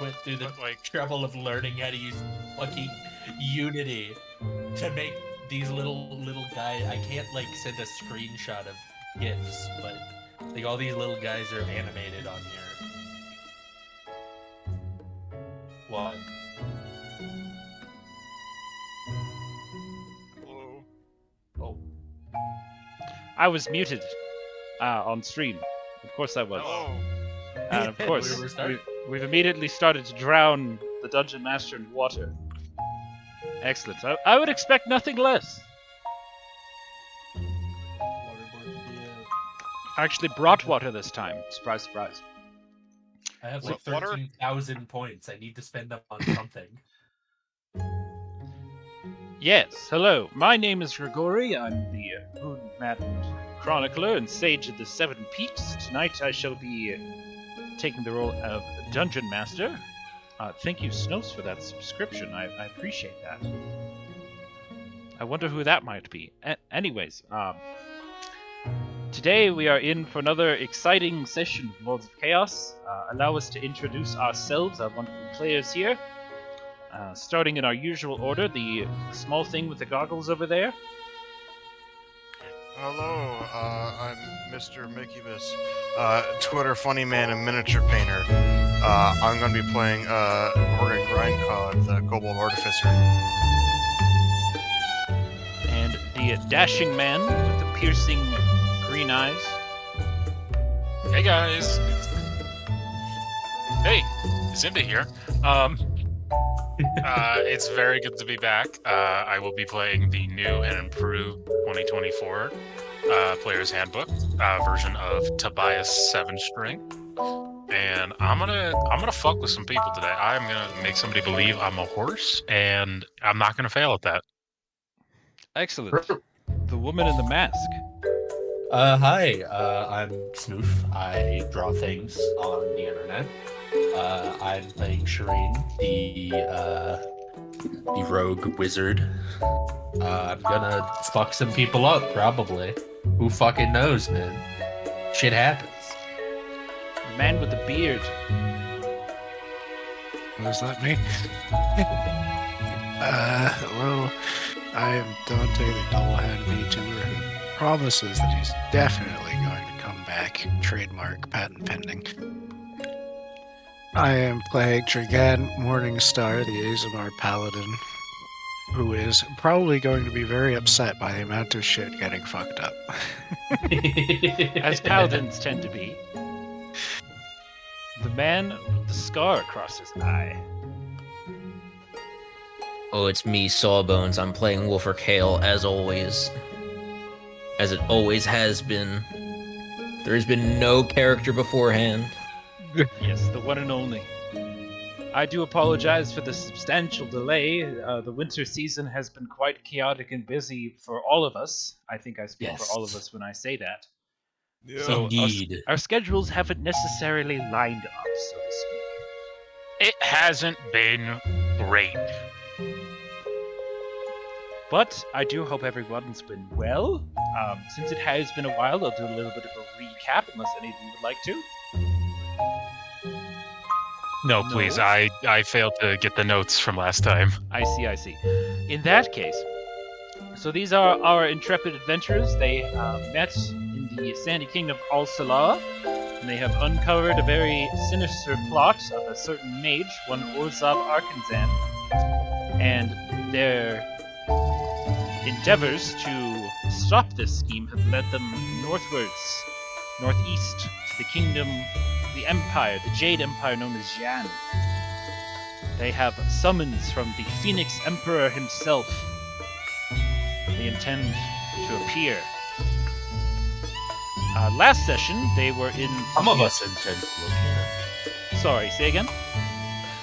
went through the like trouble of learning how to use fucking Unity to make these little guys. I can't like send a screenshot of GIFs, but like all these little guys are animated on here. What? hello. Oh. I was muted on stream. Of course I was. Hello. And of course, We're starting. we've immediately started to drown the Dungeon Master in water. Excellent. I would expect nothing less. I actually brought water this time. Surprise, surprise. I have like Water? 13,000 points. I need to spend them on something. Yes, hello. My name is Grigori. I'm the Moon-Maddened Chronicler and Sage of the Seven Peaks. Tonight I shall be taking the role of Dungeon Master. Thank you, Snows, for that subscription. I appreciate that. I wonder who that might be. Anyways, today we are in for another exciting session of Lords of Chaos. Allow us to introduce ourselves, our wonderful players here. Starting in our usual order, the small thing with the goggles over there. Hello, I'm Mr. Mickey-Bus, Twitter funny man and miniature painter. I'm going to be playing Orga Grindcod, the Kobold Artificer. And the dashing man with the piercing green eyes. Hey guys! Hey, Zinda here. It's very good to be back. I will be playing the new and improved 2024 Player's Handbook version of Tobias 7-String, and I'm gonna fuck with some people today. I'm gonna make somebody believe I'm a horse, and I'm not gonna fail at that. Excellent. The woman in the mask. Hi, I'm Snoof. I draw things on the internet. I'm playing Shireen, the rogue wizard. I'm gonna fuck some people up, probably. Who fucking knows, man? Shit happens. The man with the beard. Was that me? Hello. I am Dante, the Dollhand VTuber, who promises that he's definitely going to come back. Trademark, patent pending. I am playing Trigan Morningstar, the Azamar Paladin, who is probably going to be very upset by the amount of shit getting fucked up. As paladins tend to be. The man with the scar across his eye. Oh, it's me, Sawbones. I'm playing Wolfer Kale, as always. As it always has been. There has been no character beforehand. Yes, the one and only. I do apologize for the substantial delay. The winter season has been quite chaotic and busy for all of us. I think I speak for all of us when I say that. Yeah. So Indeed. our schedules haven't necessarily lined up, so to speak. It hasn't been great. But I do hope everyone's been well. Since it has been a while, I'll do a little bit of a recap, unless any of you would like to. No, please. I failed to get the notes from last time. I see. In that case, so these are our intrepid adventurers. They met in the sandy kingdom of Al-Salah, and they have uncovered a very sinister plot of a certain mage, one Orzab Arkanzan, and their endeavors to stop this scheme have led them northeast, to the kingdom, the empire, the Jade Empire known as Xian. They have summons from the Phoenix Emperor himself. They intend to appear. Last session, they were in... Some of us intend to appear. Sorry, say again?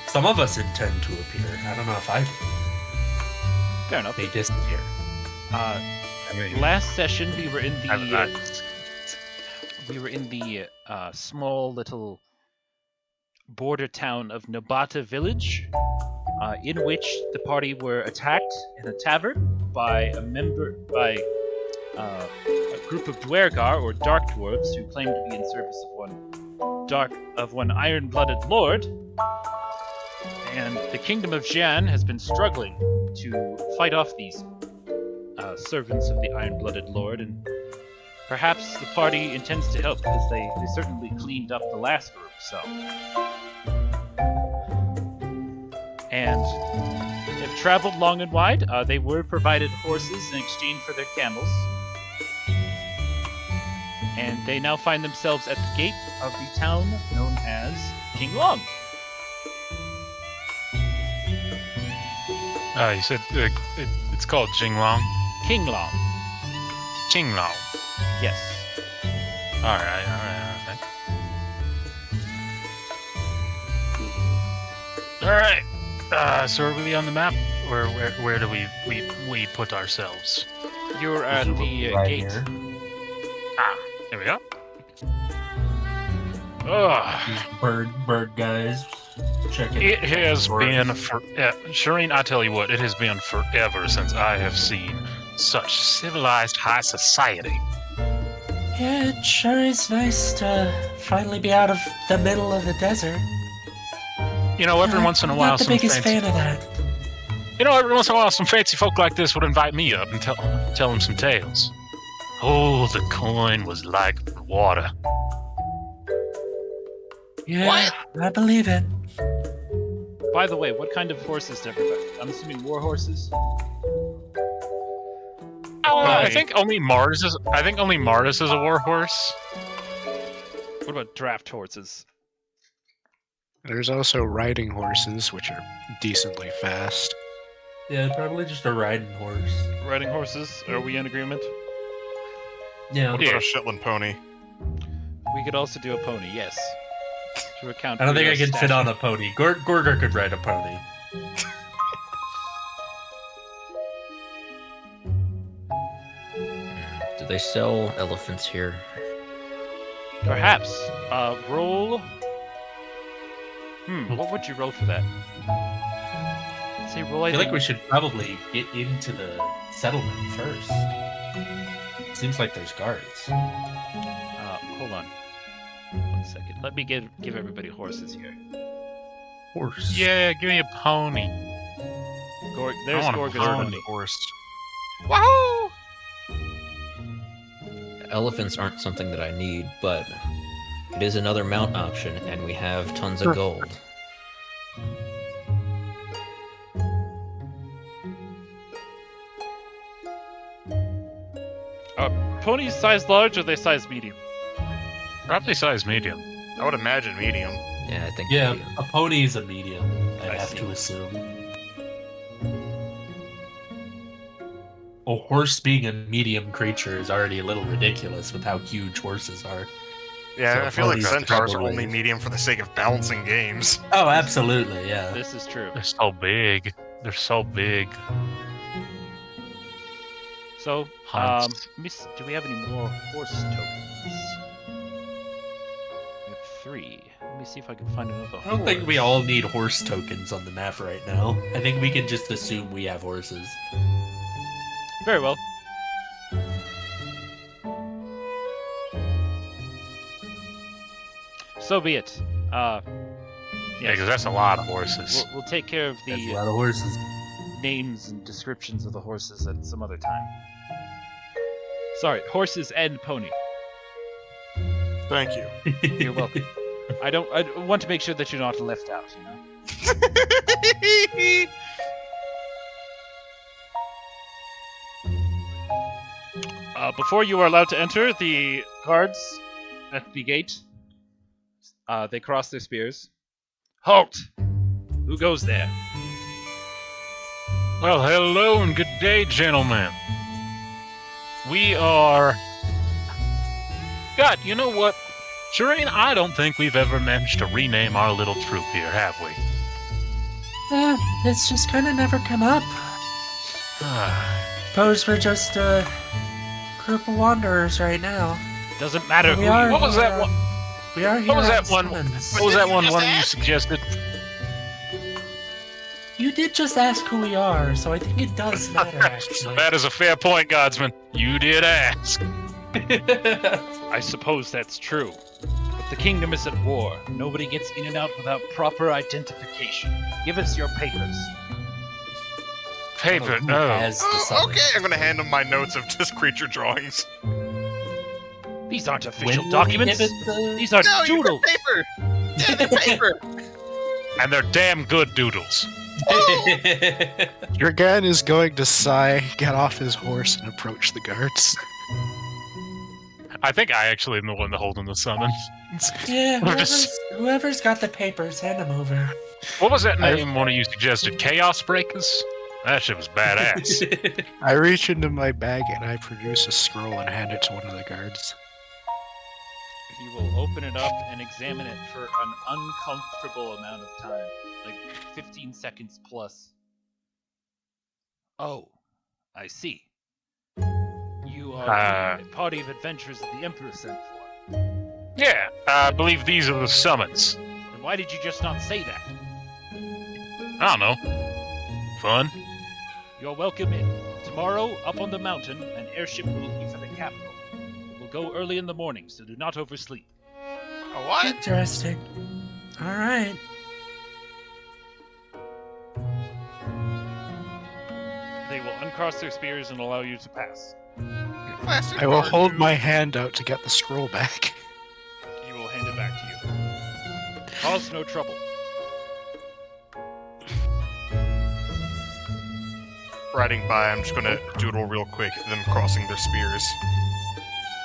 Some of us intend to appear. I don't know if I do. Fair enough. They disappear. Last session, we were in the small little border town of Nabata Village, in which the party were attacked in a tavern by a group of Dwergar, or dark dwarves, who claimed to be in service of one iron-blooded lord. And the kingdom of Xian has been struggling to fight off these servants of the Iron-Blooded Lord, and perhaps the party intends to help, because they certainly cleaned up the last group, so. And they've traveled long and wide. They were provided horses in exchange for their camels. And they now find themselves at the gate of the town known as Jinglong. You said it's called Jinglong? Kinglong. Jinglong. Yes. Alright. Alright. So are we on the map? Where do we put ourselves? You're at the Right gate. here. Here we go. Ugh. Bird guys. Check it. It has been Shireen, I tell you what, it has been forever since I have seen such civilized high society. Yeah, it sure is nice to finally be out of the middle of the desert. You know, every once in a while, Not the some biggest fancy, fan of that. you know, every once in a while, some fancy folk like this would invite me up and tell them some tales. Oh, the coin was like water. Yeah, What? I believe it. By the way, what kind of horses to everybody? I'm assuming war horses? I think only Mars is. I think only Mars is a war horse. What about draft horses? There's also riding horses, which are decently fast. Yeah, probably just a riding horse. Riding horses? Are we in agreement? Yeah. What about a Shetland pony? We could also do a pony, yes. To account I don't for think I your can fit stature. on a pony. Gorger could ride a pony. Do they sell elephants here? Perhaps. Roll. What would you roll for that? Say roll. I feel like we should probably get into the settlement first. Seems like there's guards. Hold on. 1 second. Let me give everybody horses here. Horse. Yeah, give me a pony. There's want a Gorga's bird. pony. Horse. Wahoo! Elephants aren't something that I need, but it is another mount option, and we have tons of gold. Ponies size large or they size medium? Probably size medium. I would imagine medium. Yeah, I think. Yeah, medium. a pony is a medium, I'd I have see. to assume. A horse being a medium creature is already a little ridiculous with how huge horses are. Yeah, So I feel like ponies centaurs are probably- only medium for the sake of balancing games. Oh, absolutely, yeah. This is true. They're so big. They're so big. So, Hunts. do we have any more horse tokens? We have 3. Let me see if I can find another horse. I don't think we all need horse tokens on the map right now. I think we can just assume we have horses. Very well. So be it. Yeah, because that's a lot of horses. We'll take care of That's a the lot of horses. names and descriptions of the horses at some other time. Sorry, horses and pony. Thank you. You're welcome. I want to make sure that you're not left out, you know? Before you are allowed to enter, the guards at the gate, they cross their spears. Halt! Who goes there? Well, hello and good day, gentlemen. We are. God, you know what? Shireen, I don't think we've ever managed to rename our little troop here, have we? It's just kind of never come up. Suppose we're just a group of wanderers right now. Doesn't matter who We you are. What was that one? We are here. What was on that one? summons. What was that one? Just One of you ask. suggested. You did just ask who we are, so I think it does matter, actually. That is a fair point, Godsman. You did ask. I suppose that's true. But The kingdom is at war. Nobody gets in and out without proper identification. Give us your papers. Paper. Who Oh. has the summons? Okay, I'm gonna hand him my notes of just creature drawings. These aren't When official will we documents. give it the- These are No, you doodles. got paper. Yeah, the paper. And they're damn good doodles. Jurgen is going to sigh, get off his horse, and approach the guards. I think I actually am the one holding the summons. Yeah, We're just- whoever's got the papers, hand them over. What was that name one of you suggested? Chaos Breakers? That shit was badass. I reach into my bag and I produce a scroll and hand it to one of the guards. You will open it up and examine it for an uncomfortable amount of time, like 15 seconds plus. Oh, I see. You are the party of adventurers that the Emperor sent for. Yeah, I believe these are the summons. Then why did you just not say that? I don't know. Fun? You're welcome in. Tomorrow, up on the mountain, an airship will leave for the capital. It will go early in the morning, so do not oversleep. A what? Interesting. All right. They will uncross their spears and allow you to pass. Plastic I will card, hold dude. my hand out to get the scroll back. You will hand it back to you. Cause no trouble. Riding by, I'm just gonna doodle real quick, them crossing their spears.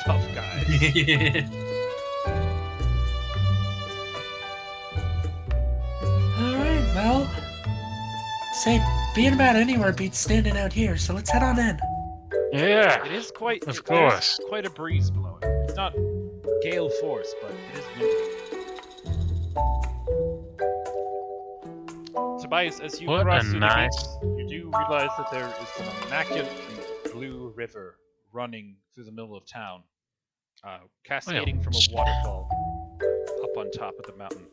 Tough guys. All right, well, say being about anywhere beats standing out here, so let's head on in. Yeah. It is quite, Of there's course. quite a breeze blowing. It's not gale force, but it is windy. Tobias, as you What a cross through nice- the gates, you do realize that there is an immaculately blue river running through the middle of town, cascading from a waterfall up on top of the mountain.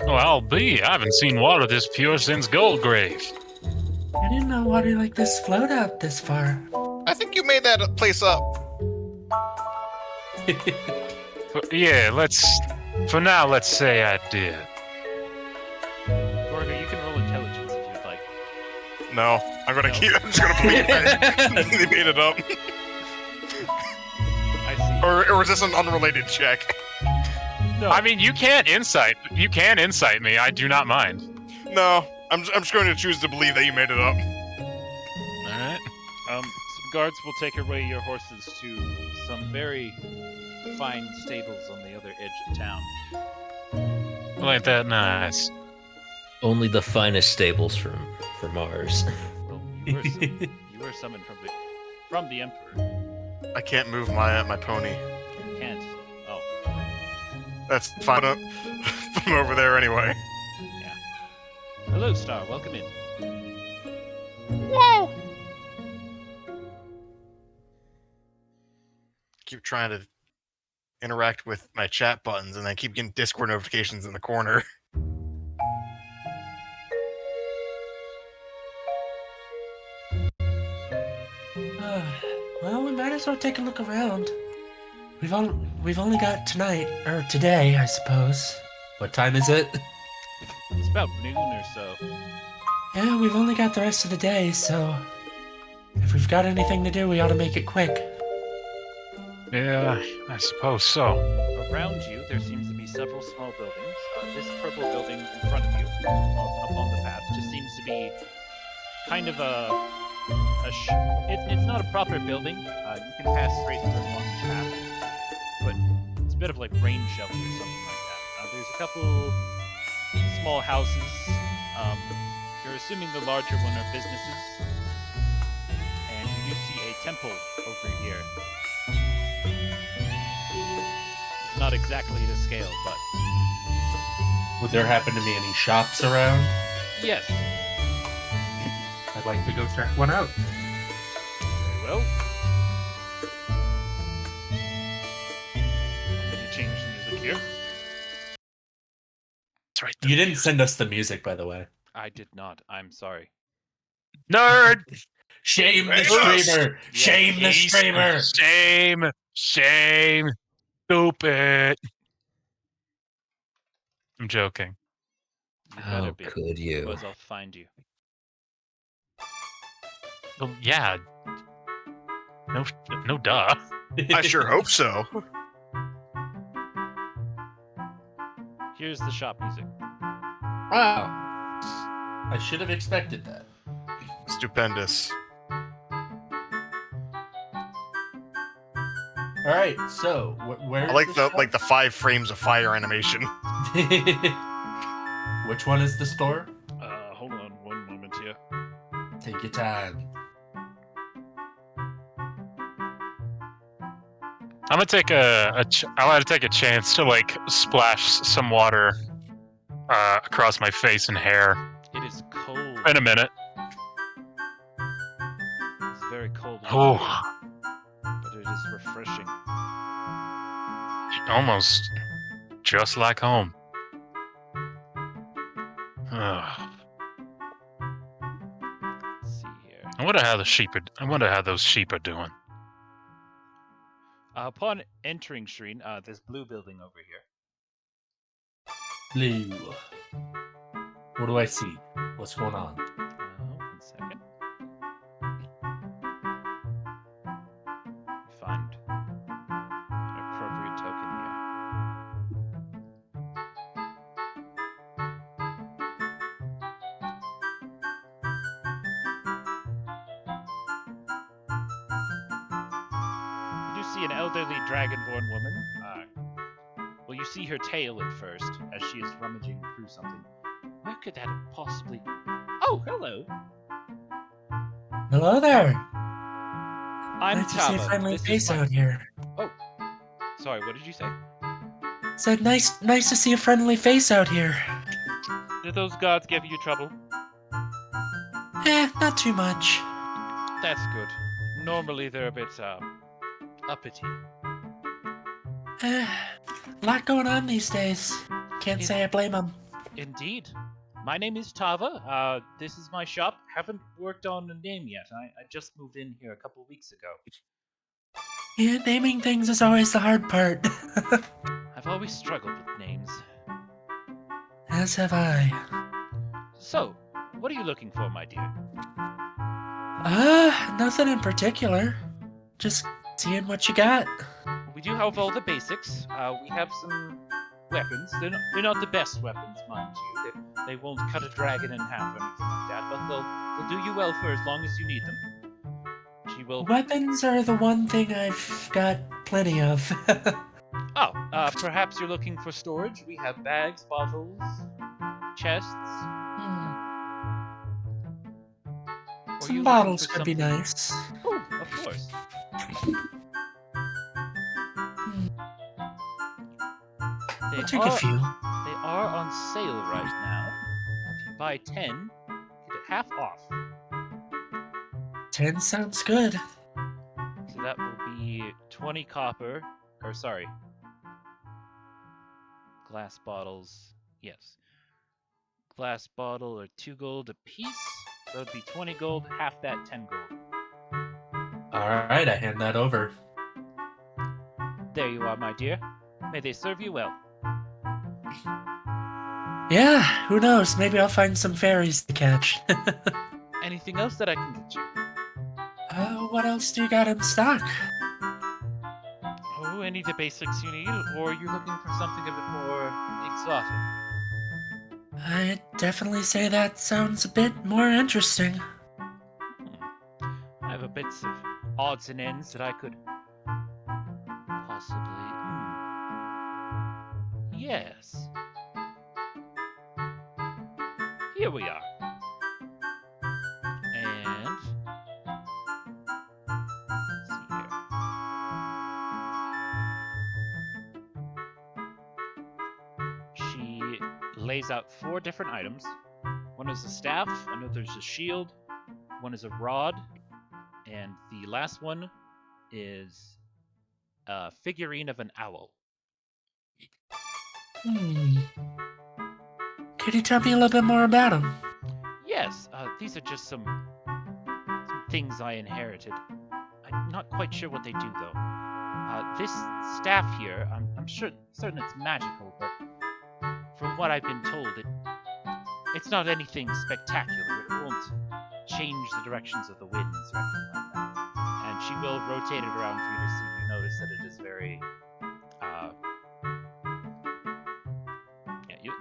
Well, I'll be. I haven't seen water this pure since Goldgrave. I didn't know water like this flowed out this far. I think you made that place up. Yeah, for now, let's say I did. Gorga, you can roll intelligence if you'd like. No, I'm just gonna believe that they made it up. I see. Or is this an unrelated check? No, I mean, you can insight me. I do not mind. No, I'm just going to choose to believe that you made it up. All right. some guards will take away your horses to some very fine stables on the other edge of town. Well, ain't that nice? Only the finest stables from Mars. Well, you were summoned from the Emperor. I can't move my pony. You can't. Oh, That's fine. Put him over there anyway. hello, Star. Welcome in. Whoa! Keep trying to interact with my chat buttons, and then keep getting Discord notifications in the corner. Well, we might as well take a look around. We've only got tonight, or today, I suppose. What time is it? It's about noon or so. Yeah, we've only got the rest of the day, so if we've got anything to do, we ought to make it quick. Yeah, I suppose so. Around you, there seems to be several small buildings. This purple building in front of you, up on the path, just seems to be kind of it's not a proper building. You can pass straight through along the path, but it's a bit of like rain shelter or something like that. There's a couple small houses. You're assuming the larger one are businesses, and you do see a temple over here. It's not exactly to scale, but Would there happen to be any shops around? yes, I'd like to go check one out. very well. Did you change the music here? That's right. You didn't send us the music, by the way. I did not. I'm sorry. Nerd. Shame the Yes. streamer! Shame the streamer! Shame. Stupid. I'm joking. You better How be. could you? Otherwise I'll find you. Well, yeah. No, duh. I sure hope so. Here's the shop music. Wow. I should have expected that. Stupendous. All right, so where's I like the the 5 frames of fire animation. Which one is the store? Hold on one moment here. Take your time. I'm gonna take I want to take a chance to like splash some water across my face and hair. It is cold. In a minute. It's very cold. Oh, But it is refreshing. almost just like home. Ugh. Let's see here. I wonder how those sheep are doing. Upon entering Shreen, this blue building over here. Blue. What do I see? What's going on? 1 second. Find an appropriate token here. You do see an elderly dragonborn woman. Well, you see her tail at first as she is rummaging through something. Where could that have possibly... Oh, hello! Hello there. I'm Nice to see a Tava. friendly This is face my... out here. Sorry, what did you say? Said nice to see a friendly face out here. Did those guards give you trouble? Not too much. That's good. Normally they're a bit, uppity. Lot going on these days. Can't say I blame them. Indeed. My name is Tava. This is my shop. Haven't worked on a name yet. I just moved in here a couple weeks ago. Yeah, naming things is always the hard part. I've always struggled with names. As have I. So, what are you looking for, my dear? Nothing in particular. Just seeing what you got. We do have all the basics. We have some weapons. They're not the best weapons, mind you. They won't cut a dragon in half or anything like that, but they'll do you well for as long as you need them. She will... Weapons are the one thing I've got plenty of. Perhaps you're looking for storage? We have bags, bottles, chests. Or Some you bottles looking for could be something- nice. Oh, of course. I'll take a few. They are on sale right now. If you buy 10, you get it half off. 10 sounds good. So that will be 20 copper. Or sorry. Glass bottles. Yes. Glass bottle are 2 gold a piece. So it'd be 20 gold, half that 10 gold. All right, I hand that over. There you are, my dear. May they serve you well. Yeah, who knows? Maybe I'll find some fairies to catch. Anything else that I can get you? What else do you got in stock? Oh, any of the basics you need, or are you looking for something a bit more exotic? I'd definitely say that sounds a bit more interesting. I have a bits of odds and ends that I could possibly... Yes. Here we are. And... let's see here. She lays out 4 different items. One is a staff, another is a shield, one is a rod, and the last one is a figurine of an owl. Could you tell me a little bit more about them? Yes, these are just some things I inherited. I'm not quite sure what they do, though. This staff here, I'm certain it's magical, but from what I've been told, it's not anything spectacular. It won't change the directions of the winds or anything like that. And she will rotate it around for you to see. You notice that it is very,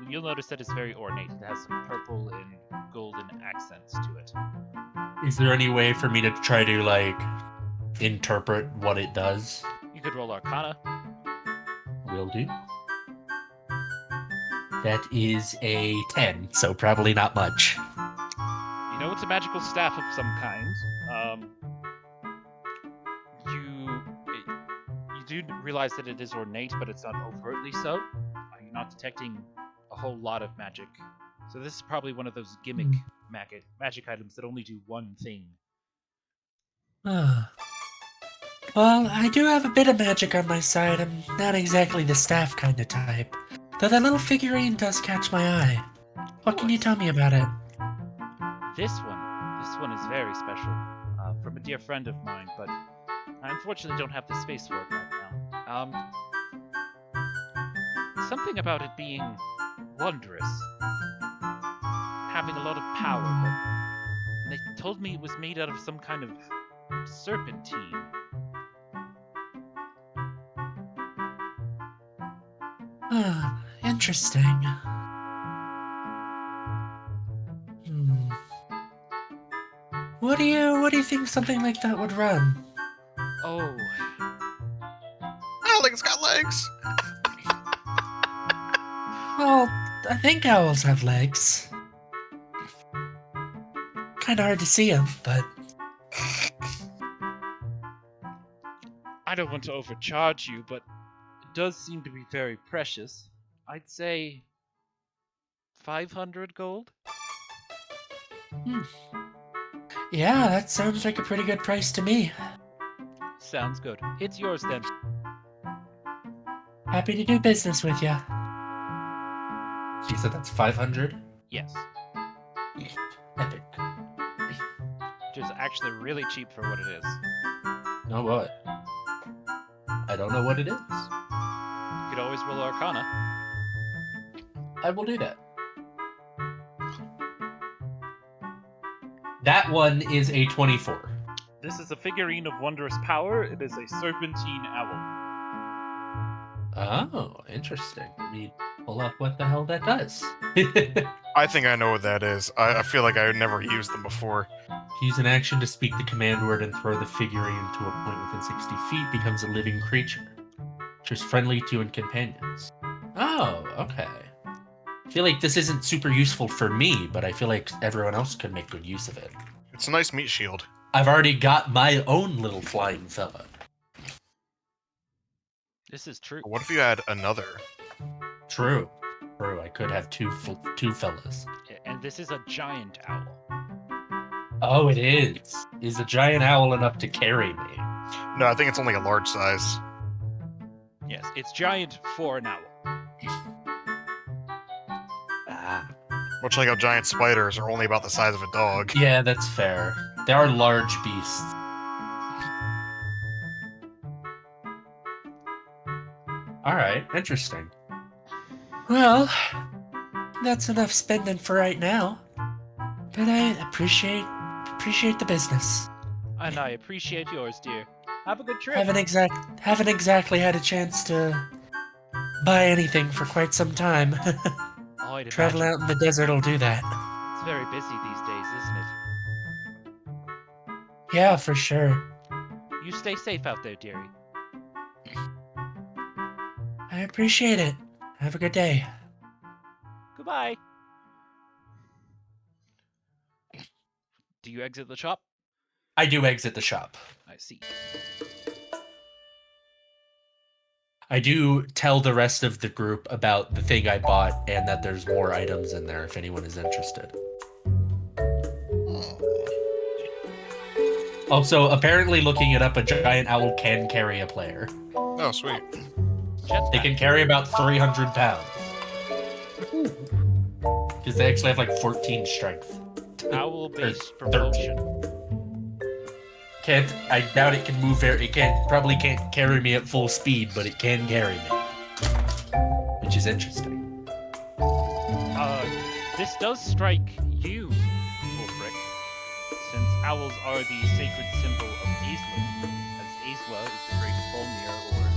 you'll notice that it's very ornate. It has some purple and golden accents to it. Is there any way for me to try to, like, interpret what it does? You could roll Arcana. Will do. That is a 10, so probably not much. You know it's a magical staff of some kind. You do realize that it is ornate, but it's not overtly so. You're not detecting a whole lot of magic. So this is probably one of those gimmick magic items that only do one thing. Well, I do have a bit of magic on my side. I'm not exactly the staff kind of type. Though that little figurine does catch my eye. What can you tell me about it? This one is very special. From a dear friend of mine, but I unfortunately don't have the space for it right now. Something about it being wondrous. Having a lot of power, but they told me it was made out of some kind of serpentine. Interesting. What do you think something like that would run? Oh. I don't think it's got legs. Well, I think owls have legs. Kinda hard to see them, but... I don't want to overcharge you, but it does seem to be very precious. I'd say 500 gold? Yeah, that sounds like a pretty good price to me. Sounds good. It's yours then. Happy to do business with ya. She said that's 500? Yes. Epic. Which is actually really cheap for what it is. Know what? I don't know what it is. You could always roll Arcana. I will do that. That one is a 24. This is a figurine of wondrous power. It is a serpentine owl. Oh, interesting. Let me pull up what the hell that does. I think I know what that is. I feel like I never used them before. Use an action to speak the command word and throw the figurine to a point within 60 feet. Becomes a living creature, which is friendly to you and companions. Oh, okay. I feel like this isn't super useful for me, but I feel like everyone else could make good use of it. It's a nice meat shield. I've already got my own little flying fella. This is true. What if you had another? True. I could have two fellas. And this is a giant owl. Oh, it is. Is a giant owl enough to carry me? No, I think it's only a large size. Yes, it's giant for an owl. Much like how giant spiders are only about the size of a dog. Yeah, that's fair. They are large beasts. Alright, interesting. Well, that's enough spending for right now. But I appreciate the business. And I appreciate yours, dear. Have a good trip. Haven't exactly had a chance to buy anything for quite some time. Oh, I'd Travel imagine. out in the desert will do that. It's very busy these days, isn't it? Yeah, for sure. You stay safe out there, dearie. I appreciate it. Have a good day. Goodbye. Do you exit the shop? I do exit the shop. I see. I do tell the rest of the group about the thing I bought and that there's more items in there if anyone is interested. Also, apparently looking it up, a giant owl can carry a player. Oh, sweet. They can carry about 300 pounds. Because they actually have like 14 strength. Owl-based Or 13. propulsion. Can't. I doubt it can move very. Probably can't carry me at full speed, but it can carry me, which is interesting. This does strike you, Wolfric, since owls are the sacred symbol of Aisla, as Aisla is the great Volnir or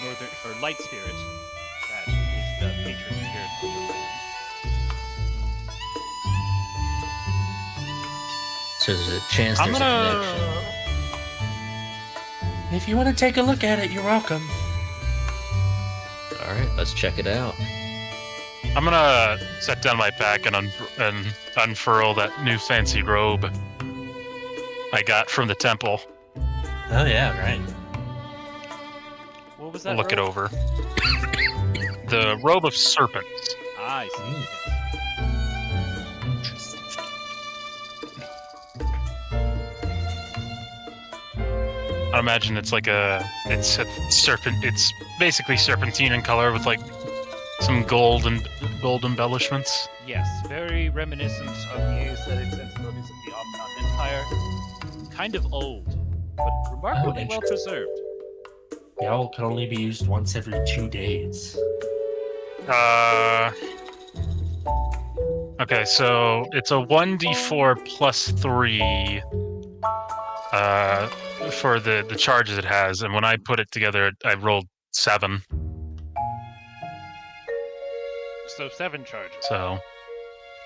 northern or light spirit that is the patron spirit of your land. So there's a chance there's a connection. If you want to take a look at it, you're welcome. All right, let's check it out. I'm gonna set down my pack and unfurl that new fancy robe I got from the temple. Oh yeah, right. What was that? Look it robe? over. The robe of serpents. Ah, I see. Interesting. I imagine it's like it's a serpent. It's basically serpentine in color with like some gold embellishments. Yes, very reminiscent of the aesthetic sensibilities of the Omnon Empire. Kind of old, but remarkably well preserved. The owl can only be used once every 2 days. Okay, so it's a 1d4 plus 3 for the charges it has, and when I put it together, I rolled 7. So 7 charges. So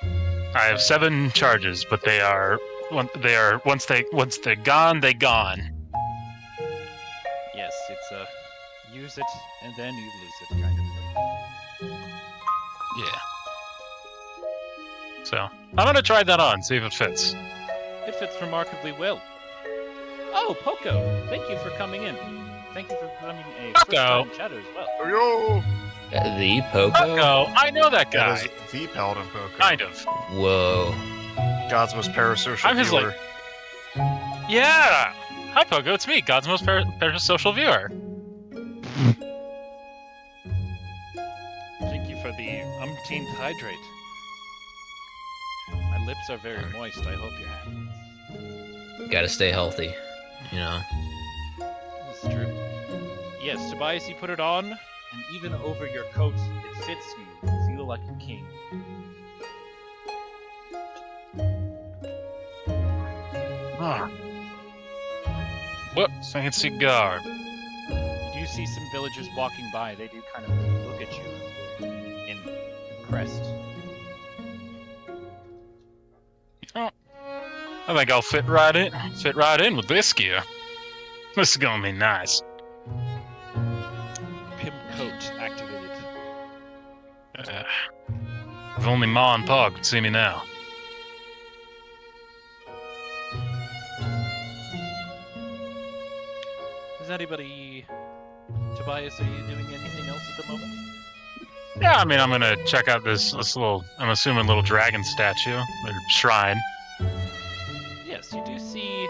I have 7 charges, but they are once they're gone, they gone. Yes, it's a use it and then you lose it kind of thing. Yeah. So I'm gonna try that on, see if it fits. It fits remarkably well. Oh, Poco! Thank you for coming in. Thank you for becoming a Poco! first-time chatter as well. Yo! The Poco? Poco, I know that That guy. is the Paladin Poker. Kind of. Whoa. God's most parasocial I'm his, viewer. like- Yeah. Hi, Poco. It's me, God's most parasocial viewer. Thank you for the umpteenth hydrate. My lips are very moist. I hope you're happy. Gotta stay healthy, you know. This is true. Yes, Tobias, you put it on, and even over your coat, it fits you. You feel like a king. Ah. What fancy garb. You do see some villagers walking by. They do kind of look at you, impressed. I think I'll fit right in with this gear. This is gonna be nice. Pimp coat activated. If only Ma and Pa could see me now. Is anybody... Tobias, are you doing anything else at the moment? Yeah, I mean, I'm gonna check out this little, I'm assuming little dragon statue, or shrine. Yes, you do see...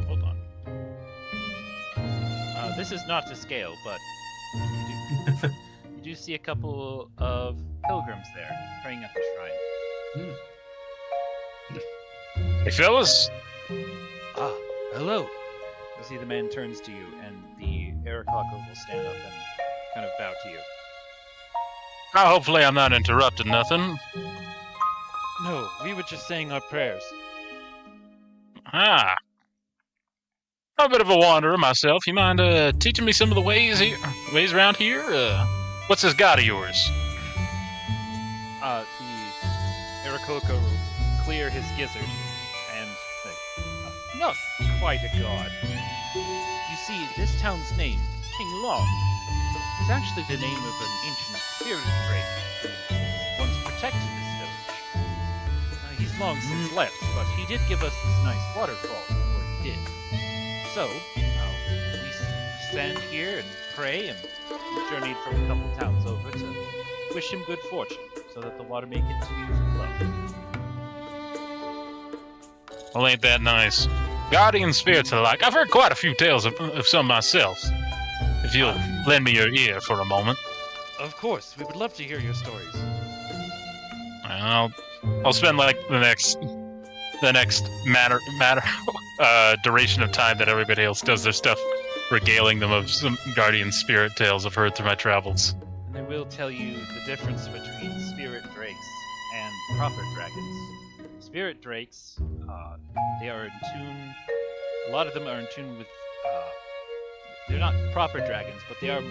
Hold on. This is not to scale, but you do see a couple of pilgrims there praying at the shrine. Hey, fellas. Ah, hello. You see the man turns to you, and the Arakaka will stand up and kind of bow to you. Hopefully I'm not interrupting nothing. No, we were just saying our prayers. Ah. I'm a bit of a wanderer myself. You mind teaching me some of the ways around here? What's this god of yours? The Arakaka will clear his gizzard and say, not quite a god. You see, this town's name, King Long, is actually the name of an ancient spirit break who once protected this village. He's long since left, but he did give us this nice waterfall before he did. So, we stand here and pray, and we journeyed from a couple towns over to wish him good fortune, so that the water may continue to flow. Well, ain't that nice? Guardian spirits alike. I've heard quite a few tales of some myself. If you'll lend me your ear for a moment. Of course, we would love to hear your stories. Well, I'll spend like the next duration of time that everybody else does their stuff, regaling them of some guardian spirit tales I've heard through my travels. And I will tell you the difference between spirit drakes and proper dragons. Spirit drakes, they are in tune. A lot of them are in tune with. They're not proper dragons, but they are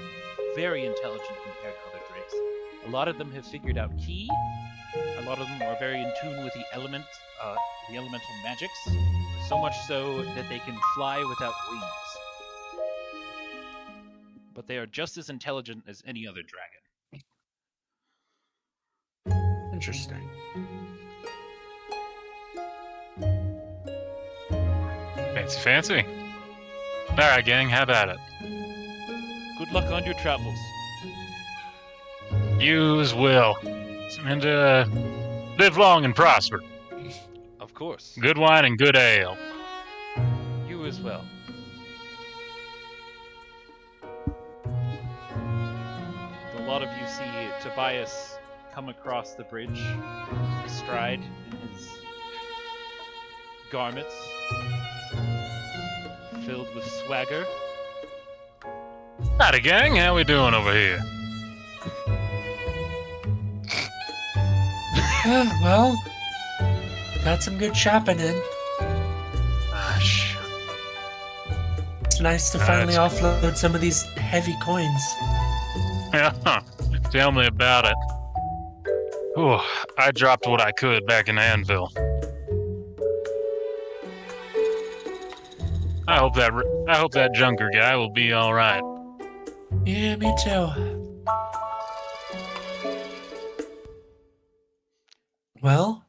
very intelligent compared to other drakes. A lot of them have figured out ki. A lot of them are very in tune with the elemental magics. So much so that they can fly without wings. But they are just as intelligent as any other dragon. Interesting. Fancy, fancy. All right, gang, have at it. Good luck on your travels. You as well. And live long and prosper. Of course. Good wine and good ale. You as well. A lot of you see Tobias come across the bridge, astride in his garments, filled with swagger. Howdy, gang. How we doing over here? Well, got some good shopping in. Gosh. It's nice to finally That's offload some of these heavy coins. Yeah, tell me about it. Ooh, I dropped what I could back in Anvil. I hope that Junker guy will be all right. Yeah, me too. Well,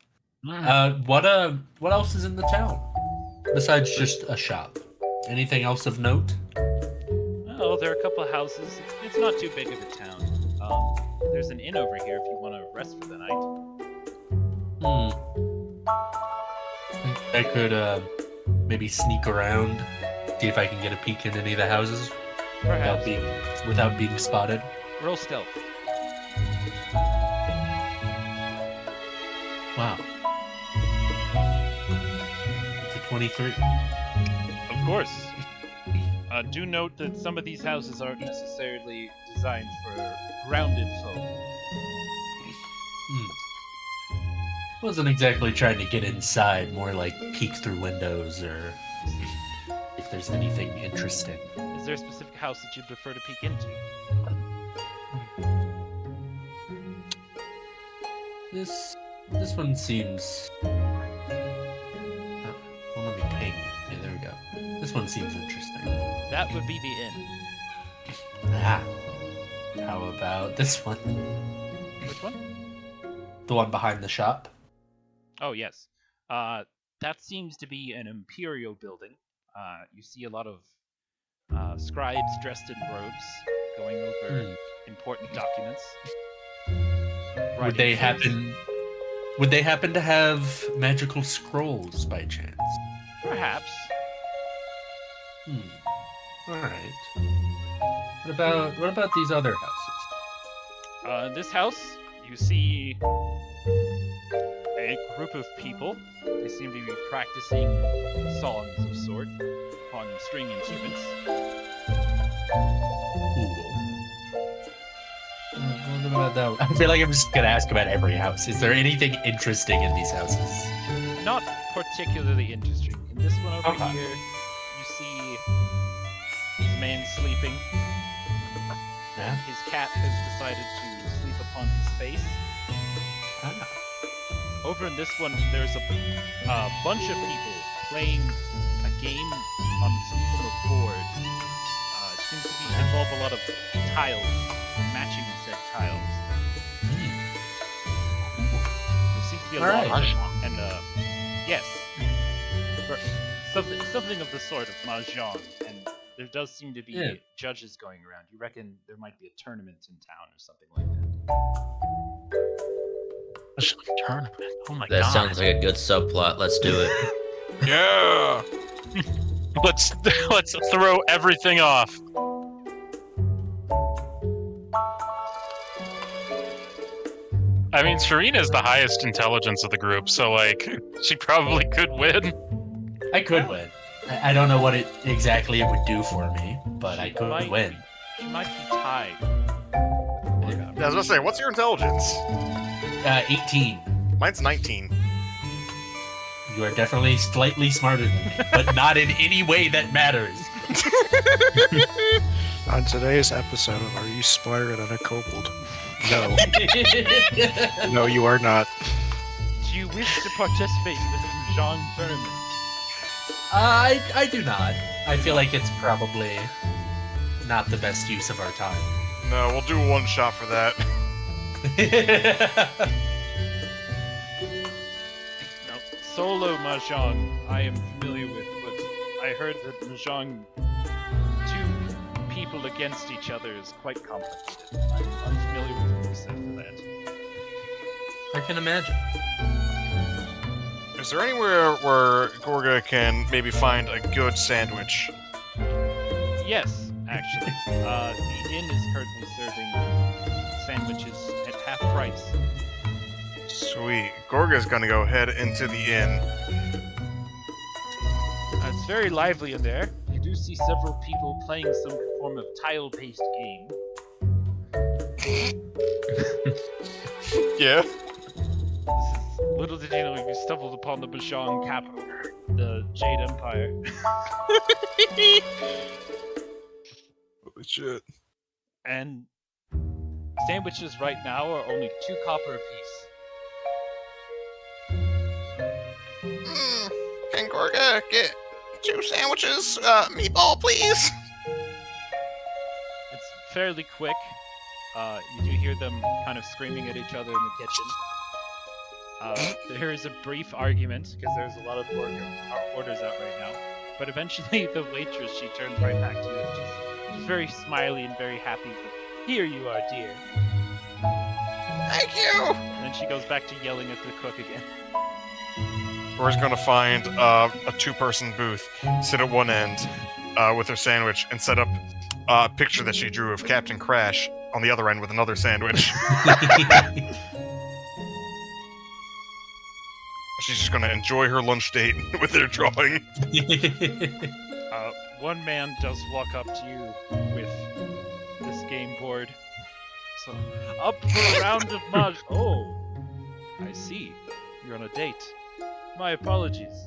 What else is in the town besides just a shop? Anything else of note? Oh, there are a couple of houses. It's not too big of a town. There's an inn over here if you want to rest for the night. I could maybe sneak around, see if I can get a peek in any of the houses Perhaps. without being spotted. Roll stealth. Wow. It's a 23. Of course. Do note that some of these houses aren't necessarily designed for grounded folk. Wasn't exactly trying to get inside, more like peek through windows or if there's anything interesting. Is there a specific house that you'd prefer to peek into? This one seems. Well, let me ping. Yeah, there we go. This one seems interesting. That would be the inn. Ah. How about this one? Which one? The one behind the shop. Oh, yes. That seems to be an imperial building. You see a lot of scribes dressed in robes going over important documents. Would they happen to have magical scrolls by chance? Perhaps. All right. What about these other houses? This house, you see a group of people. They seem to be practicing songs of sort on string instruments. What about that one? I feel like I'm just gonna ask about every house. Is there anything interesting in these houses? Not particularly interesting. In this one over Okay. here, you see this man sleeping. Yeah. His cat has decided to sleep upon his face. Ah. Over in this one, there's a bunch of people playing a game on some form of board. It seems to involve a lot of tiles, matching said tiles. There seems to be a lot of them, and yes, something of the sort of mahjong, and there does seem to be judges going around. You reckon there might be a tournament in town or something like that? Tournament. Oh my god. That sounds like a good subplot. Let's do it. Yeah. let's throw everything off. I mean, Shireen is the highest intelligence of the group, so like she probably could win. I could win. I don't know what it exactly it would do for me, but I could win. She might be tied. Yeah, I was gonna say, what's your intelligence? 18. Mine's 19. You are definitely slightly smarter than me, but not in any way that matters. On today's episode of Are You Smarter Than a Kobold? No. No, you are not. Do you wish to participate in this Mahjong tournament? I do not. I feel like it's probably not the best use of our time. No, we'll do one shot for that. No, solo Mahjong I am familiar with, but I heard that Mahjong, two people against each other, is quite complicated. I'm unfamiliar with the reset for that. I can imagine. Is there anywhere where Gorga can maybe find a good sandwich? Yes, actually. The inn is currently serving sandwiches at half price. Sweet. Gorga's gonna go head into the inn. It's very lively in there. You do see several people playing some form of tile-based game. Yeah. Little did you know, you stumbled upon the Mahjong capital, the Jade Empire. Holy shit. And sandwiches right now are only 2 copper apiece. Can Gorga get 2 sandwiches? Meatball, please. It's fairly quick. You do hear them kind of screaming at each other in the kitchen. There is a brief argument, because there's a lot of orders out right now. But eventually the waitress, she turns right back to you. She's very smiley and very happy. Here you are, dear. Thank you. And then she goes back to yelling at the cook again. Gorga's gonna find a 2-person booth, sit at one end with her sandwich, and set up a picture that she drew of Captain Crash on the other end with another sandwich. She's just gonna enjoy her lunch date with her drawing. One man does walk up to you with this game board. So, up for a round of Maj. Oh, I see. You're on a date. My apologies.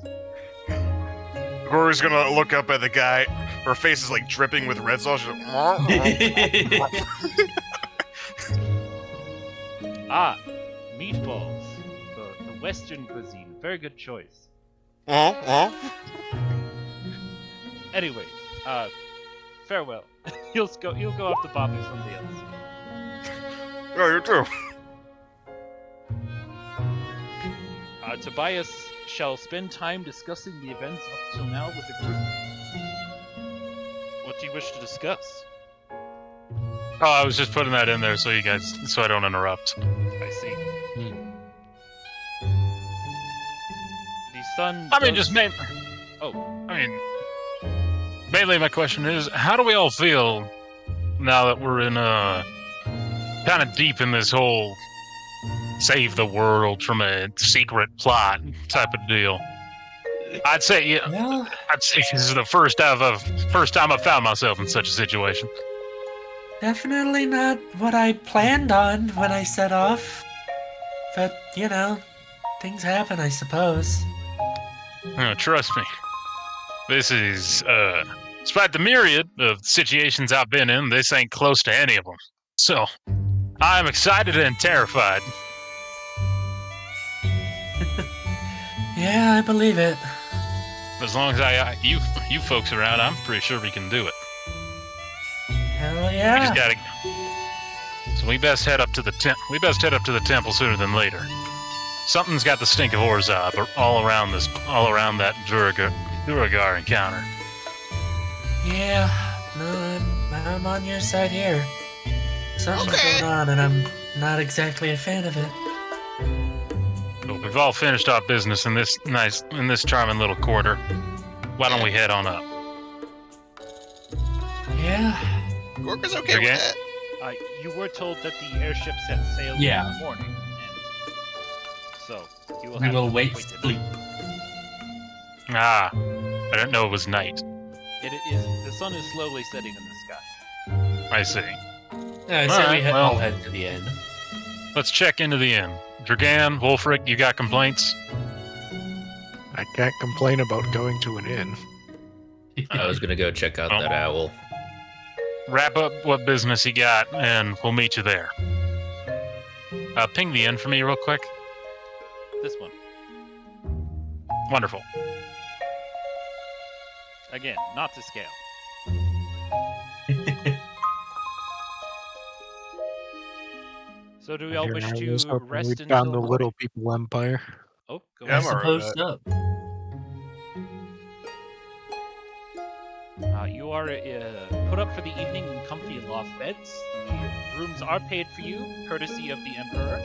Gorga's gonna look up at the guy. Her face is like dripping with red sauce. She's like, Ah, meatballs. The Western cuisine. Very good choice. Anyway, farewell. You'll go off to bother somebody else. Yeah, you too. Tobias shall spend time discussing the events up till now with the group. What do you wish to discuss? Oh, I was just putting that in there so I don't interrupt. I see. The sun. Mainly my question is, how do we all feel now that we're in kind of deep in this whole save the world from a secret plot type of deal? I'd say this is the first time I've found myself in such a situation. Definitely not what I planned on when I set off. But, things happen, I suppose. Trust me. This is, despite the myriad of situations I've been in, this ain't close to any of them. So, I'm excited and terrified. Yeah, I believe it. As long as you folks around, I'm pretty sure we can do it. Hell yeah. We just gotta. So we best head up to the temple sooner than later. Something's got the stink of Orzab all around that Duragar encounter. Yeah, no, I'm on your side here. Something's going on, and I'm not exactly a fan of it. But we've all finished our business in this charming little quarter. Why don't we head on up? Yeah. Gorga's okay with that. You were told that the airship set sail in the morning, So you will We have will to wait wait sleep. Ah, I didn't know it was night. It is. The sun is slowly setting in the sky. I see. Yeah, I say Alright, we well. all head to the inn. Let's check into the inn. Dragan, Wolfric, you got complaints? I can't complain about going to an inn. I was gonna go check out Well. that owl. Wrap up what business you got, and we'll meet you there. Ping the inn for me real quick. This one. Wonderful. Again, not to scale. So do we all wish I to was hoping rest we'd until found the morning? Little People Empire. Oh, go Yeah, I I'm ahead. alright with suppose that. so. You are put up for the evening in comfy loft beds. The rooms are paid for you, courtesy of the Emperor.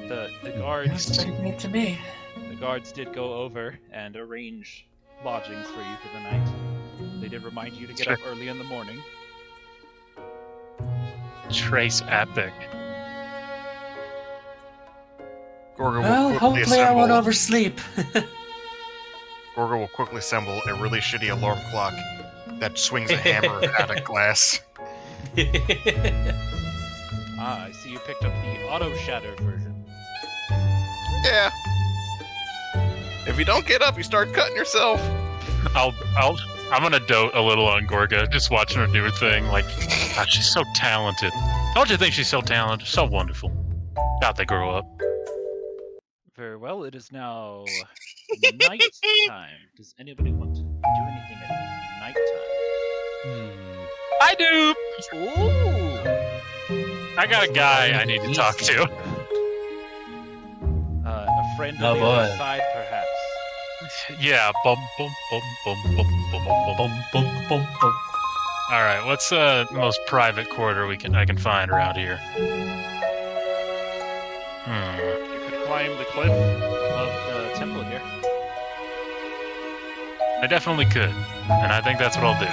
The That's guards pretty good to me. the guards did go over and arrange lodgings for you for the night. They did remind you to get Sure. up early in the morning. Trace epic. Gorga will Well, quickly hopefully I won't assemble. oversleep. Gorga will quickly assemble a really shitty alarm clock that swings a hammer at a glass. Ah, I see you picked up the auto shatter version. Yeah. If you don't get up, you start cutting yourself. I'm gonna dote a little on Gorga, just watching her do her thing. Like, God, she's so talented. Don't you think she's so talented? So wonderful. God, they grow up. Very well, it is now night time. Does anybody want to do anything at night I do. time? Ooh! I got a guy I need to talk to. A friend Oh, on the other boy. side, perhaps. Yeah. Bum bum bum bum bum bum bum. Bum, bum, bum, bum. All right. What's the most private quarter I can find around here? You could climb the cliff of the temple here. I definitely could, and I think that's what I'll do.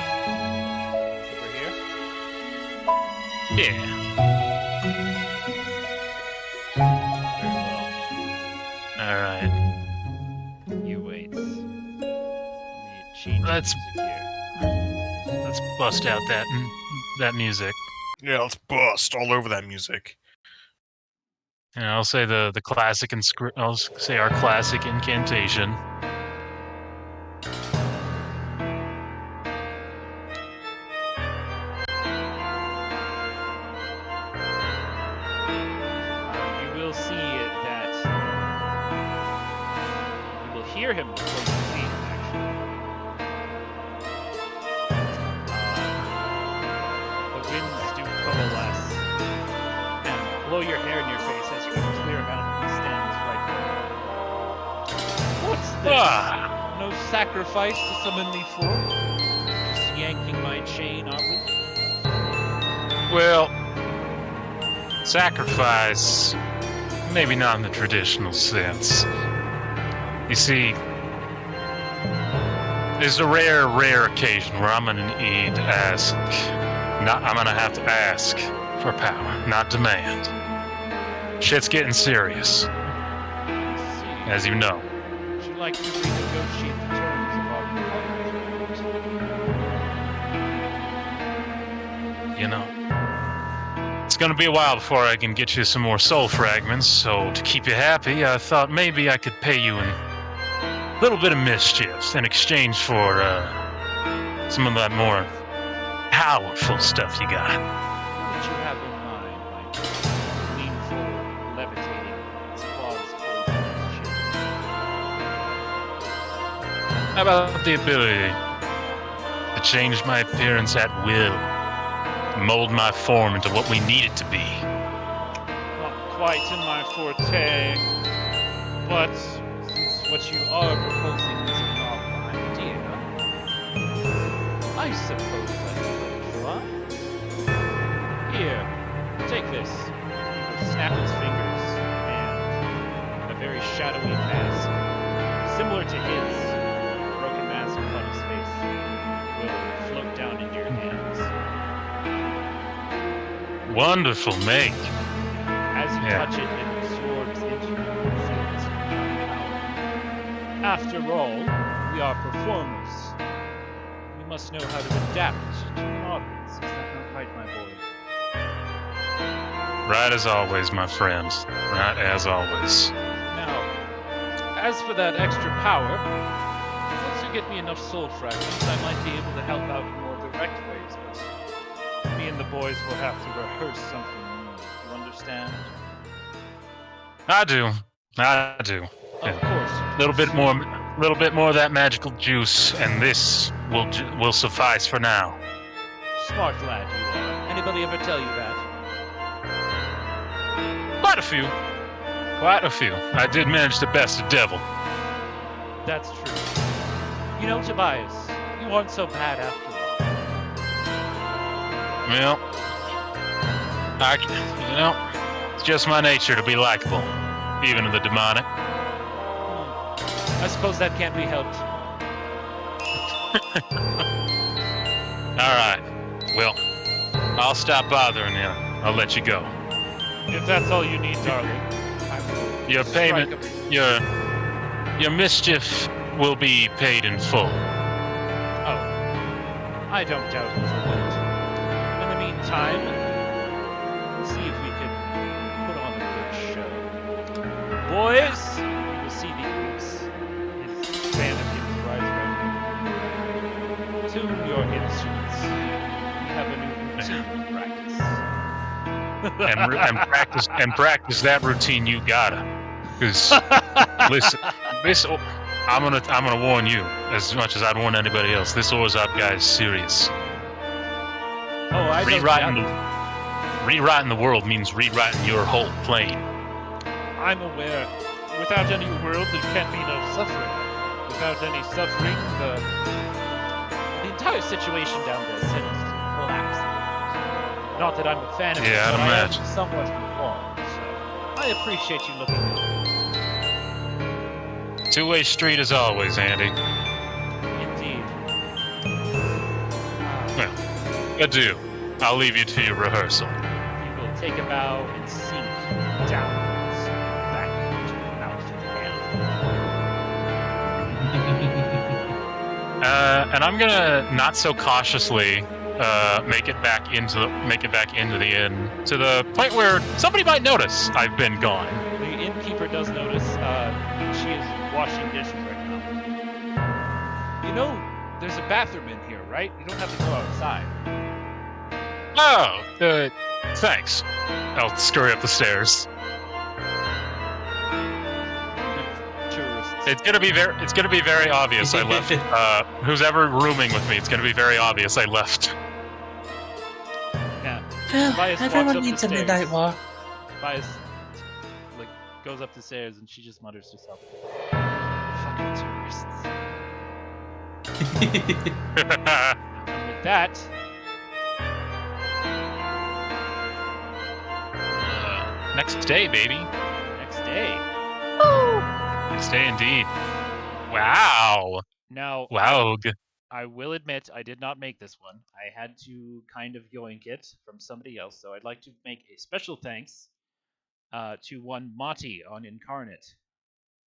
Over here. Yeah. Very well. All right. You wait. Let me change Let's- the music here. Let's bust out that music. Yeah, let's bust all over that music. And I'll say the classic I'll say our classic incantation. You will see that you will hear him before you see him, actually. The winds do coalesce and blow your hair in your face as you clear him out and he stands right there. What's this? Ah, No sacrifice to summon me for? Just yanking my chain, are we? well, sacrifice, maybe not in the traditional sense. You see, there's a rare occasion where I'm gonna need to ask. I'm gonna have to ask for power, not demand. Shit's getting serious, Let's see. as you know. Would you like to renegotiate the terms of our agreement? You know. It's gonna be a while before I can get you some more soul fragments, so to keep you happy, I thought maybe I could pay you in a little bit of mischief in exchange for some of that more powerful stuff you got. What did you have in mind, my lean forward, levitating, its claws poised at his chin? How about the ability to change my appearance at will, mold my form into what we need it to be? Not quite in my forte, but since what you are proposing is a novel idea, I suppose I can let it fly. Here, take this. He will snap his fingers, and a very shadowy mask, similar to his broken mask upon his face, will float down into your hands. Wonderful make. Yeah. touch it, it absorbs into you and feels its power. After all, we are performers. We must know how to adapt to an audience. Is that not right, my boy? Right as always, my friend. Right as always. Now, as for that extra power, once you get me enough soul fragments, I might be able to help out in more direct ways, but me and the boys will have to rehearse something new. You understand? I do. I do. Of course. A little bit more of that magical juice, and this will suffice for now. Smart lad you are. Anybody ever tell you that? Quite a few. Quite a few. I did manage to best a devil. That's true. You know, Tobias, you aren't so bad after all. Well, it's just my nature to be likable, even to the demonic. I suppose that can't be helped. All right. Well, I'll stop bothering you. I'll let you go. If that's all you need, darling. Your payment, your mischief will be paid in full. Oh, I don't doubt it. In the meantime, we'll see if we can put on a good show. Boys, you will see the use. His band of hymns rise around. Tune your instruments. We have a new routine to practice. and practice that routine you gotta. Cause listen, I'm gonna warn you as much as I'd warn anybody else. This Orzhov guy is serious. Oh, I don't doubt Rewriting the world means rewriting your whole plane. I'm aware. Without any world, there can be no suffering. Without any suffering, the entire situation down there tends to collapse. Not that I'm a fan of it, Yeah, but I'd I imagine. am somewhat informed, so I appreciate you looking at it. Two-way street as always, Andy. Indeed. Well, adieu. I'll leave you to your rehearsal. You will take a bow and sink downwards back into the mouth of hell. And I'm gonna not so cautiously make it back into the inn to the point where somebody might notice I've been gone. The innkeeper does notice. She is washing dishes right now. You know, there's a bathroom in here, right? You don't have to go outside. Oh, thanks. I'll scurry up the stairs. Tourists. It's gonna be very obvious I left. Who's ever rooming with me, it's gonna be very obvious I left. Yeah. Well, Tobias walks everyone up the needs a stairs. midnight walk. Tobias, goes up the stairs and she just mutters to herself, "Fucking tourists." And with that, Next day, baby. next day. Next day indeed. Wow. Now, Wow. I will admit I did not make this one. I had to kind of yoink it from somebody else, so I'd like to make a special thanks to one Mati on Incarnate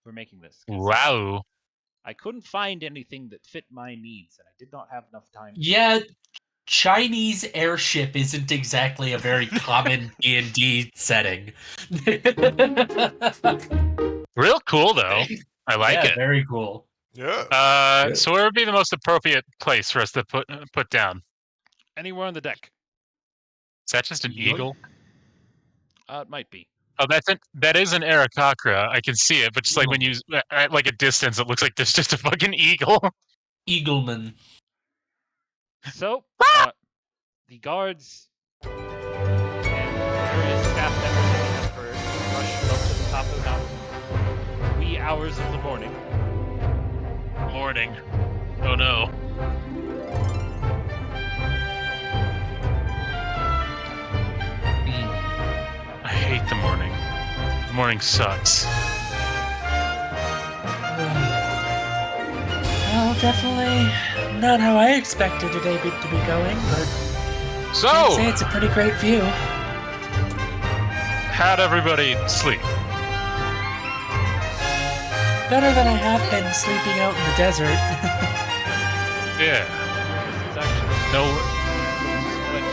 for making this. 'Cause Wow. I couldn't find anything that fit my needs, and I did not have enough time. Yeah, Chinese airship isn't exactly a very common D&D setting. Real cool though. I like Yeah, it. very cool. Yeah. So where would be the most appropriate place for us to put down? Anywhere on the deck. Is that just an eagle? It might be. Oh, that is an Aarakocra. I can see it, but just like when you at like a distance, it looks like there's just a fucking eagle. Eagleman. So, the guards and various staff members that you have heard rush up to the top of the mountain. Wee hours of the morning. Morning. Oh no. I hate the morning. The morning sucks. Well, definitely not how I expected today to be going, but I'd say So, it's a pretty great view. how'd everybody sleep? Better than I have been sleeping out in the desert. Yeah. This is actually No. what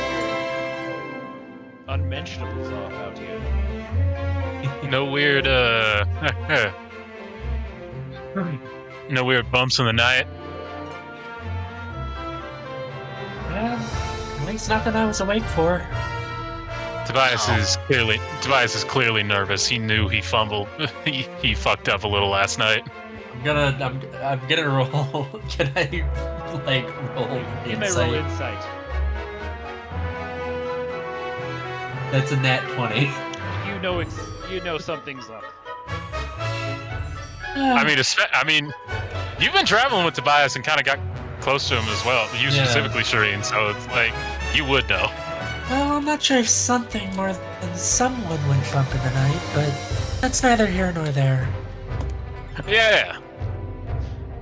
your unmentionables are out here. No weird. No weird bumps in the night. Well, at least nothing I was awake for. Tobias is clearly nervous. He knew he fumbled. he fucked up a little last night. I'm gonna roll. Can I roll You may roll insight? insight. That's a nat 20. You know something's up. I mean, you've been traveling with Tobias and kind of got close to him as well. You Yeah. specifically, Shireen. So it's like you would know. Well, I'm not sure if something more than someone went bump in the night, but that's neither here nor there. Yeah.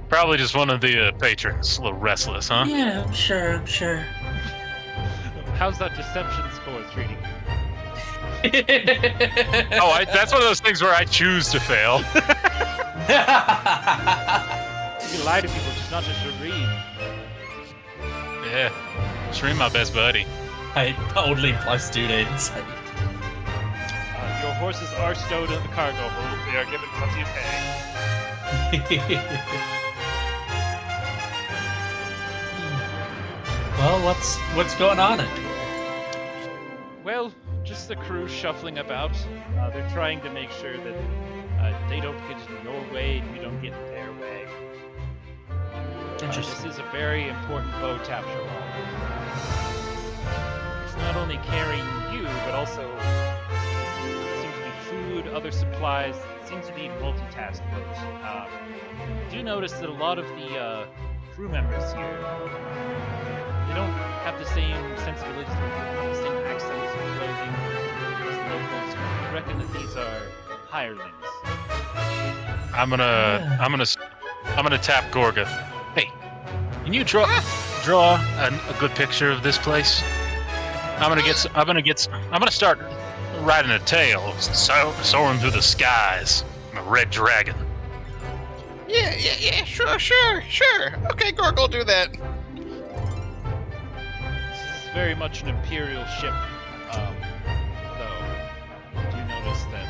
Probably just one of the patrons, a little restless, huh? Yeah, I'm sure. How's that deception score treating you? That's one of those things where I choose to fail. You can lie to people, just not just read. Yeah. Shireen, my best buddy. I only +2 to insight. Your horses are stowed in the cargo hold. They are given plenty of hay. Well, what's going on? Well, just the crew shuffling about. They're trying to make sure that they don't get in your way and you don't get in their way. Interesting. This is a very important boat after all. It's not only carrying you, but also seems to be food, other supplies. It seems to be a multitask boat. Do notice that a lot of the crew members here, they don't have the same sensibilities, they don't have the same accents or clothing as the locals. I reckon that these are hirelings. I'm gonna tap Gorga. Hey, can you draw a good picture of this place? I'm gonna start riding a tail, soaring through the skies. I'm a red dragon. Yeah, sure. Okay, Gorg will do that. This is very much an imperial ship, though. Do you notice that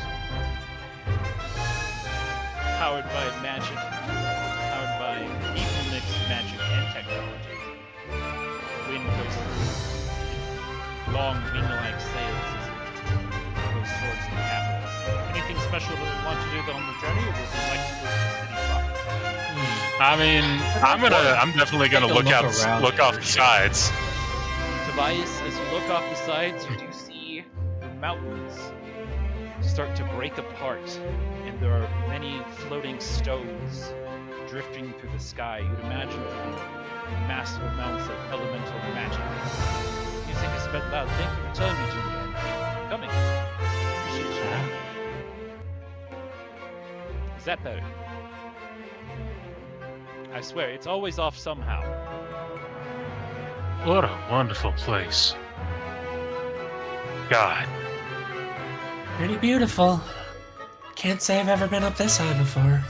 powered by magic, powered by equal mixed magic and technology, the wind goes through long wing-like sails as it goes towards the capital. Anything special that we want to do on the journey, or would we like to go to the city proper? I mean, I'm definitely gonna Take a look off the first. sides. Tobias, as you look off the sides, you do see the mountains start to break apart, and there are many floating stones drifting through the sky. You'd imagine to be massive amounts of elemental magic. Music is sped loud. Thank you for telling me, Jimmy, and thank you for coming. Appreciate you. Is that better? I swear, it's always off somehow. What a wonderful place. God. Pretty beautiful. Can't say I've ever been up this high before.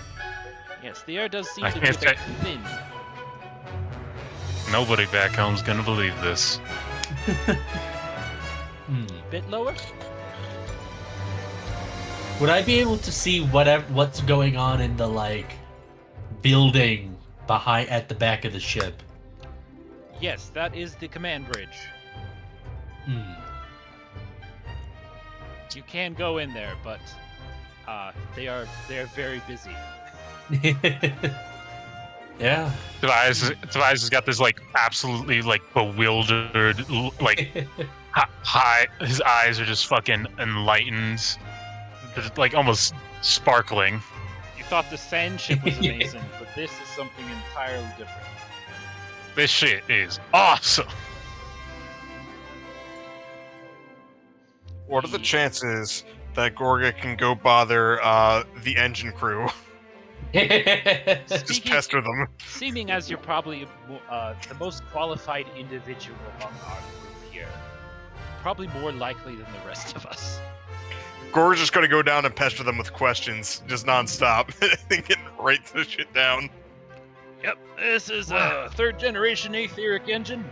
Yes, the air does seem I to be a can't bit say- thin. Nobody back home's gonna believe this. Bit lower? Would I be able to see what's going on in the building at the back of the ship? Yes, that is the command bridge. You can go in there, but they are very busy. Yeah. Tobias has got this absolutely bewildered high. His eyes are just fucking enlightened, just, almost sparkling. You thought the sand ship was amazing, but this is something entirely different. This shit is awesome. What are the chances that Gorga can go bother the engine crew? Just Speaking- pester them. Seeming as you're probably the most qualified individual among our group here, probably more likely than the rest of us. Gor's just gonna go down and pester them with questions, just nonstop, thinking right the shit down. Yep, this is a third-generation aetheric engine.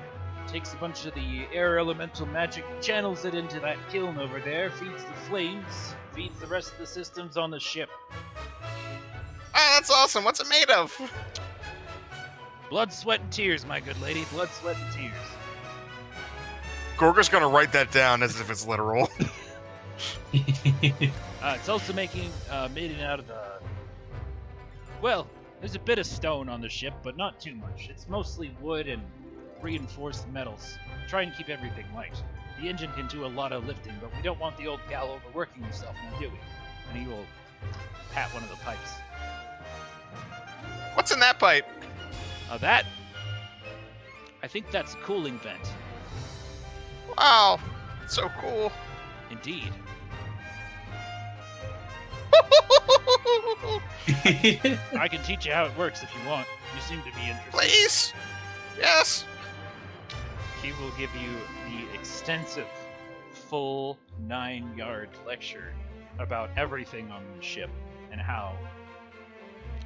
Takes a bunch of the air elemental magic, channels it into that kiln over there, feeds the flames, feeds the rest of the systems on the ship. Ah, that's awesome. What's it made of? Blood, sweat, and tears, my good lady. Blood, sweat, and tears. Gorga's gonna write that down as if it's literal. It's also made it out of the... Well, there's a bit of stone on the ship, but not too much. It's mostly wood and reinforced metals. Try and keep everything light. The engine can do a lot of lifting, but we don't want the old gal overworking herself, now do we? And he will pat one of the pipes. What's in that pipe? That? I think that's a cooling vent. Wow, so cool. Indeed. I can teach you how it works if you want. You seem to be interested. Please. Yes. He will give you the extensive, full 9-yard lecture about everything on the ship and how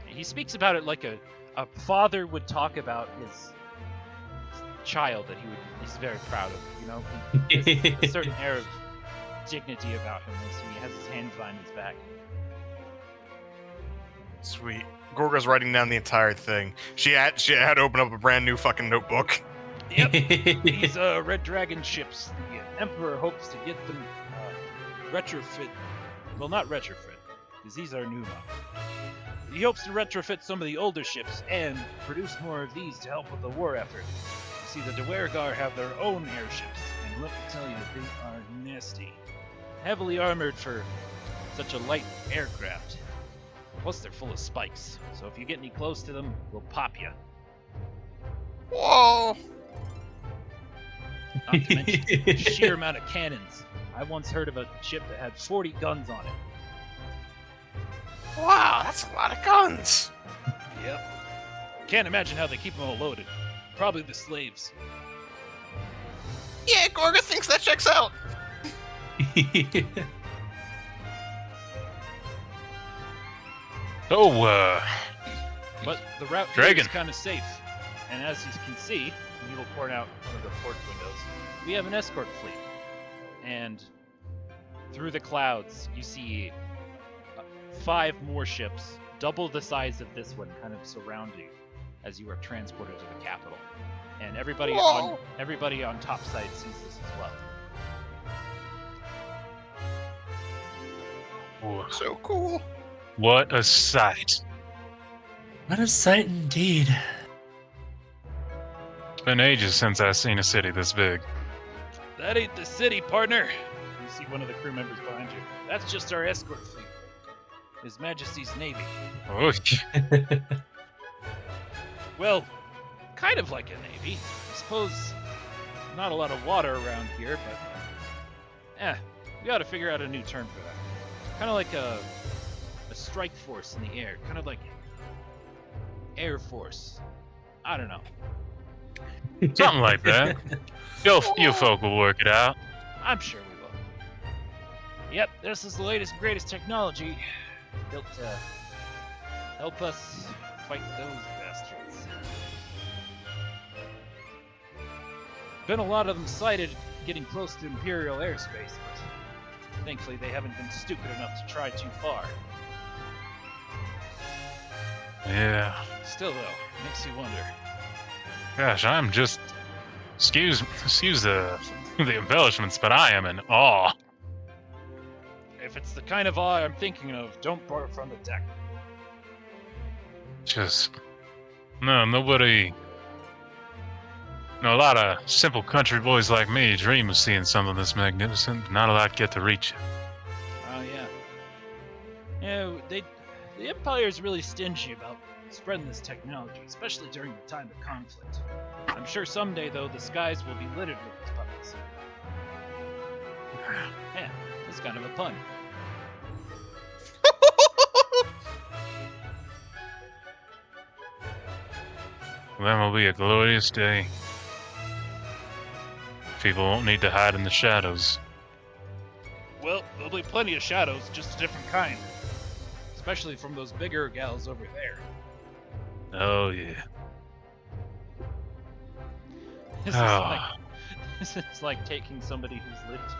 he speaks about it like a father would talk about his child that he's very proud of. You know, he has a certain air of dignity about him as he has his hands behind his back. Sweet. Gorga's writing down the entire thing. She had to open up a brand new fucking notebook. Yep. These Red Dragon ships, the Emperor hopes to get them retrofit. Well, not retrofit, because these are new models. He hopes to retrofit some of the older ships and produce more of these to help with the war effort. You see, the Dwergar have their own airships, and let me tell you, they are nasty. Heavily armored for such a light aircraft. Plus, they're full of spikes, so if you get any close to them, they'll pop you. Whoa. Not to mention the sheer amount of cannons. I once heard of a ship that had 40 guns on it. Wow, that's a lot of guns. Yep. Can't imagine how they keep them all loaded. Probably the slaves. Yeah, Gorga thinks that checks out. But the route here Dragon. is kind of safe. And as you can see, he will point out one of the port windows, we have an escort fleet. And through the clouds, you see 5 more ships, double the size of this one, kind of surrounding as you are transported to the capital. And everybody on top side sees this as well. Whoa. So cool. What a sight. What a sight indeed. It's been ages since I've seen a city this big. That ain't the city, partner. You see one of the crew members behind you. That's just our escort fleet. His Majesty's Navy. Oh, Well, kind of like a navy. I suppose not a lot of water around here, but we ought to figure out a new term for that. Kind of like a strike force in the air. Kind of like Air Force. I don't know. something like that. You folk will work it out. I'm sure we will. Yep, this is the latest and greatest technology built to help us fight those bastards. Been a lot of them sighted getting close to Imperial airspace, but thankfully they haven't been stupid enough to try too far. Yeah. Still though, makes you wonder. Gosh, I'm just... Excuse the embellishments, but I am in awe. If it's the kind of awe I'm thinking of, don't bark from the deck. Just... No, nobody... No, a lot of simple country boys like me dream of seeing something this magnificent, but not a lot get to reach it. Oh yeah. Yeah, the Empire's really stingy about spreading this technology, especially during the time of conflict. I'm sure someday, though, the skies will be littered with these puppets. Yeah, that's kind of a pun. That will be a glorious day. People won't need to hide in the shadows. Well, there'll be plenty of shadows, just a different kind. Especially from those bigger gals over there. Oh yeah. This is like this is like taking somebody who's lived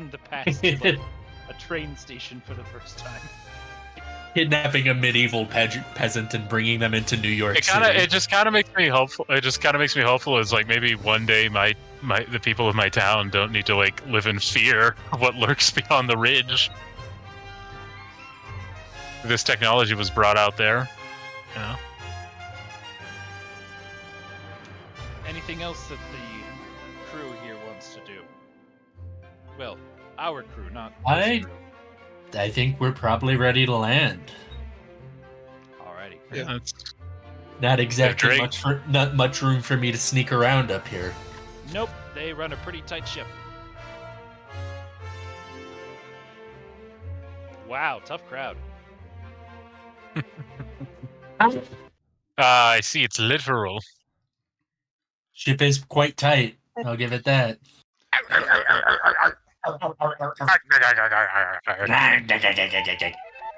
in the past to like a train station for the first time. Kidnapping a medieval peasant and bringing them into New York City. It just kind of makes me hopeful. It just kind of makes me hopeful. Is like maybe one day the people of my town don't need to like live in fear of what lurks beyond the ridge. This technology was brought out there, you know. Anything else that the crew here wants to do? Well, our crew, not this crew. I think we're probably ready to land. Alrighty. Yeah, that's... Not exactly Drake. not much room for me to sneak around up here. Nope, they run a pretty tight ship. Wow, tough crowd. I see. It's literal. Ship is quite tight. I'll give it that. But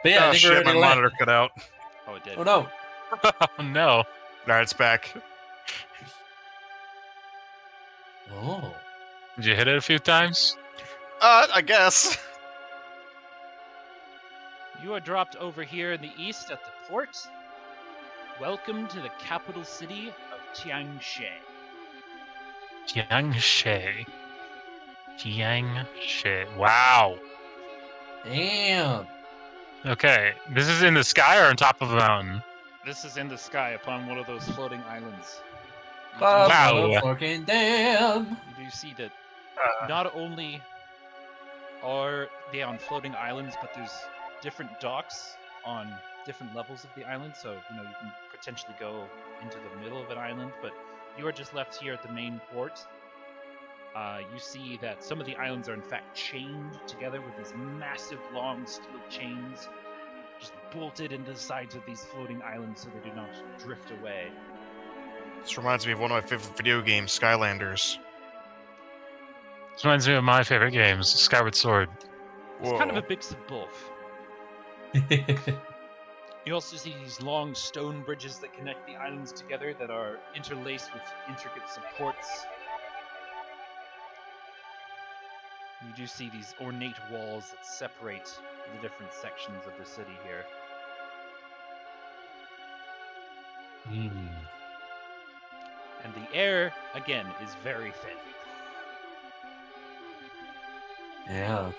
yeah, I Oh think we're shit, ready my to land. monitor cut out. Oh, it did. Oh no. Oh no. Alright, it's back. Oh. Did you hit it a few times? I guess. You are dropped over here in the east at the port. Welcome to the capital city of Tiangshe. Tiangshe. Tiangshe. Wow. Damn. Okay, this is in the sky or on top of a mountain? This is in the sky upon one of those floating islands. Wow. Motherfucking damn. You do see that not only are they on floating islands, but there's different docks on different levels of the island. So, you can potentially go into the middle of an island, but you are just left here at the main port. You see that some of the islands are in fact chained together with these massive long steel chains just bolted into the sides of these floating islands so they do not drift away. This reminds me of one of my favorite video games, Skylanders. This reminds me of my favorite games, Skyward Sword. It's kind of a mix of both. You also see these long stone bridges that connect the islands together that are interlaced with intricate supports. You do see these ornate walls that separate the different sections of the city here. And the air, again, is very thin. Yeah.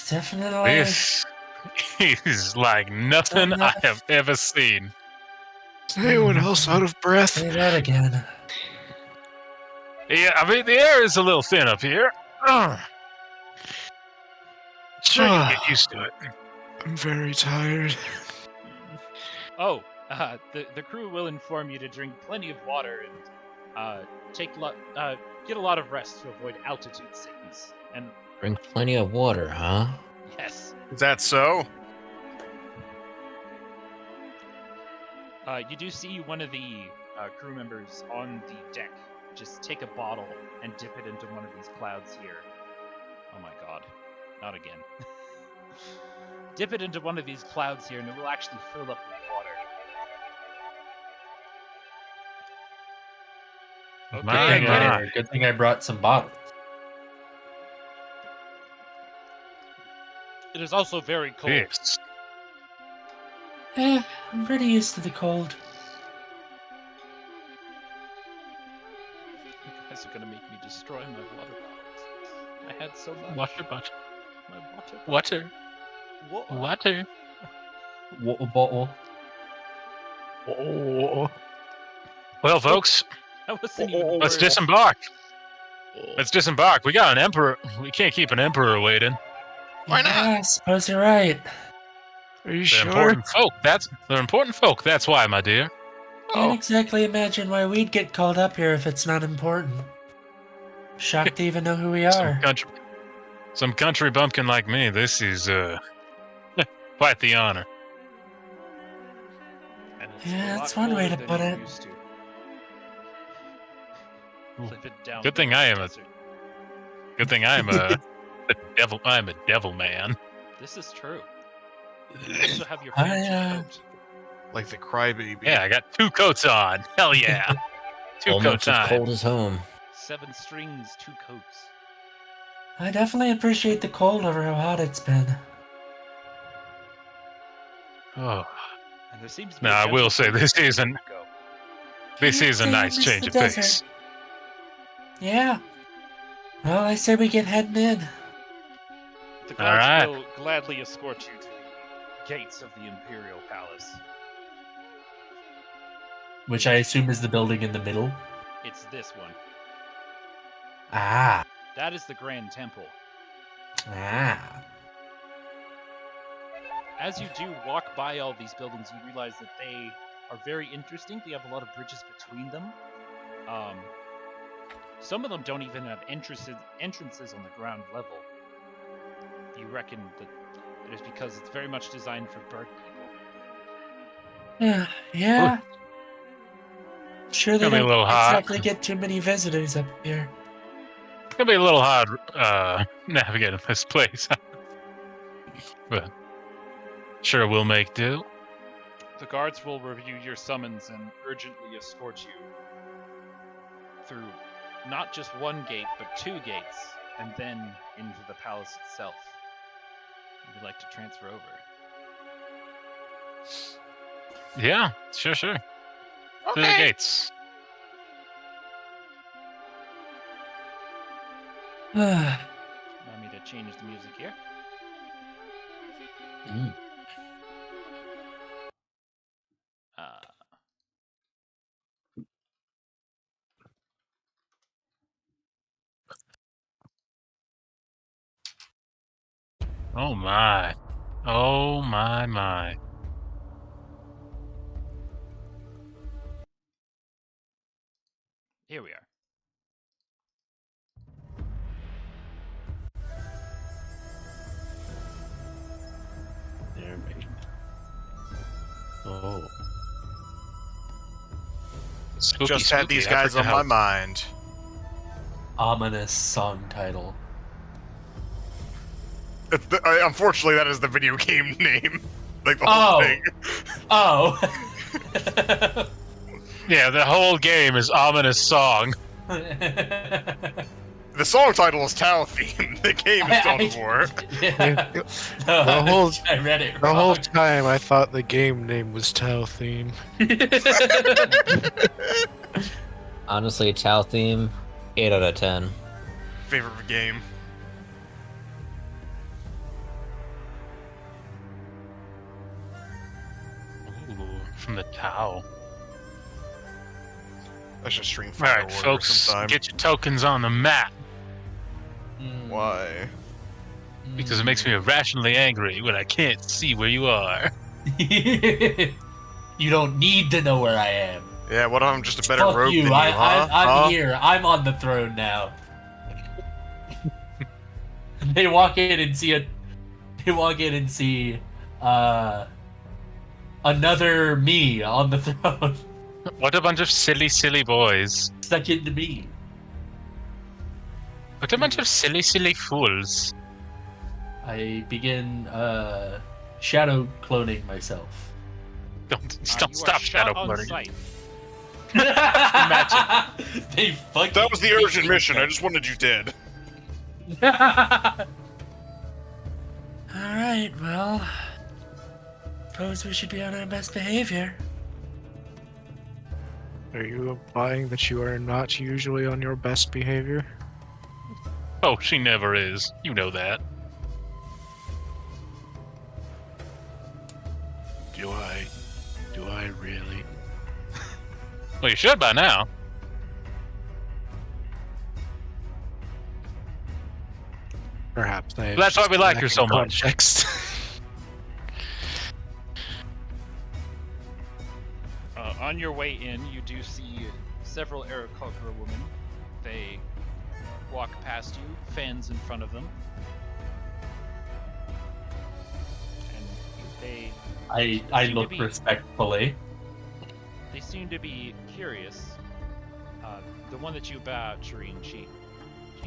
Definitely. This is like nothing I have ever seen. Is anyone else out of breath? Say that again. Yeah, I mean, the air is a little thin up here. Sure, you get used to it. I'm very tired. Oh, the crew will inform you to drink plenty of water and get a lot of rest to avoid altitude sickness. And Drink plenty of water, huh? yes, Is that so? you do see one of the crew members on the deck just take a bottle and dip it into one of these clouds here. Oh my god, not again. Dip it into one of these clouds here and it will actually fill up with water. My Okay, God. Good thing I brought some bottles. it is also very cold. Yes. I'm pretty used to the cold. You guys are gonna make me destroy my water bottles. I had so much. Water, water. My water. Water. Water. Water bottle. Oh. Well, folks, That wasn't even let's words. disembark. Let's disembark. We got an emperor. We can't keep an emperor waiting. Why not? Yeah, I suppose you're right. Are you They're sure? important folk. They're important folk. That's why, my dear. Can't exactly imagine why we'd get called up here if it's not important. Shocked to even know who we are. Some country bumpkin like me. This is quite the honor. Yeah, a that's lot one way to colder put than it. you're used to. Living down Good thing there I in am the a- desert. Good thing I'm a devil. I'm a devil man. This is true. You also have your I, fancy coat. Like the crybaby. Yeah, I got 2 coats on. Hell yeah. 2 Almost coats as on. cold as home. 7 strings, 2 coats. I definitely appreciate the cold over how hot it's been. Oh, And there seems to be now a I will gentle say breeze this from isn't. go. This is a Damn, nice miss change the of desert. pace. Yeah. Well, I say we get heading in. The guards Alright. will gladly escort you to the gates of the Imperial Palace. Which I assume is the building in the middle. It's this one. Ah. That is the Grand Temple. Ah. As you do walk by all these buildings, you realize that they are very interesting. They have a lot of bridges between them. Some of them don't even have entrances on the ground level. You reckon that it is because it's very much designed for bird people. Yeah. Sure they Gonna be a don't little hot. exactly get too many visitors up here. It's gonna be a little hard navigating this place. But sure, we'll make do. The guards will review your summons and urgently escort you through not just one gate, but 2 gates, and then into the palace itself. Would you like to transfer over? Yeah, sure. Through the Okay. gates. Allow me to change the music here. Oh my. Oh my. Here we are. There we Oh. Spooky, Just had spooky. these guys on Africa my House. mind. Ominous song title. Unfortunately, that is the video game name. Like the whole Oh. thing. Oh. Yeah, the whole game is ominous song. The song title is Tau Theme. The game is Dawn of War. Yeah. The whole- I read it The wrong. whole time I thought the game name was Tau Theme. Honestly, Tau theme, 8 out of 10. Favorite game. Ooh, from the Tau. I should stream All Fire right, Warrior folks, sometime. get your tokens on the map Why? because it makes me irrationally angry when I can't see where you are. You don't need to know where I am. Yeah, what? I'm just a better Fuck rogue you. than you, huh? I'm Huh? here. I'm on the throne now. They walk in and see another me on the throne. What a bunch of silly boys. Second to me. What a bunch of silly fools. I begin shadow cloning myself. Don't You stop are shadow shot on blurring. sight. They fucking That was the urgent mission. I just wanted you dead. Alright, well. Suppose we should be on our best behavior. Are you implying that you are not usually on your best behavior? Oh, she never is. You know that. Do I really? Well, you should by now. Perhaps I. That's why we like her so much. Context. On your way in, you do see several Aarakocra women. They walk past you, fans in front of them. And they I seem to look be- respectfully. seem to be curious. The one that you bow, Shireen, she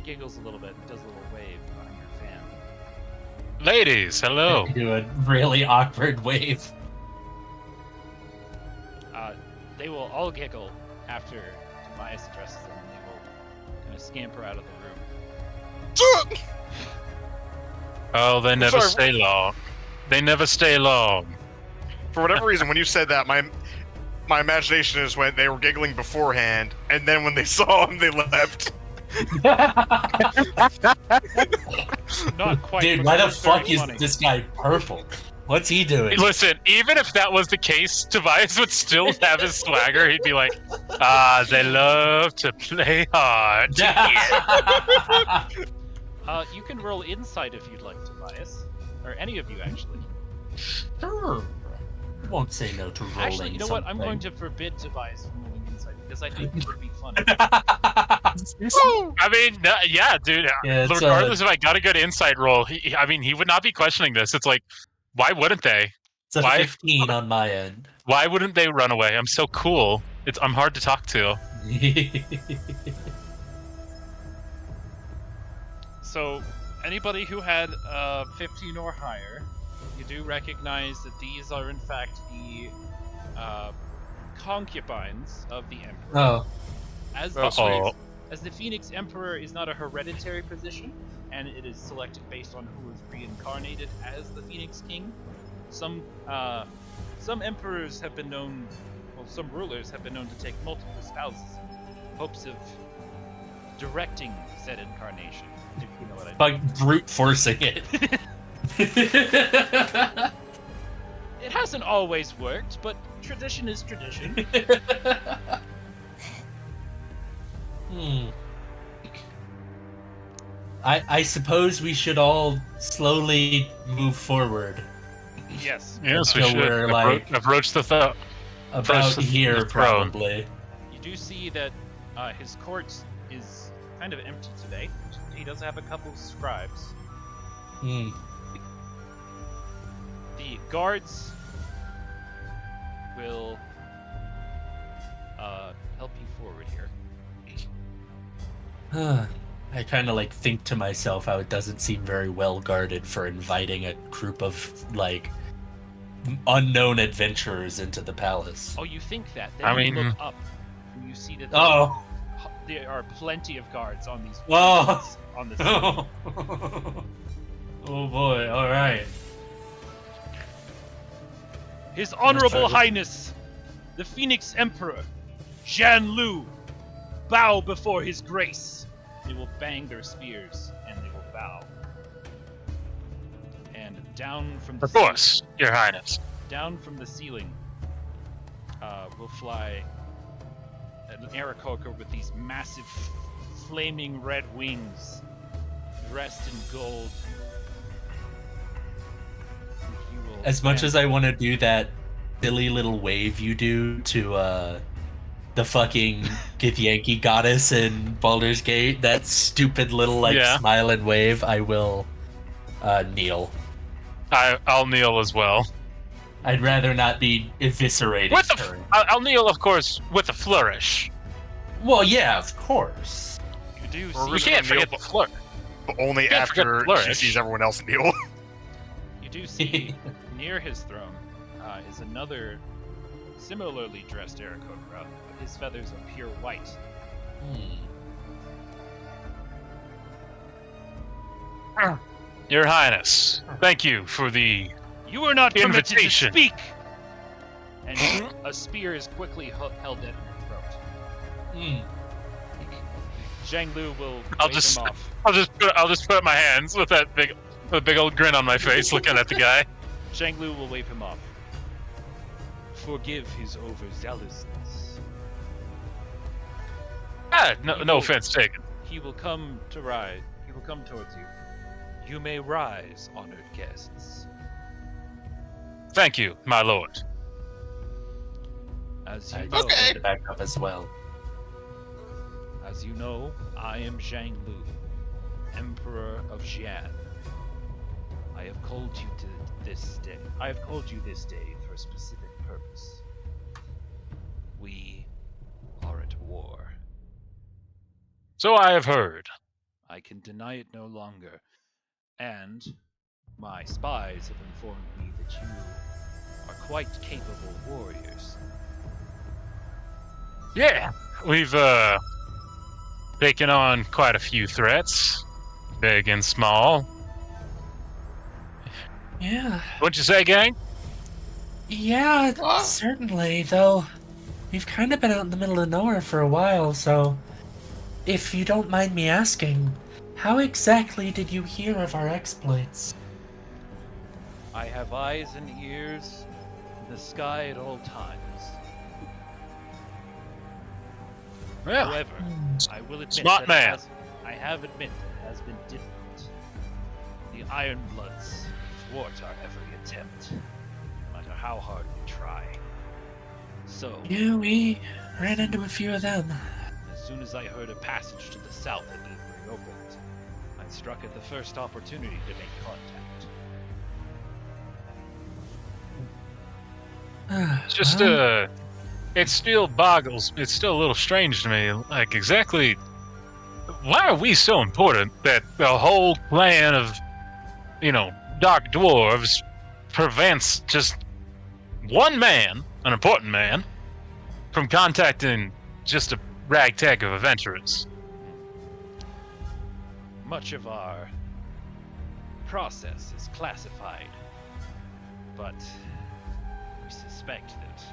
giggles a little bit and does a little wave behind your fan. Ladies, hello. Do a really awkward wave. They will all giggle after Tobias addresses them, and they will kind of scamper out of the room. Oh, they never sorry. stay long. They never stay long. For whatever reason, when you said that, my imagination is when they were giggling beforehand, and then when they saw him, they left. Not quite. Dude, but why the it's very fuck is funny. this guy purple? What's he doing? Listen, even if that was the case, Tobias would still have his swagger. He'd be like, they love to play hard. You can roll insight if you'd like, Tobias, or any of you actually. Sure. Won't say no to rolling. Actually, you know what? I'm something. going to forbid Tobias from rolling insight because I think it would be funny. I mean, yeah, dude. Yeah, it's, regardless if I got a good insight roll, he would not be questioning this. It's like, why wouldn't they? It's a Why- 15 on my end. Why wouldn't they run away? I'm so cool. I'm hard to talk to. So, anybody who had 15 or higher, you do recognize that these are in fact the concubines of the Emperor. Oh. As Uh-oh. as the Phoenix Emperor is not a hereditary position, and it is selected based on who is reincarnated as the Phoenix King, some emperors have been known, well, some rulers have been known to take multiple spouses in hopes of directing said incarnation, if you know what I mean. Like brute forcing it. It hasn't always worked, but tradition is tradition. I suppose we should all slowly move forward. Yes. Yes, we So should. we're, like- Approach the thought. About First, here, the throne. probably. You do see that his court is kind of empty today. He does have a couple of scribes. Hmm. The guards will help you forward here. I kind of think to myself how it doesn't seem very well guarded for inviting a group of unknown adventurers into the palace. Oh, you think that? Then I you mean- look up and you see that Oh. there are plenty of guards on these Whoa. on this. Oh boy! All right. His Honorable Sorry. Highness, the Phoenix Emperor, Xian Lu, bow before his grace. They will bang their spears and they will bow. And down from the Of course, Your Highness. down from the ceiling will fly an Aarakocra with these massive flaming red wings, dressed in gold. And he will As much land- as I want to do that silly little wave you do to the fucking Githyanki goddess in Baldur's Gate, that stupid little Yeah. smile and wave, I will kneel. I'll kneel as well. I'd rather not be eviscerated. With I'll kneel, of course, with a flourish. Well, yeah, of course. You do Or see We can't forget the flourish. But only Can't forget after the flourish. she sees everyone else kneel. You do see near his throne is another similarly dressed Aarakocra, but his feathers are pure white. Your Highness, thank you for the... You are not permitted to Invitation. speak! And a spear is quickly held at your throat. Zhang Lu will I'll wave just- him off. I'll just put up my hands with a big old grin on my face, looking at the guy. Zhang Lu will wave him off. Forgive his overzealousness. No offense taken. He will come to ride. He will come towards you. You may rise, honored guests. Thank you, my lord. As you I know, just okay. Back up as well. As you know, I am Zhang Lu, Emperor of Xian. I have called you to this day. I have called you this day for a specific purpose. We are at war. So I have heard. I can deny it no longer. And my spies have informed me that you are quite capable warriors. Yeah, we've taken on quite a few threats, big and small. Yeah. What'd you say, gang? Yeah, Ah. certainly, though we've kind of been out in the middle of nowhere for a while, so if you don't mind me asking, how exactly did you hear of our exploits? I have eyes and ears in the sky at all times. Well, However, I will admit Smart that man. I have admitted it has been difficult. The Ironbloods thwart our every attempt, no matter how hard we try. So, Yeah, we ran into a few of them. as soon as I heard a passage to the south had been reopened, I struck at the first opportunity to make contact. it's just Well, it still boggles. It's still a little strange to me. Like, exactly, why are we so important that the whole clan of, dark dwarves prevents just one man, an important man, from contacting just a ragtag of adventurers? Much of our process is classified, but we suspect that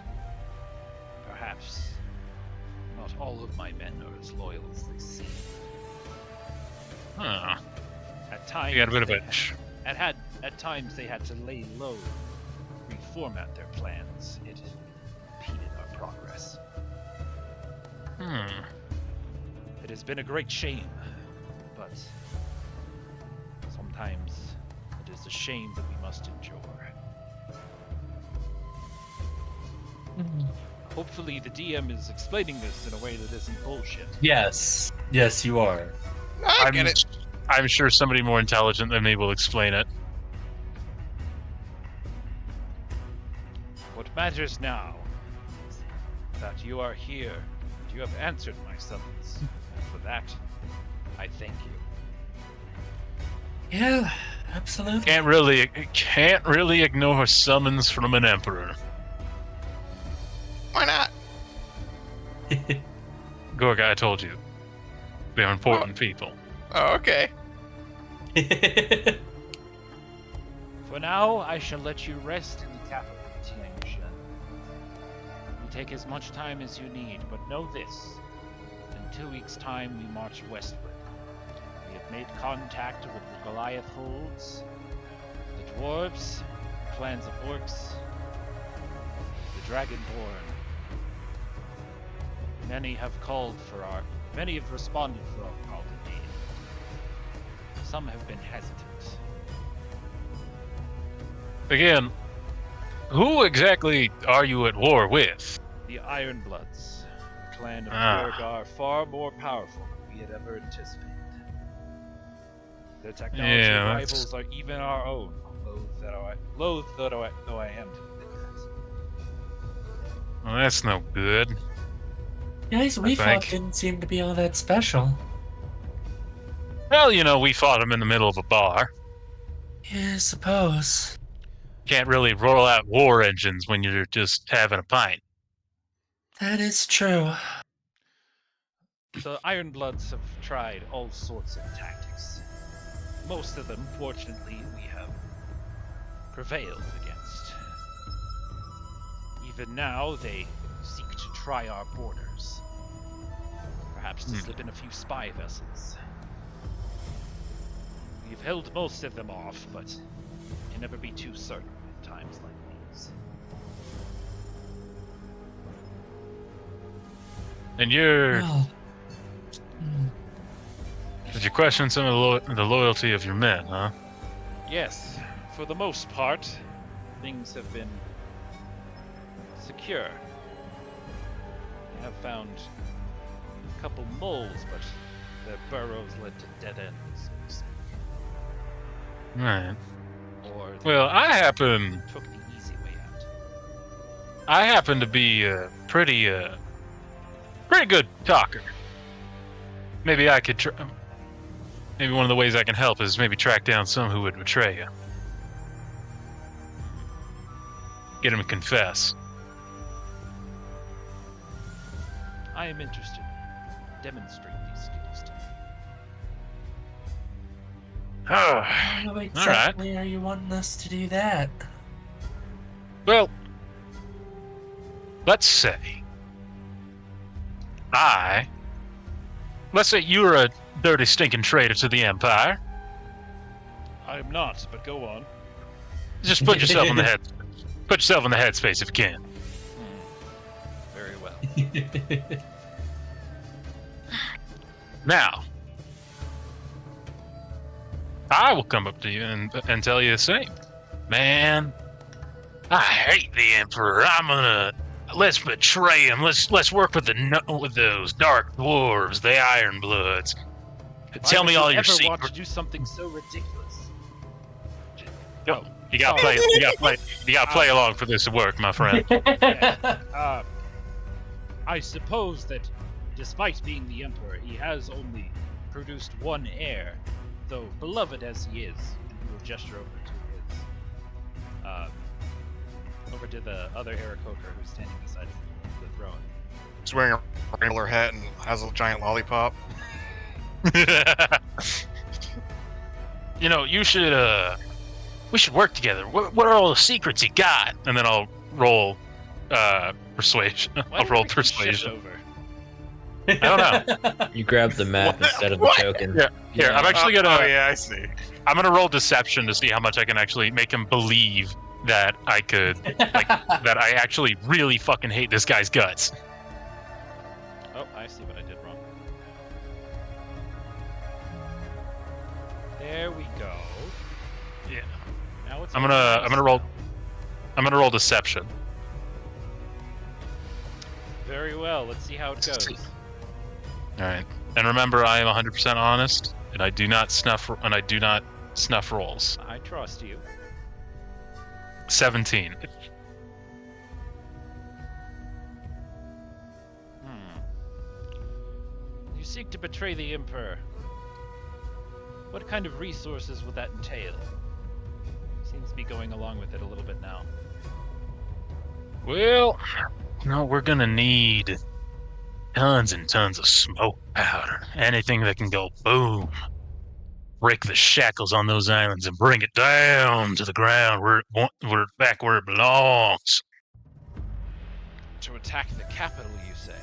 perhaps not all of my men are as loyal as they seem. Huh. At times, You got a bit of they a... at times they had to lay low, reformat their plans. It impeded our progress. It has been a great shame, but sometimes it is a shame that we must endure. Hopefully the DM is explaining this in a way that isn't bullshit. Yes. Yes, you are. I get it. I'm sure somebody more intelligent than me will explain it. What matters now is that you are here and you have answered my summons. And for that, I thank you. yeah, absolutely. Can't really ignore summons from an emperor. Why not? Gorga, I told you. They're important people. Oh, okay. For now, I shall let you rest in the capital, Xian. You take as much time as you need, but know this. In 2 weeks' time, we march westward. We have made contact with the Goliath Folds, the Dwarves, the clans of Orcs, the Dragonborn. Many have responded for our call to aid. Some have been hesitant. Again, who exactly are you at war with? The Ironbloods, a clan of Ah. Durgar far more powerful than we had ever anticipated. Their technology Yeah, that's- rivals are even our own, loath though I am to admit that. Well, that's no good. Guys we fought think. didn't seem to be all that special. Well, we fought them in the middle of a bar. Yeah, I suppose. Can't really roll out war engines when you're just having a pint. That is true. The Ironbloods have tried all sorts of tactics. Most of them, fortunately, we have prevailed against. Even now, they seek to try our borders. Perhaps to slip in a few spy vessels. We've held most of them off, but can never be too certain in times like these. And Well, did you question some of the loyalty of your men, huh? Yes, for the most part, things have been secure. We have found a couple moles, but their burrows led to dead ends, so to speak. Right. Or Well, I happen took the easy way out. I happen to be a pretty good talker. Maybe I could. Maybe one of the ways I can help is maybe track down some who would betray you. Get him to confess. I am interested. Demonstrate these skills to me. How exactly are you wanting us to do that? Well, let's say you're a dirty, stinking traitor to the Empire. I am not, but go on. Just put yourself in the head. Put yourself in the headspace if you can. Very well. Now, I will come up to you and tell you the same. Man, I hate the Emperor. Let's betray him. Let's work with those dark dwarves, the Iron Bloods. Tell me all your secrets. Want to do something so ridiculous? Oh, you gotta play along for this to work, my friend. Yeah. I suppose that, despite being the Emperor, he has only produced one heir, though beloved as he is. And he will gesture over to the other Aarakocra who's standing beside the throne. He's wearing a Rambler hat and has a giant lollipop. You know, we should work together. What are all the secrets you got? And then I'll roll persuasion. I'll roll persuasion. I don't know. You grab the map instead of the token. Yeah. Here, I'm actually gonna. Oh yeah, I see. I'm gonna roll deception to see how much I can actually make him believe that I could, that I actually really fucking hate this guy's guts. Oh, I see what I did wrong. There we go. Yeah. Now it's I'm gonna roll deception. Very well. Let's see how it goes. All right. And remember, I am 100% honest, and I do not snuff rolls. I trust you. 17. You seek to betray the Emperor. What kind of resources would that entail? Seems to be going along with it a little bit now. Well, no, we're gonna need tons and tons of smoke powder. Anything that can go boom. Break the shackles on those islands and bring it down to the ground. We're back where it belongs. To attack the capital, you say?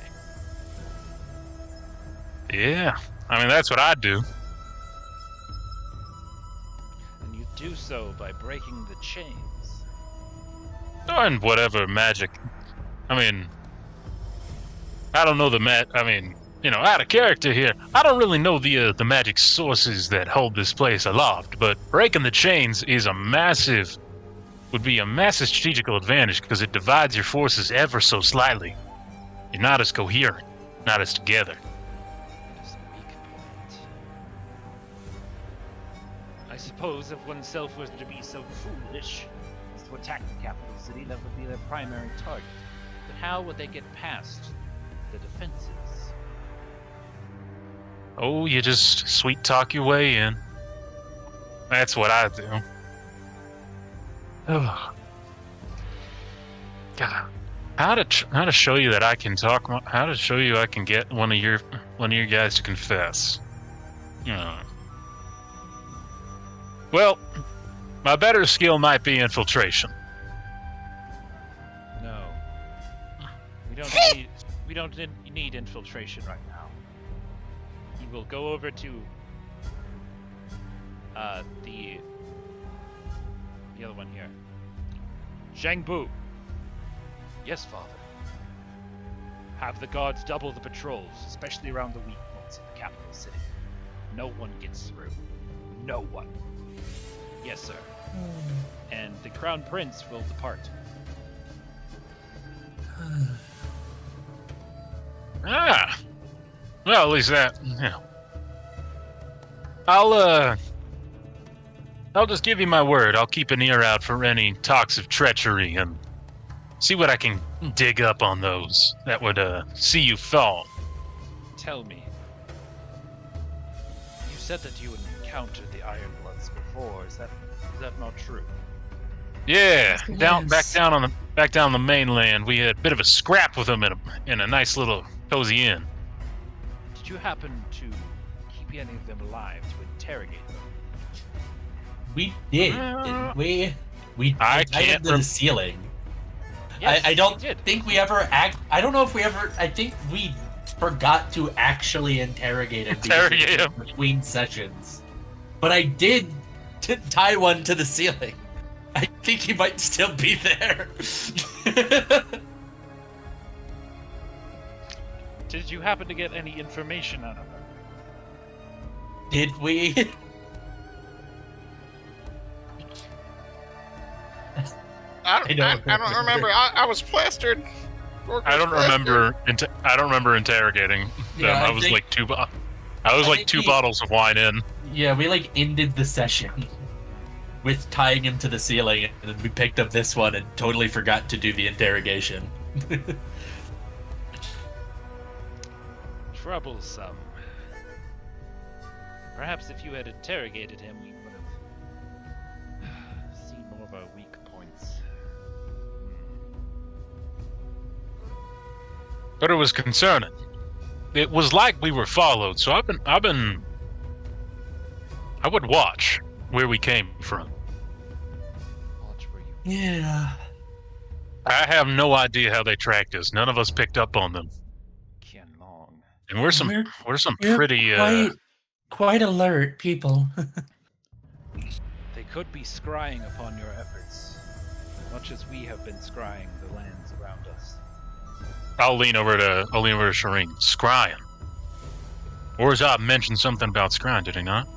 Yeah, I mean, that's what I'd do. And you do so by breaking the chains. And whatever magic. I mean, I don't know out of character here. I don't really know the magic sources that hold this place aloft, but breaking the chains would be a massive strategical advantage because it divides your forces ever so slightly. You're not as coherent, not as together. It is a weak point. I suppose if oneself was to be so foolish as to attack the capital city, that would be their primary target. But how would they get past the defenses? Oh, you just sweet talk your way in. That's what I do. Oh. God, how to show you that I can talk? How to show you I can get one of your guys to confess? Well, my better skill might be infiltration. No, we don't need infiltration right now. We'll go over to the other one here. Zhangbu. Yes, Father. Have the guards double the patrols, especially around the weak points of the capital city. No one gets through. No one. Yes, sir. And the Crown Prince will depart. Well, at least that, I'll just give you my word. I'll keep an ear out for any talks of treachery and see what I can dig up on those that would see you fall. Tell me. You said that you encountered the Ironbloods before. Is that not true? Yeah, Yes. back down on the mainland, we had a bit of a scrap with them in a nice little cozy inn. Did you happen to keep any of them alive to interrogate them? We did, didn't we? We I tied him can't to the ceiling. Yes, I don't you did. think we ever I don't know if we ever. I think we forgot to actually interrogate him Interrogate him. between sessions. But I did tie one to the ceiling. I think he might still be there. Did you happen to get any information out of them? Did we? I don't remember. I was plastered. Gorg I was don't plastered. remember interrogating them. Yeah, I was think- like two think bottles of wine in. Yeah, we like ended the session with tying him to the ceiling, and then we picked up this one and totally forgot to do the interrogation. Troublesome. Perhaps if you had interrogated him, we would have seen more of our weak points. But it was concerning. It was like we were followed, so I would watch where we came from. Watch where you. Yeah. I have no idea how they tracked us. None of us picked up on them. Qian Long. And we're some You're pretty quite alert people. They could be scrying upon your efforts, much as we have been scrying the lands around us. I'll lean over to Shireen. Scrying. Orzab mentioned something about scrying, did he not?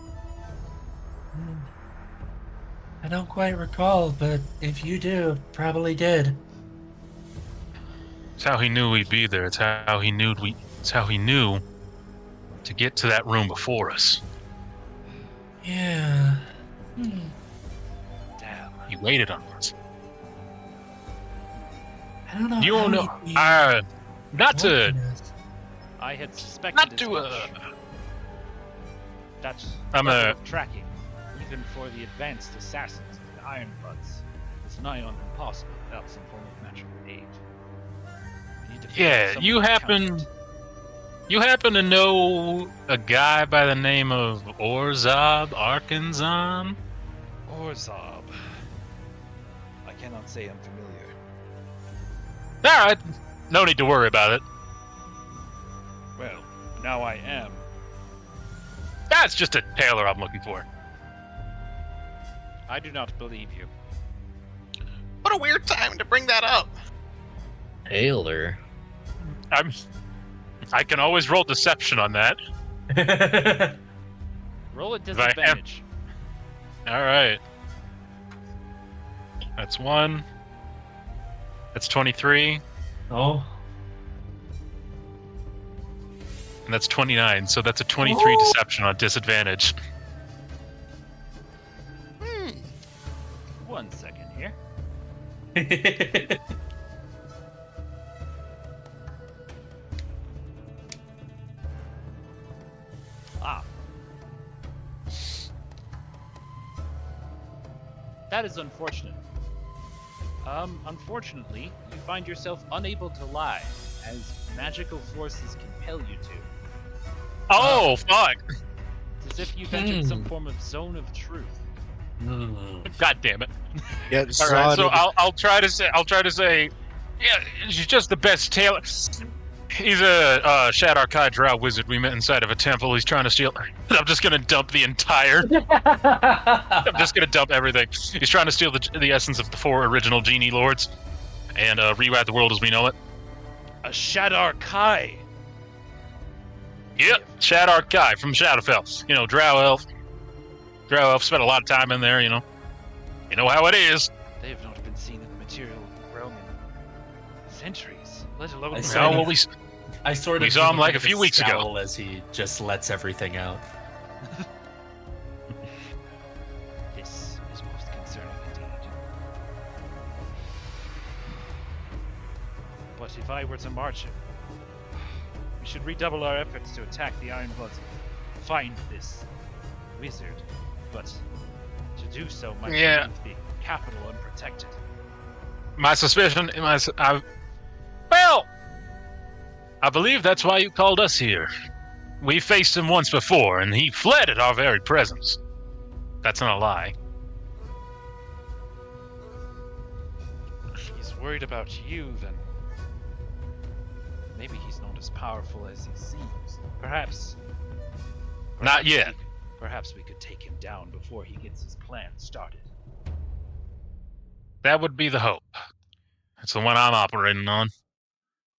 I don't quite recall, but if you do, probably did. It's how he knew we'd be there. It's how he knew to get to that room before us. Yeah. Damn. He waited on us. I don't know. You how don't know. he'd be Not to watching us. I had suspected not as to much. That I'm level of tracking, even for the advanced assassins of the Ironbloods, is nigh on impossible without some form of magical aid. We need to figure out Yeah, some you way to counter happen to know a guy by the name of Orzab Arkanzan? it. Orzab. I cannot say I'm familiar. Alright, no need to worry about it. Well, now I am. That's just a tailor I'm looking for. I do not believe you. What a weird time to bring that up. Taylor. I can always roll deception on that. Roll at If I am- disadvantage. Alright. That's 1. That's 23. Oh. And that's 29, so that's a 23 deception on disadvantage. 1 second here. Ah. That is unfortunate. Unfortunately, you find yourself unable to lie, as magical forces compel you to. Oh, fuck! It's as if you've entered some form of zone of truth. God damn it! Yeah, All right, so I'll try to say, yeah, he's just the best tailor. He's a Shadar Kai drow wizard we met inside of a temple. He's trying to steal. I'm just gonna dump the entire. I'm just gonna dump everything. He's trying to steal the essence of the 4 original genie lords, and rewrite the world as we know it. A Shadar Kai! Yep, Shadar Kai from Shadowfell. You know, drow elf. Drow elf spent a lot of time in there. You know how it is. They have not been seen in the material realm in centuries, let alone. I Well, what we I sort of We saw him think like of a few his weeks ago. scowl as he just lets everything out. This is most concerning indeed. But if I were to march, we should redouble our efforts to attack the Iron Bloods and find this wizard. But to do so might Yeah. leave the capital unprotected. My suspicion, well, I believe that's why you called us here. We faced him once before, and he fled at our very presence. That's not a lie. If he's worried about you, then maybe he's not as powerful as he seems. Perhaps. Not yet. Perhaps we could take him down before he gets his plan started. That would be the hope. That's the one I'm operating on.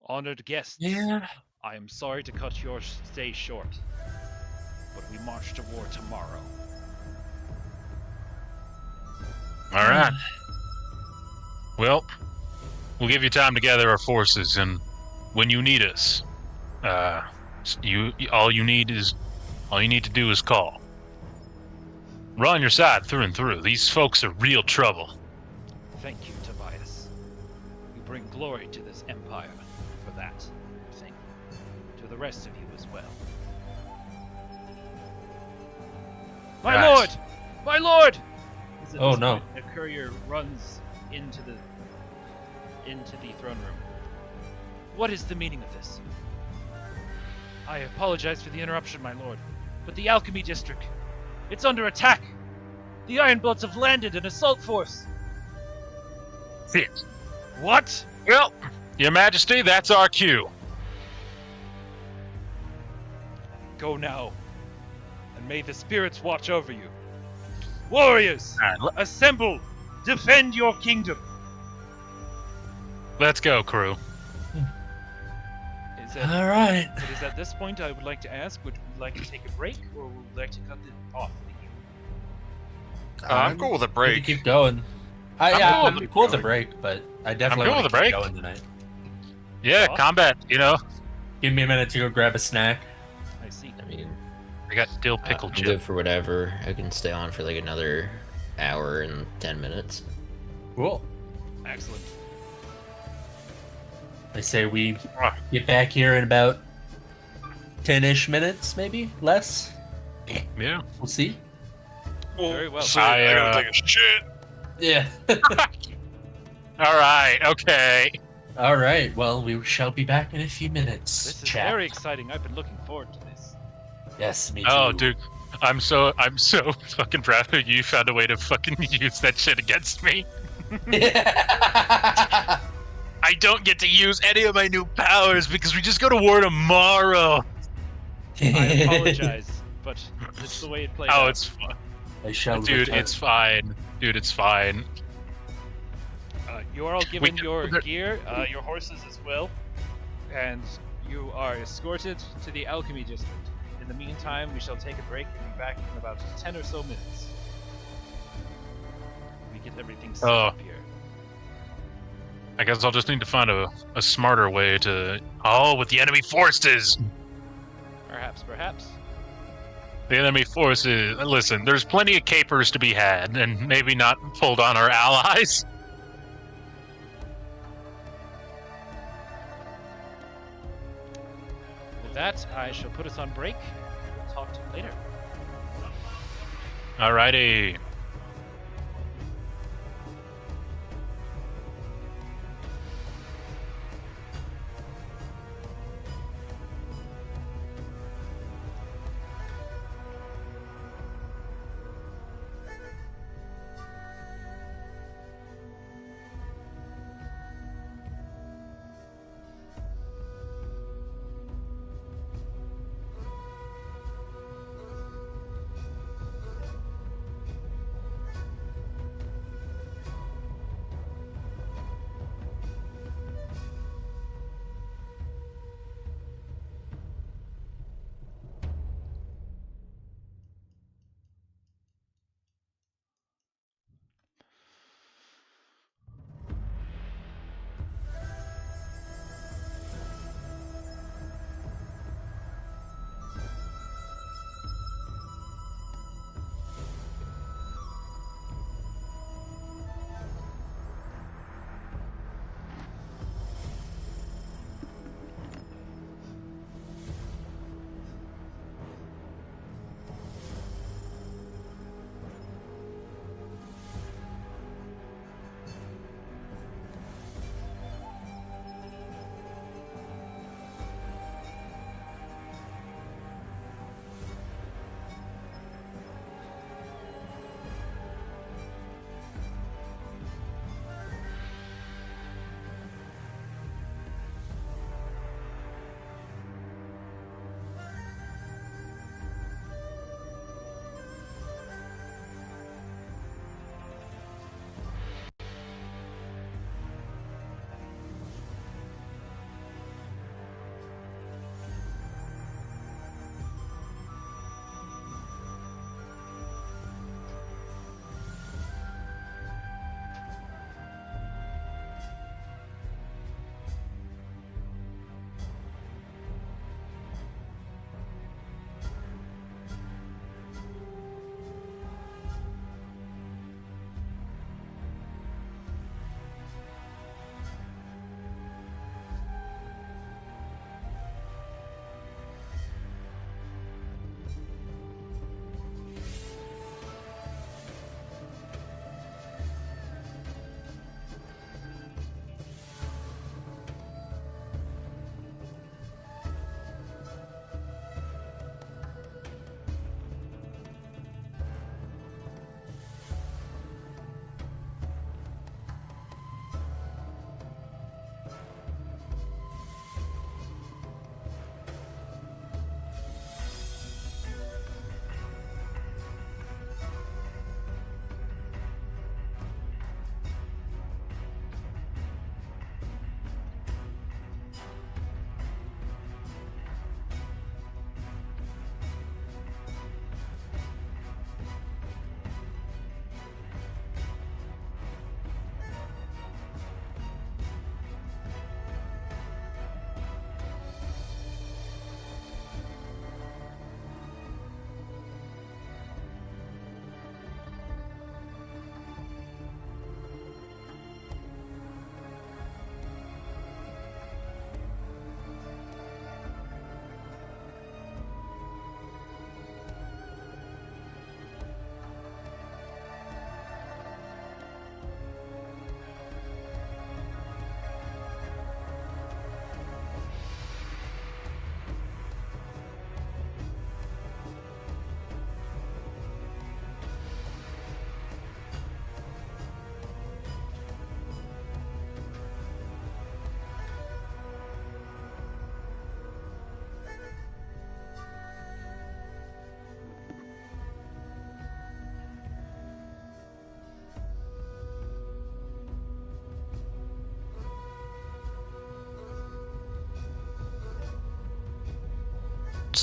Honored guests, Yeah. I am sorry to cut your stay short, but we march to war tomorrow. All right. Well, we'll give you time to gather our forces, and when you need us, all you need to do is call. We're on your side through and through. These folks are real trouble. Thank you, Tobias. You bring glory to this empire for that thing. To the rest of you as well. My Right. lord! My lord! As at Oh, this no. point, a courier runs into the throne room. What is the meaning of this? I apologize for the interruption, my lord, but the Alchemy District, it's under attack! The Ironbloods have landed an assault force! Shit. What? Well, Your Majesty, that's our cue. Go now, and may the spirits watch over you. Warriors, All right, assemble! Defend your kingdom! let's go, crew. All right. It is at this point I would like to ask, would we like to take a break, or would we like to cut it off? I'm cool with a We break. could keep going. I'm cool I'm with cool with going. the break, but I definitely cool want with to the keep break. going tonight. Yeah, Awesome. combat, Give me a minute to go grab a snack. I see. I mean, I got dill I'm pickle chip. good for whatever. I can stay on for like another hour and 10 minutes. Cool. Excellent. I say we Ah. get back here in about 10-ish minutes, maybe less. Yeah. We'll see. Very well. So, I, I gotta take a shit. Yeah. All right. Okay. All right. Well, we shall be back in a few minutes. This is chat. very exciting. I've been looking forward to this. Yes, me too. Oh, dude, I'm so fucking proud of you. You found a way to fucking use that shit against me. I don't get to use any of my new powers because we just go to war tomorrow. I apologize, but it's the way it played Oh, out. it's fine. I shall Dude, return. it's fine. Dude, it's fine. You are all given We- your there- gear, your horses as well, and you are escorted to the Alchemy District. In the meantime, we shall take a break and be back in about 10 or so minutes. We get everything set Oh. up here. I guess I'll just need to find a smarter way to... Oh, with the enemy forces! Perhaps. The enemy forces... Listen, there's plenty of capers to be had, and maybe not pulled on our allies. With that, I shall put us on break. We'll talk to you later. Alrighty.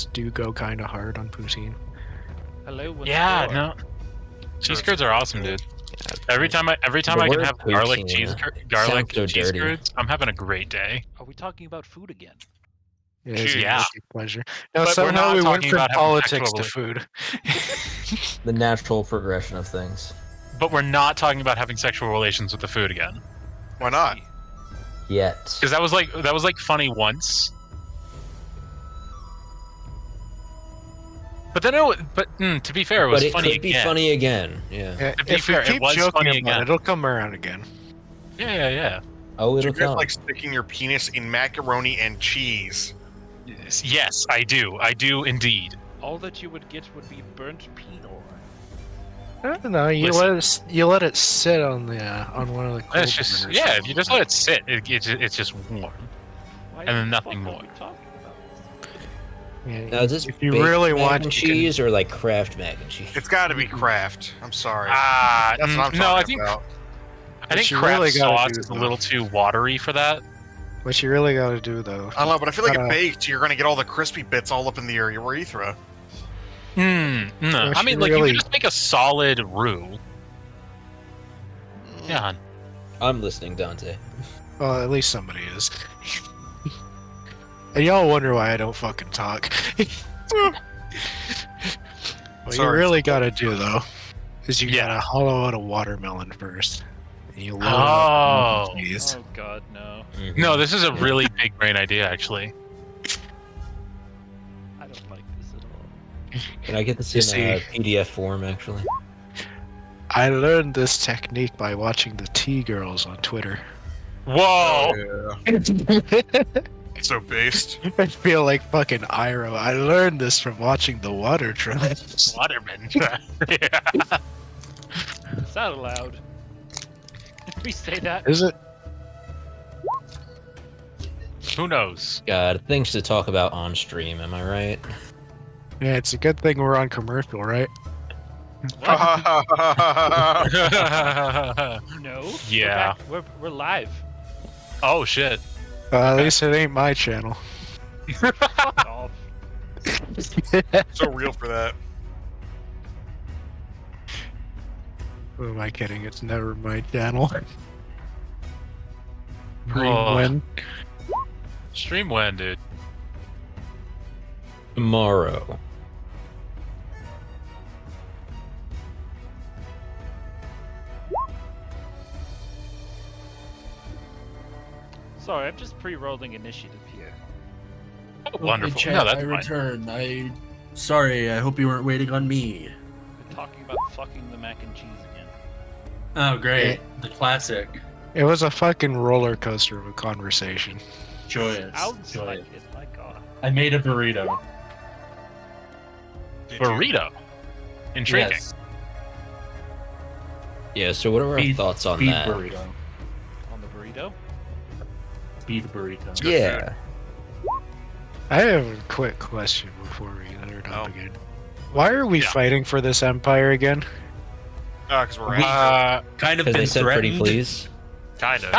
curds do go kind of hard on poutine. Hello. What's Yeah, more? no. Cheese curds are awesome, dude. Every time The I can word have garlic poutine garlic sounds so cheese dirty. curds, I'm having a great day. Are we talking about food again? It is a Yeah. guilty pleasure. Now, But we're somehow not we went talking from about having politics to sexual food. The natural progression of things. But we're not talking about having sexual relations with the food again. Why not? Yet. Because that was like funny once. But then to be fair, it was But it funny could be again. funny again. Yeah. Yeah, To be if fair, we it keep was joking funny about again. it, it'll come around again. Yeah. Oh, Do you it'll guys come. like sticking your penis in macaroni and cheese? Yes, I do. I do indeed. All that you would get would be burnt penor. I don't know. You let it sit on the on one of the. It's just burners yeah. for If a you just while. let it sit, it's just warm. Why And then the nothing fuck more. Are we talking about this? Yeah, Now, is this if you baked really mac want and you can- cheese or like Kraft mac and cheese? It's got to be Kraft. I'm sorry. Ah, That's what I'm no. I talking think about. I think you Kraft really gotta sauce do, is a though. little too watery for that. What you really got to do though. I don't know, but I feel like Gotta- it baked, you're gonna get all the crispy bits all up in the urethra. No. What I mean, you like you really- could just make a solid roux. Yeah. I'm listening, Dante. Well, at least somebody is. And y'all wonder why I don't fucking talk. What you Sorry. really gotta do though is you Yeah. gotta hollow out a watermelon first. And you load it Oh. up with cheese. Oh god, no. Mhm. No, this is a really big brain idea, actually. I don't like this at all. Can I get this You in see- PDF form, actually? I learned this technique by watching the Tea Girls on Twitter. Whoa! So based. I feel like fucking Iroh. I learned this from watching the Water Tribes. Waterman. Yeah. Is that allowed? Did we say that? Is it? Who knows? God, things to talk about on stream, am I right? Yeah, it's a good thing we're on commercial, right? No. Yeah. We're live. Oh shit. At least it ain't my channel. Fuck off. So real for that. Who am I kidding? It's never my channel. Oh. When? Stream when, dude? Tomorrow. Sorry, I'm just pre-rolling initiative here. Wonderful. Hey, Chad, No, that's I fine. returned. Sorry, I hope you weren't waiting on me. We're talking about fucking the mac and cheese again. Oh, great. The classic. It was a fucking roller coaster of a conversation. Joyous. Sounds Joyous. like it. My god. I made a burrito. Did you? Burrito. Intriguing. Yes. Yeah, so what are our Beef- thoughts on Beef that? burrito. On the burrito? Beef burrito. Good Yeah. I have a quick question before we let her Oh. begin. Why are we Yeah. fighting for this empire again? Because we're Kind of Because been they said pretty threatened. please. kind of.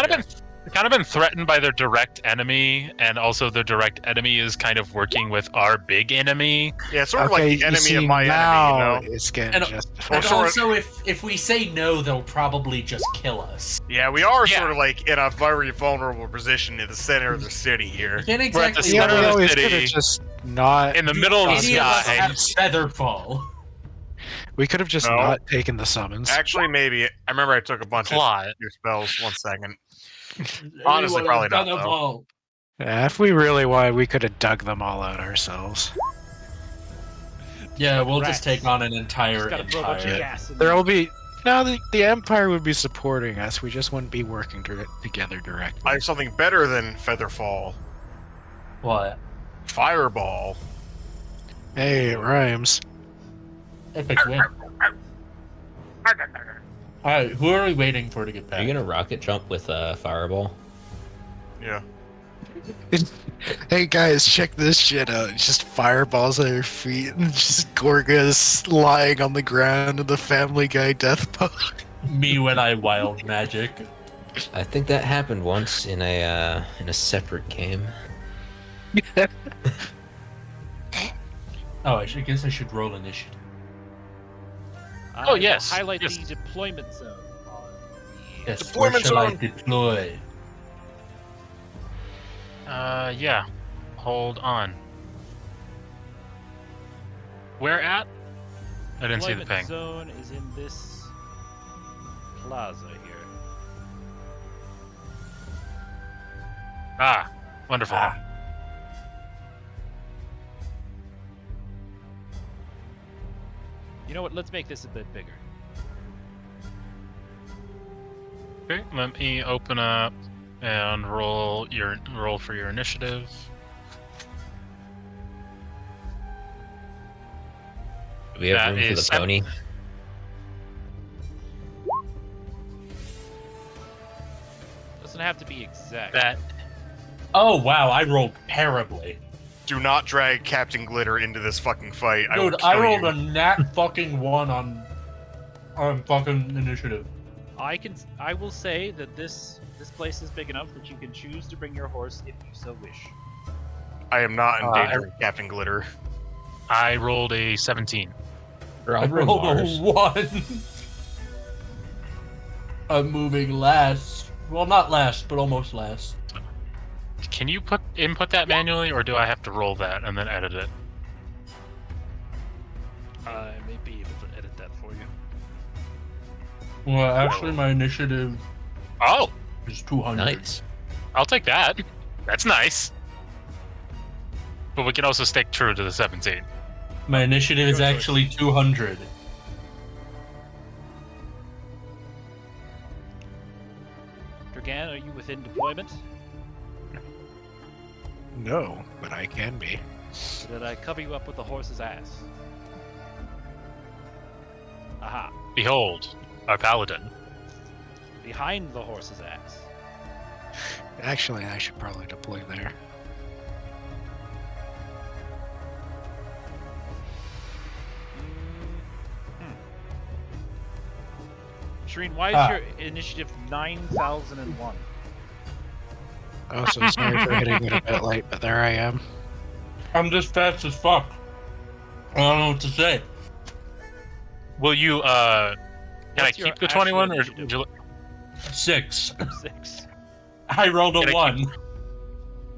Kind of been threatened by their direct enemy, and also their direct enemy is kind of working with our big enemy. Yeah, it's sort of like the you enemy see, of my now enemy, you know? it's getting And- justified. And sort of- also, if we say no, they'll probably just kill us. Yeah, we are Yeah. sort of like in a very vulnerable position in the center of the city here. You can't We're at the exactly. Yeah, center we of the always could city. have just not. In the middle of the Any of us sky. have featherfall. We could have just No. not taken the summons. Actually, maybe. I remember I took a bunch Plot. of your spells. 1 second. Honestly, Anyone probably have not, though. featherfall. Yeah, if we really wanted, we could have dug them all out ourselves. Yeah, we'll Rats. just take on an entire Just gotta throw a bunch of empire. gas in There will be. No, the empire would be supporting us. We just wouldn't be working together directly. I have something better than Featherfall. What? Fireball. Hey, it rhymes. Epic win. Alright, who are we waiting for to get Are back? you gonna rocket jump with Fireball? Yeah. Hey guys, check this shit out. It's just fireballs at her feet, and just Gorga's lying on the ground in the Family Guy death pose. Me when I wild magic. I think that happened once in a separate game. Oh, I guess I should roll initiative. I will yes, highlight yes. the deployment zone on the. Yes, Deployment where shall I zone. deploy? Yeah. Hold on. Where at? I didn't see the Deployment ping. zone is in this plaza here. Ah, wonderful. Ah. You know what? Let's make this a bit bigger. Okay, let me open up and roll for your initiative. Do we have That room for the is seven. pony? Doesn't have to be exact. That Oh wow, I rolled terribly. Do not drag Captain Glitter into this fucking fight. Dude, I rolled a nat fucking 1 on fucking initiative. I will say that this place is big enough that you can choose to bring your horse if you so wish. I am not endangering Captain Glitter. I rolled a 17. I rolled a 1. I'm moving last. Well, not last, but almost last. Can you input that manually, or do I have to roll that and then edit it? I may be able to edit that for you. Well, actually, my initiative Oh, is 200. Nice. I'll take that. That's nice. But we can also stick true to the 17. My initiative is actually 200. Dragan, are you within deployment? No, but I can be. Or did I cover you up with the horse's ass? Aha. Behold, our paladin. Behind the horse's ass. Actually, I should probably deploy there. Shireen, why is your initiative 9001? Oh, so sorry for hitting it a bit late, but there I am. I'm just fast as fuck. I don't know what to say. Will you, can I What's your keep the actual 21, or initiative? would you... 6. 6. I rolled a Can I 1.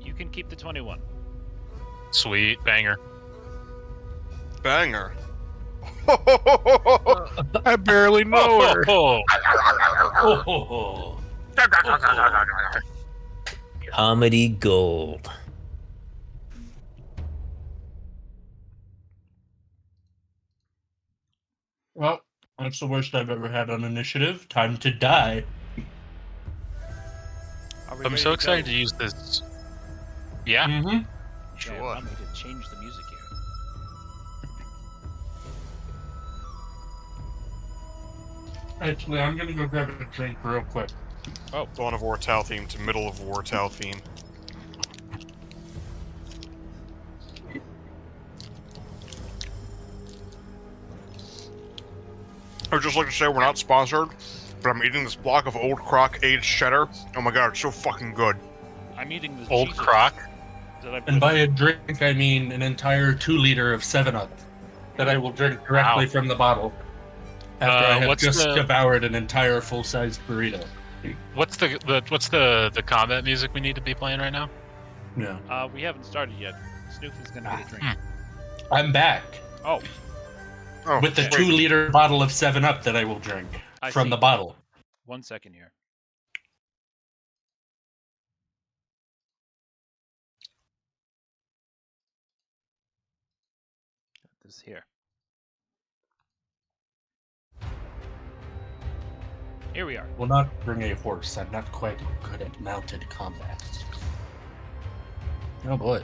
You can keep the 21. Sweet, banger. Banger. I barely know her. Oh, Oh. Comedy gold. Well, that's the worst I've ever had on initiative. Time to die. Are we I'm ready so to excited go? to use this. Yeah. Mm-hmm. Okay, Sure. allow me to change the music here. Actually, I'm gonna go grab a drink real quick. Dawn of War Tau theme to Middle of War Tau theme. I would just like to say we're not sponsored, but I'm eating this block of Old Croc aged cheddar. Oh my god, it's so fucking good. I'm eating the Old Cheetos croc. that I put And by a drink, I mean an entire 2-liter of 7-Up that I will drink directly Wow. from the bottle after I have what's just the- devoured an entire full-sized burrito. What's the combat music we need to be playing right now? Yeah. We haven't started yet. Snoof is gonna get a drink. I'm back Oh, Oh, with the wait. 2-liter bottle of 7-Up that I will drink I from see. the bottle. 1 second here. Got this here. Here we are. Will not bring a horse. I'm not quite good at mounted combat. Oh boy.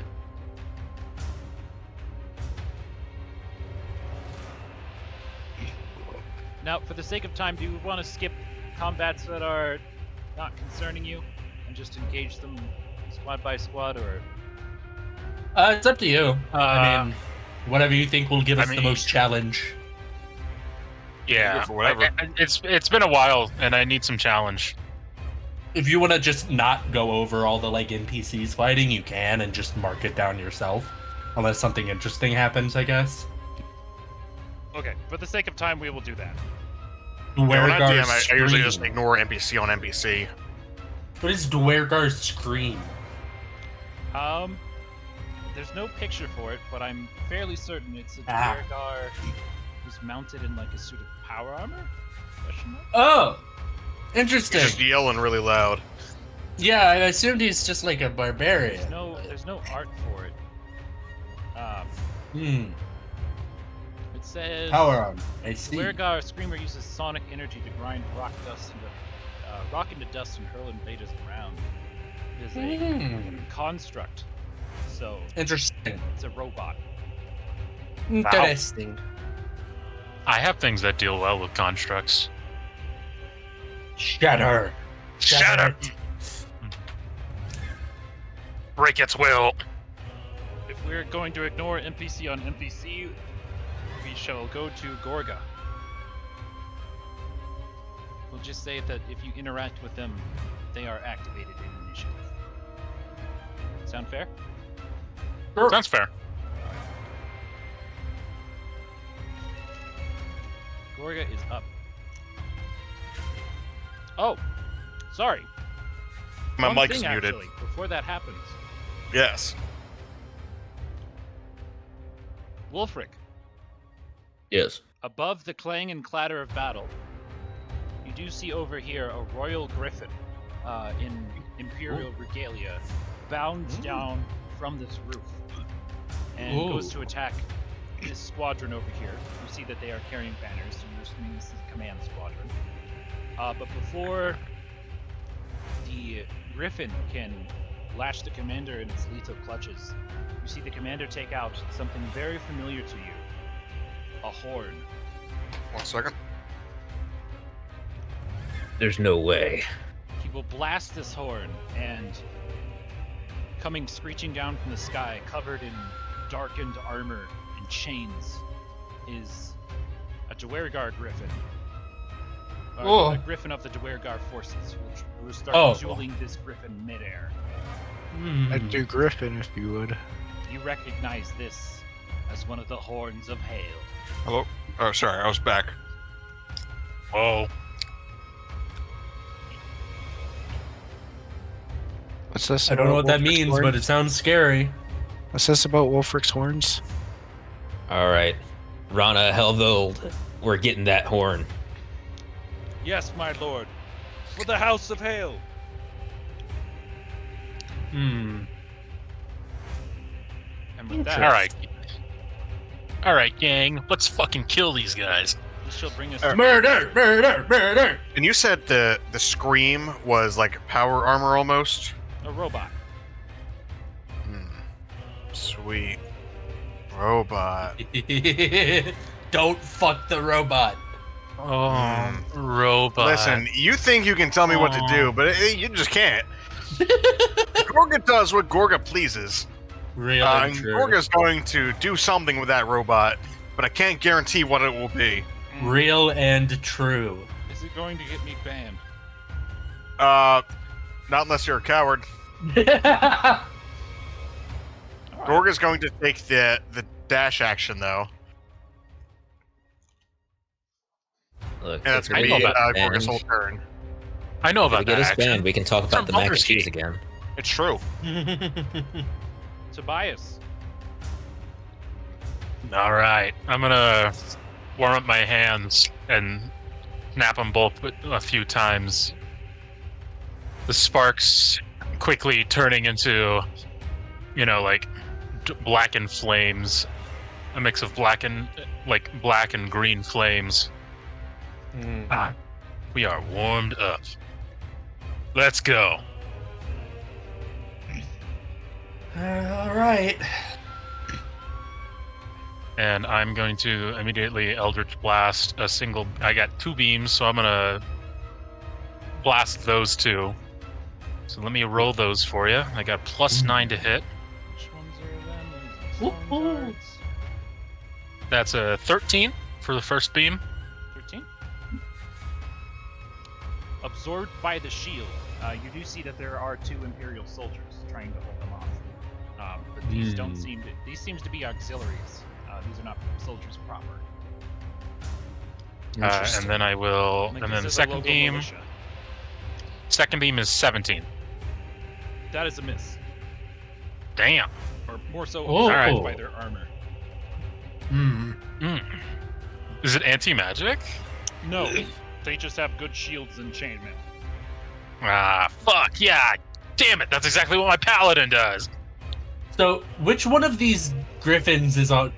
Now, for the sake of time, do you want to skip combats that are not concerning you and just engage them squad by squad, or It's up to you. I mean, whatever you think will give I us the mean- most challenge. Yeah, for whatever. it's been a while, and I need some challenge. If you want to just not go over all the like NPCs fighting, you can and just mark it down yourself. Unless something interesting happens, I guess. Okay, for the sake of time, we will do that. Yeah, when I DM, Dwergar's I usually just scream. ignore NPC on NPC. What is Dwergar's scream? There's no picture for it, but I'm fairly certain it's a Ah. Dwergar who's mounted in like a suit of power armor? Question mark? Oh, He's interesting. just yelling really loud. Yeah, I assumed he's just like a barbarian. There's no art for it. Hmm. It says Power arm. I see. Dwergar Screamer uses sonic energy to grind rock into dust and hurl invaders around. It is a Hmm. construct, so Interesting. it's a robot. Interesting. I have things that deal well with constructs. Shatter. Shatter. Break its will. If we're going to ignore NPC on NPC, we shall go to Gorga. We'll just say that if you interact with them, they are activated in initiative. Sound fair? Sounds fair. Gorga is up. Oh, sorry. My One mic's thing, muted. actually, before that happens, Yes. Wolfric, Yes. above the clang and clatter of battle, you do see over here a royal griffin in imperial regalia bound down from this roof and goes to attack this squadron over here. You see that they are carrying banners, so you're assuming this is a command squadron. But before the griffin can lash the commander in its lethal clutches, you see the commander take out something very familiar to you. A horn. 1 second. There's no way. He will blast this horn, and coming screeching down from the sky, covered in darkened armor and chains, is a Dwergar griffin. Or a griffin of the Dwergar forces, which will start dueling this griffin midair. I'd do Griffin if you would. You recognize this as one of the horns of hail. Hello? Oh, sorry, I was back. Whoa. What's this? I don't know about what that Wolfric's means, horns? but it sounds scary. What's this about Wolfric's horns? All right, Rana Helvold, we're getting that horn. Yes, my lord. For the House of Hail. Hmm. And with that, All right, gang. Let's fucking kill these guys. this shall bring us Murder! Murder! Murder! And you said the scream was like power armor almost? a robot. Sweet. Robot. Don't fuck the robot. Oh, robot. Listen, you think you can tell me what to do, but you just can't. Gorga does what Gorga pleases. Really And true. Gorga's going to do something with that robot, but I can't guarantee what it will be. Real and true. Is it going to get me banned? Not unless you're a coward. Alright. Gorga's going to take the dash action, though. Look, And that's if going we to be get us Gorga's whole banned- turn. I know if we about get that us action. banned, we can talk about the mac and Baldur's cheese Gate. again. It's true. Tobias. All right, I'm gonna warm up my hands and snap them both a few times. The sparks quickly turning into, like blackened flames, a mix of black and green flames. We are warmed up. Let's go. All right. And I'm going to immediately Eldritch Blast a single. I got 2 beams, so I'm gonna blast those 2. So let me roll those for you. I got +9 to hit. Which ones are them? Woohoo. Cards. That's a 13 for the first beam. 13. Absorbed by the shield, you do see that there are 2 Imperial soldiers trying to hold them off. But these don't seem to. These seems to be auxiliaries. These are not soldiers proper. And then I will. Like, And this then is a second local beam. militia. Second beam is 17. That is a miss, Damn. or more so, Oh. affected by their armor. Hmm. Is it anti-magic? No, they just have good shields and chainmail. Ah, fuck yeah! Damn it! That's exactly what my paladin does. So, which one of these griffins is on?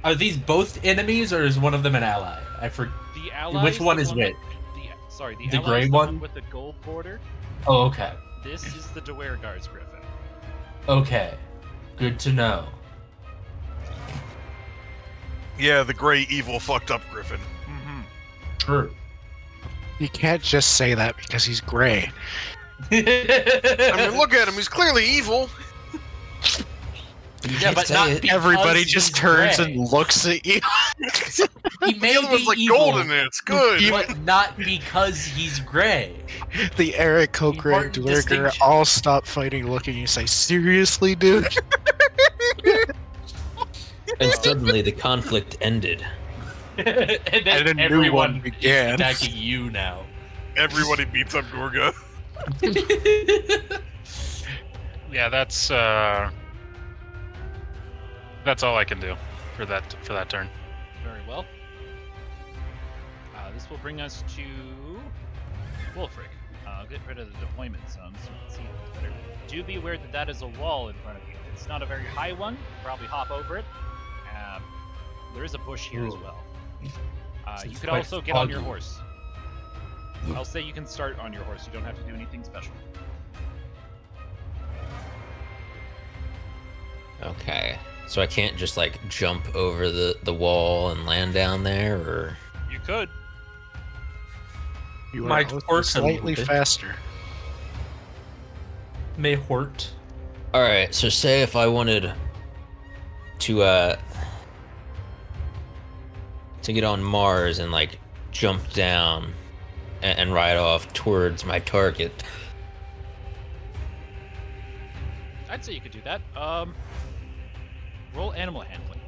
Are these both enemies, or is one of them an ally? I forget. The ally. Which one is which? The The ally gray is the one? with the gold border. Oh, okay. This is the Dwergar's griffin. Okay. Good to know. Yeah, the gray, evil, fucked up griffin. Mm-hmm. True. You can't just say that because he's gray. I mean, look at him. He's clearly evil. Yeah, but not because Everybody he's just turns gray. and looks at you. He may The other one's be like evil, gold in it. It's good. but not because he's gray. The Eric Coker and Important Dwerger distinction. all stop fighting, look at you, and say, "Seriously, dude?" And suddenly the conflict ended. And then And a new everyone one began. is attacking you now. Everybody beats up Gorga. Yeah, that's all I can do for that turn. Very well. This will bring us to Wolfric. Get rid of the deployment zone so we can see it better. Do be aware that that is a wall in front of you. It's not a very high one. Probably hop over it. There is a bush here as Ooh. well. So You it's could quite also get on your foggy. horse. I'll say you can start on your horse. You don't have to do anything special. Okay. So I can't just like jump over the wall and land down there, or You could. You My are horse a slightly little bit. faster. May hort. all right. So say if I wanted to get on Mars and like jump down and ride off towards my target. I'd say you could do that. Roll animal handling.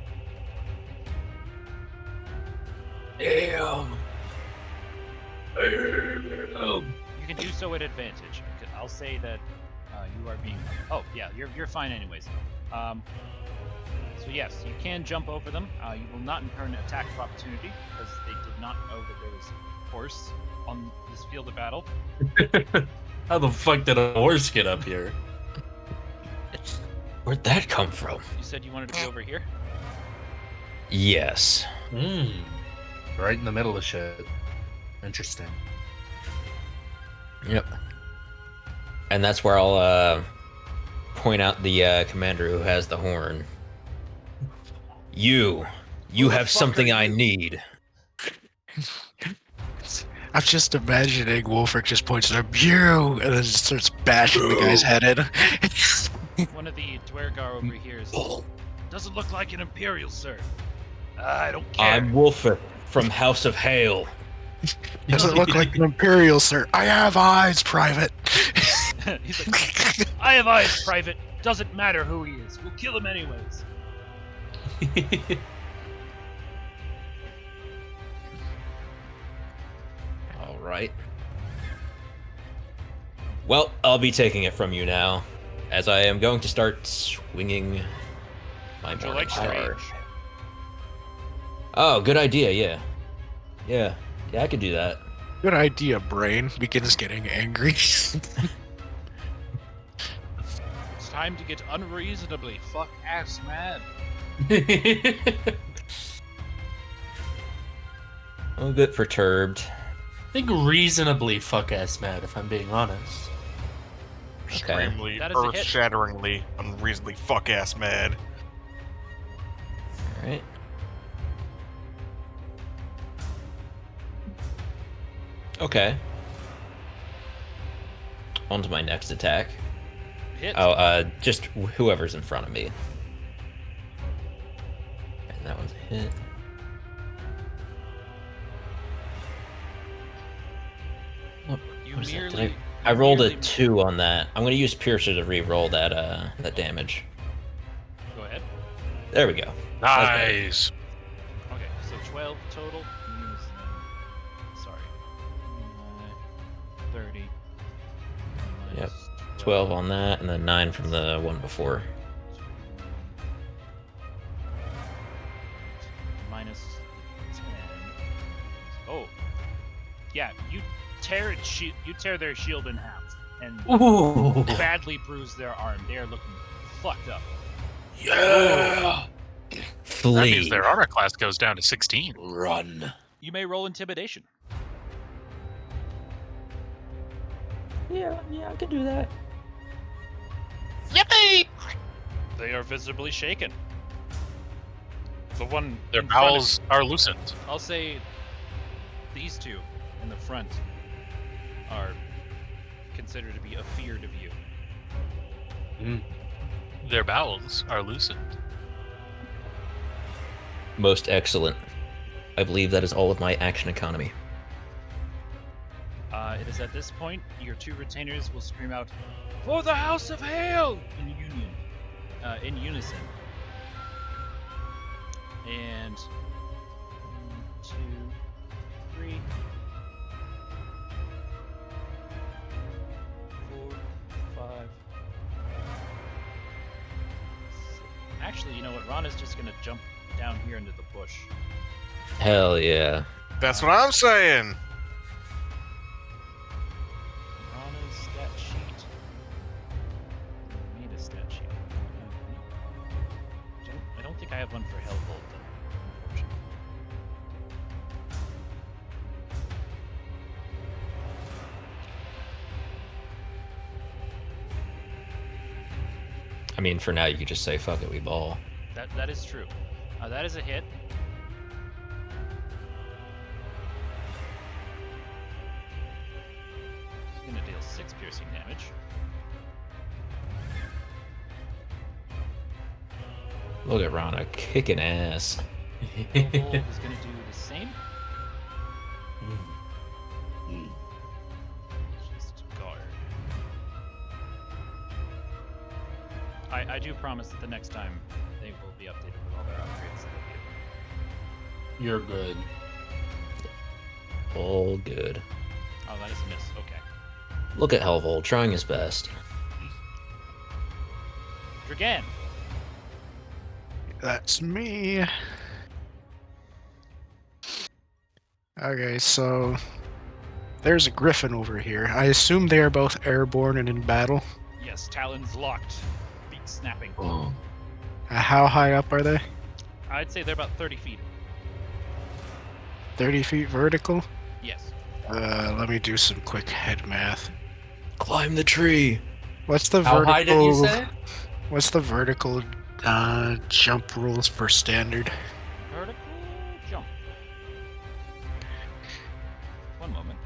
Damn. You can do so at advantage. I'll say that you are being. Oh yeah, you're fine anyways. So yes, you can jump over them. You will not incur an attack of opportunity because they did not know that there was a horse on this field of battle. How the fuck did a horse get up here? Where'd that come from? You said you wanted to be over here. Yes. Right in the middle of shit. Interesting. Yep. And that's where I'll point out the commander who has the horn. You have something I need. I'm just imagining Wolfric just points at him, "You!" and then just starts bashing the guy's head in. One of the Dwergar over here is. Doesn't look like an Imperial, sir. I don't care. I'm Wolfric from House of Hail. Doesn't look like an Imperial, sir. I have eyes, Private. He's like, I have eyes, Private. Doesn't matter who he is. We'll kill him anyways. All right. Well, I'll be taking it from you now, as I am going to start swinging my Would you morning like star. range? Oh, good idea. Yeah, I could do that. Good idea, Brain. Begins getting angry. It's time to get unreasonably fuck-ass mad. I'm a bit perturbed. I think reasonably fuck ass mad, if I'm being honest. Okay. Extremely, That is a hit. earth-shatteringly, unreasonably fuck-ass mad. All right. Okay. On to my next attack. Hit. Oh, just whoever's in front of me. And that one's a hit. You what is that? Did merely. I rolled a merely- 2 on that. I'm gonna use Piercer to re-roll that damage. There we go. Nice. Okay, so 12 total. Sorry. 30. Yep. minus 12 on that, and then 9 from the one before. Minus 10. Oh. Yeah, you tear their shield in half and Ooh. badly bruise their arm. They are looking fucked up. Yeah. That Flee. means their armor class goes down to 16. Run. You may roll intimidation. Yeah, I can do that. Yippee! They are visibly shaken. The one Their in front of- bowels are loosened. I'll say these two in the front are considered to be afeared of you. Their bowels are loosened. Most excellent. I believe that is all of my action economy. It is at this point your two retainers will scream out, "For the House of Hail!" in unison. And 1, 2, 3, 4, 5. Actually, you know what? Ron is just gonna jump down here into the bush. Hell yeah. That's what I'm saying. Rana's stat sheet. Need a stat sheet. I don't think I have one for Hellbolt, though, unfortunately. I mean, for now, you could just say, fuck it, we ball. That is true. That is a hit. He's gonna deal 6 piercing damage. Look at Rana kicking ass. Hellbolt is gonna do the same. Just guard. I do promise that the next time they will be updated with all their upgrades. You're good. All good. Oh, that is a miss. Okay. Look at Hellvold trying his best. Dragan. That's me. Okay, so there's a griffin over here. I assume they are both airborne and in battle. Yes, talons locked, feet snapping. How high up are they? I'd say they're about 30 feet. 30 feet vertical? Yes. Let me do some quick head math. Climb the tree. What's the How vertical? high did you say? What's the vertical jump rules for standard? Vertical jump. One moment.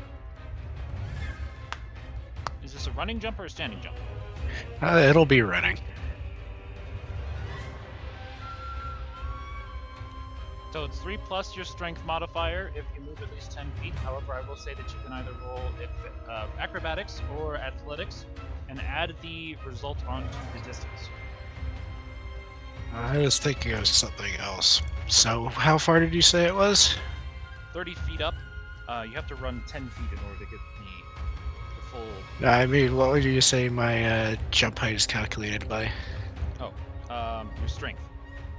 Is this a running jump or a standing jump? It'll be running. So it's 3 plus your strength modifier if you move at least 10 feet. However, I will say that you can either roll acrobatics or athletics and add the result onto the distance. I was thinking of something else. So, how far did you say it was? 30 feet up, you have to run 10 feet in order to get the full. I mean, what would you say my jump height is calculated by? Your strength.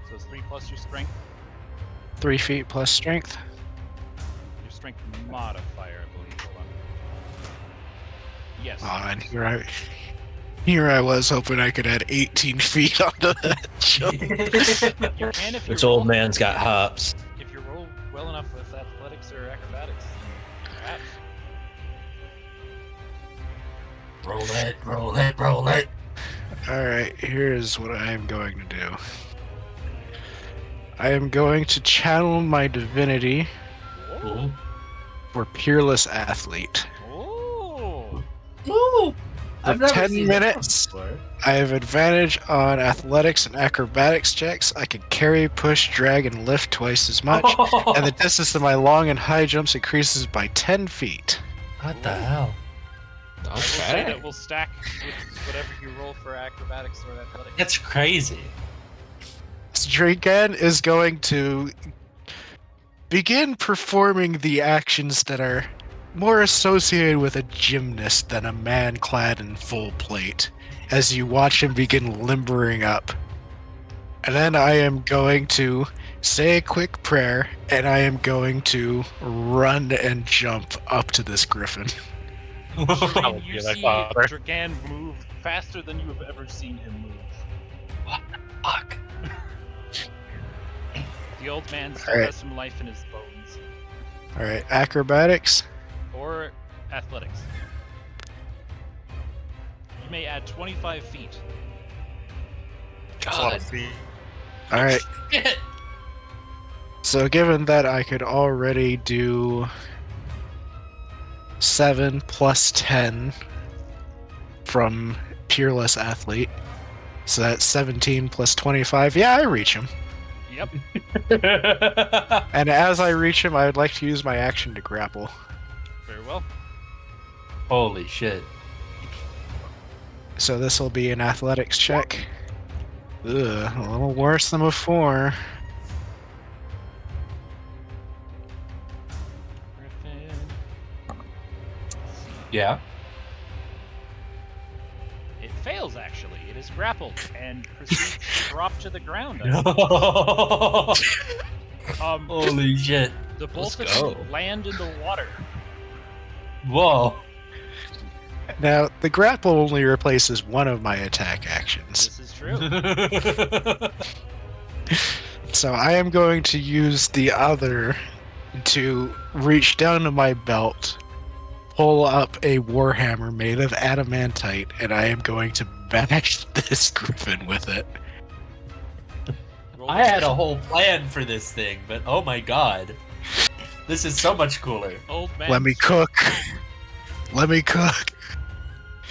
So it's 3 plus your strength. 3 feet plus strength? Your strength modifier, I believe. Hold on. Yes. And here I was hoping I could add 18 feet onto that jump. You can if you This roll, old man's got hops. if you roll well enough with athletics or acrobatics. Perhaps. Roll it. Alright, here's what I am going to do. I am going to channel my divinity Ooh. for Peerless Athlete. Oh. Ooh. For 10 minutes, I have advantage on athletics and acrobatics checks. I can carry, push, drag, and lift twice as much. And the distance of my long and high jumps increases by 10 feet. What the hell? I will say Okay. that will stack with whatever you roll for acrobatics or athletics. That's crazy. Draken is going to begin performing the actions that are more associated with a gymnast than a man clad in full plate, as you watch him begin limbering up. And then I am going to say a quick prayer, and I am going to run and jump up to this griffin. Shireen, you be my see father. Dragan move faster than you have ever seen him move. Fuck. The old man still Alright. has some life in his bones. Alright, acrobatics. Or athletics. You may add 25 feet. That's a lot God. of feet. Alright, Shit. so given that I could already do 7 plus 10 from Peerless Athlete, so that's 17 plus 25. Yeah, I reach him. Yep. And as I reach him, I would like to use my action to grapple. Very well. Holy shit. So this will be an athletics check. Ugh, a little worse than before. Griffin. Yeah. It fails, actually. It is grappled and proceeds to drop to the ground. Holy shit. The both Let's of you go. land in the water. Whoa. Now, the grapple only replaces one of my attack actions. This is true. So I am going to use the other to reach down to my belt, pull up a warhammer made of adamantite, and I am going to bash this griffin with it. Roll I had a whole plan for this thing, but oh my god. This is so much cooler. Old man. Let me cook. Let me cook.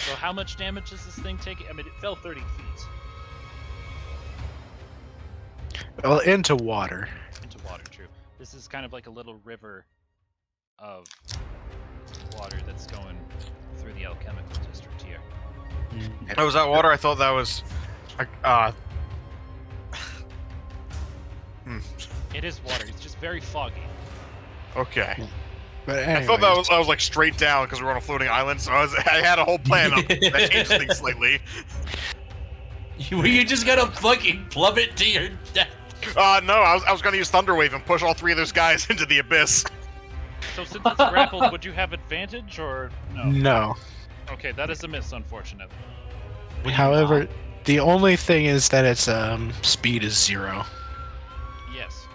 So how much damage does this thing take? I mean, it fell 30 feet Well, into water. into water, true. This is kind of like a little river of water that's going through the alchemical district here. Oh, was that water? I thought that was. It is water. It's just very foggy. Okay. But I thought that anyways, was I was like straight down because we were on a floating island, so I had a whole plan that changed things slightly. You just gotta fucking plummet to your death. No, I was gonna use Thunderwave and push all three of those guys into the abyss. So since it's grappled, would you have advantage or no? no. Okay, that is a miss, unfortunately. Would you However, not? the only thing is that its speed is 0. Yes.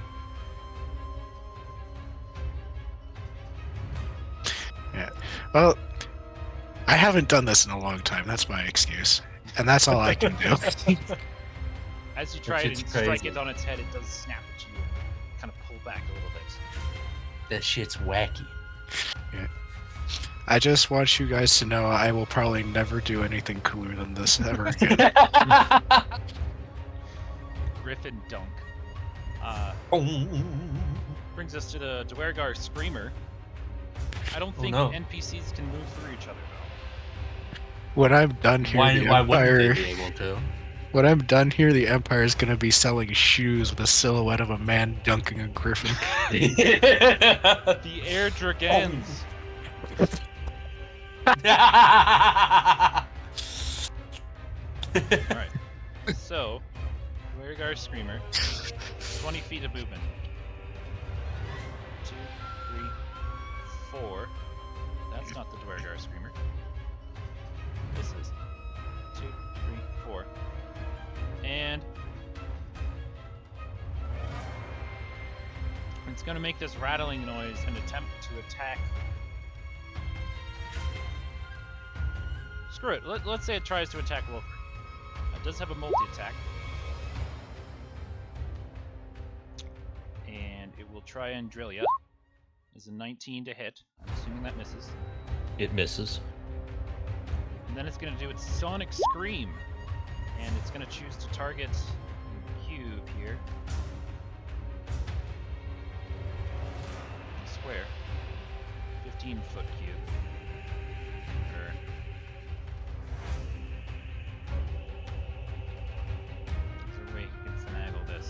Well, I haven't done this in a long time. That's my excuse, and that's all I can do. As you try That to shit's strike crazy. it on its head, it does snap at you and kind of pull back a little bit. That shit's wacky. I just want you guys to know I will probably never do anything cooler than this ever again. Griffin Dunk. Brings us to the Dwergar Screamer. I don't think no. NPCs can move through each other though. When I'm done here, Why the wouldn't Empire. they be able to? When I'm done here, the Empire is gonna be selling shoes with a silhouette of a man dunking a griffin. The Air Dragons. Alright. So, Dwergar Screamer. 20 feet of movement. 2, 3, 4. That's not the Dwergar Screamer. This is 2, 3, 4. And it's going to make this rattling noise and attempt to attack. Screw it. Let's say it tries to attack Wolford. It does have a multi-attack. And it will try Andrelia. Is a 19 to hit. I'm assuming that misses. It misses. And then it's going to do its Sonic Scream. And it's going to choose to target Cube here. Square. 15-foot cube. Or... Is there a way you can finagle this?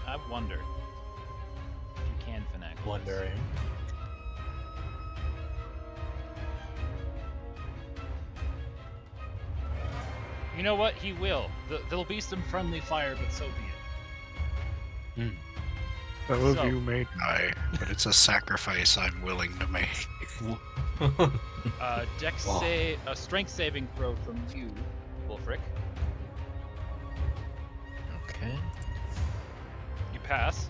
I wonder if you can finagle this. Wondering. You know what? He will. There'll be some friendly fire, but so be it. Some of So- you may die, but it's a sacrifice I'm willing to make. Dex Wow. a strength saving throw from you, Wolfric. Okay. You pass.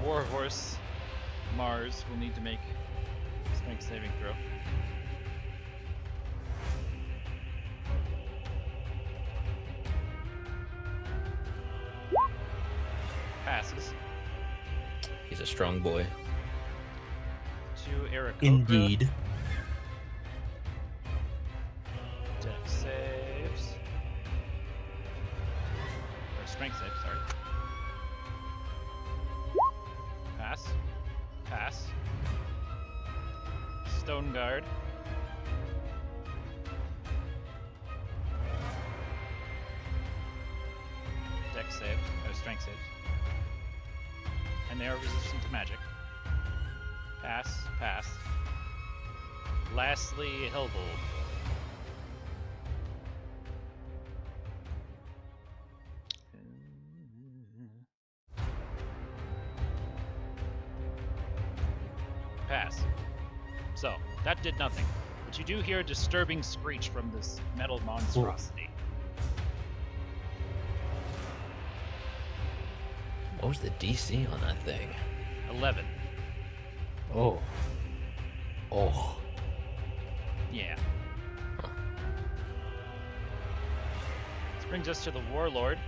Warhorse Mars will need to make a strength saving throw. Passes. He's a strong boy. To Aarakocra. Indeed. Dex saves. Or strength save, sorry. Pass. Pass. Stone Guard. Dex save. Or strength saves. And they are resistant to magic. Pass. Pass. Lastly, Hellbold. Pass. So, that did nothing. But you do hear a disturbing screech from this metal monstrosity. What was the DC on that thing? 11. Oh. Oh. Yeah. This brings us to the Warlord.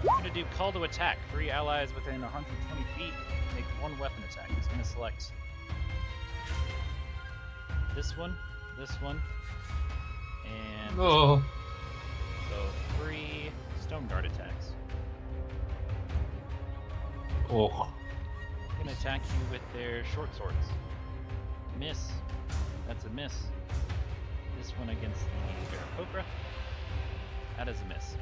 I'm going to do call to attack. 3 allies within 120 feet make 1 weapon attack. He's going to select this one, and Oh. so 3 stone guard attacks. Oh. They're going to attack you with their short swords. Miss. That's a miss. This one against the Aarakocra. That is a miss.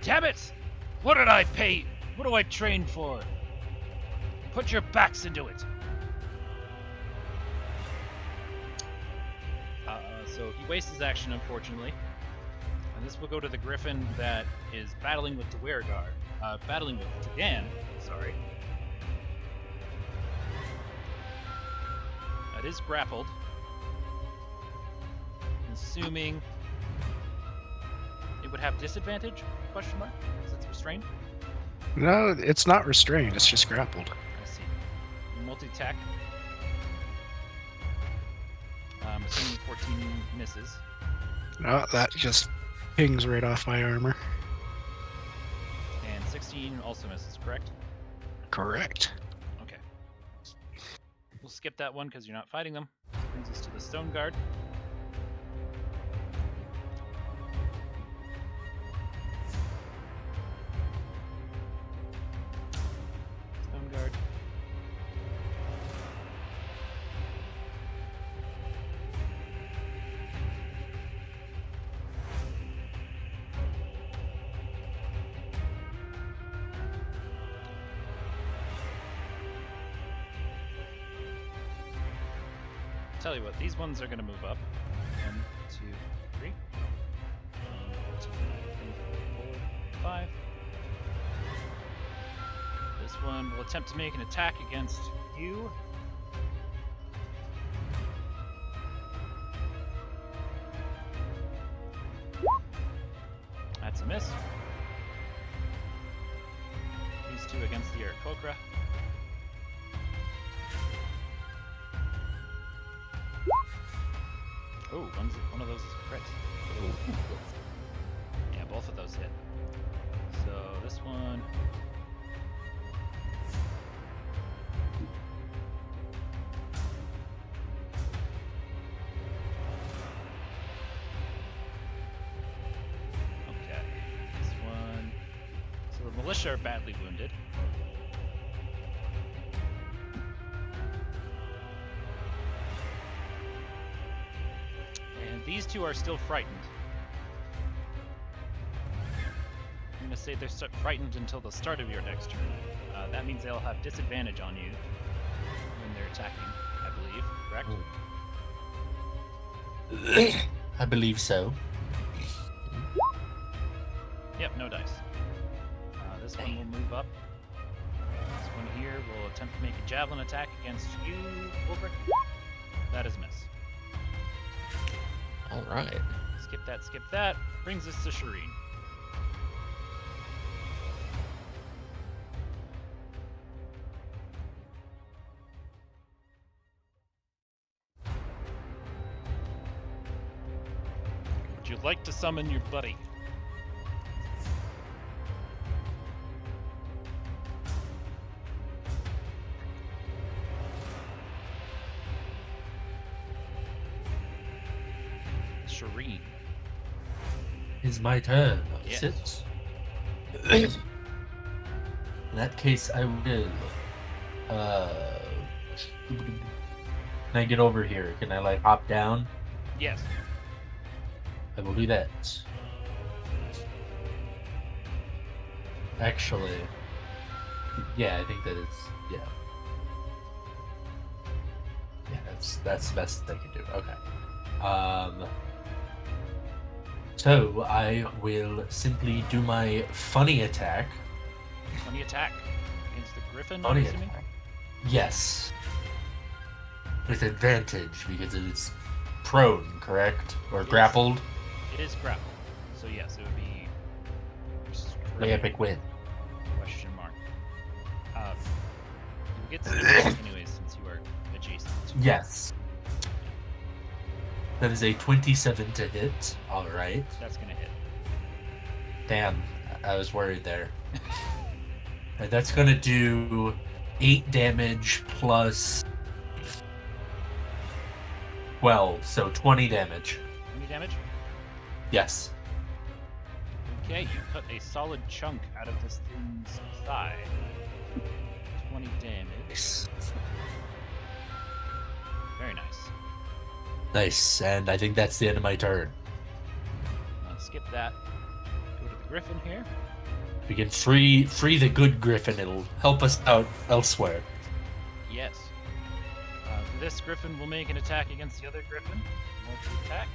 Damn it! What did I pay? What do I train for? Put your backs into it. So he wastes his action, unfortunately. And this will go to the Griffin that is battling with the Wereguard. Battling with Xian, sorry. It is grappled. Assuming it would have disadvantage? Question mark? Because it's restrained? No, it's not restrained, it's just grappled. I see. Multi-attack. Assuming 14 misses. No, that just pings right off my armor. And 16 also misses, correct? Correct. Okay. We'll skip that one because you're not fighting them. Brings us to the Stone Guard. Stone Guard. Tell you what, these ones are going to move up. 1, 2, 3. 1, 2, 3, 4, 5. This one will attempt to make an attack against you. That's a miss. These two against the Aarakocra. Oh, one of those is a crit. Yeah, both of those hit. So this one militia are badly wounded. And these two are still frightened. I'm going to say they're frightened until the start of your next turn. That means they'll have disadvantage on you when they're attacking, I believe, correct? I believe so. Yep, no dice. This one will move up. This one here will attempt to make a javelin attack against you, Wolfric. That is a miss. All right. Skip that, skip that. Brings us to Shireen. Would you like to summon your buddy? Shireen. It's my turn. Yes. Sit. In that case, I will. Can I get over here? Can I like hop down? Yes. I will do that. Actually, yeah, I think that it's yeah. Yeah, that's the best I can do. Okay. So I will simply do my funny attack. Funny attack against the griffin, Funny I'm assuming? attack. Yes. With advantage because it's prone, correct? Or Yes. grappled. It is grappled. So yes, it would be The epic win. question mark. You get some advantage anyways since you are adjacent. Yes. That is a 27 to hit. All right. That's gonna hit. Damn, I was worried there. And that's gonna do 8 damage plus 12, so 20 damage. Any damage? Yes. Okay, you cut a solid chunk out of this thing's thigh. 20 damage. Nice. Very nice. Nice, and I think that's the end of my turn. Skip that. Go to the griffin here. We can free the good griffin. It'll help us out elsewhere. Yes. This griffin will make an attack against the other griffin. Multi-attack.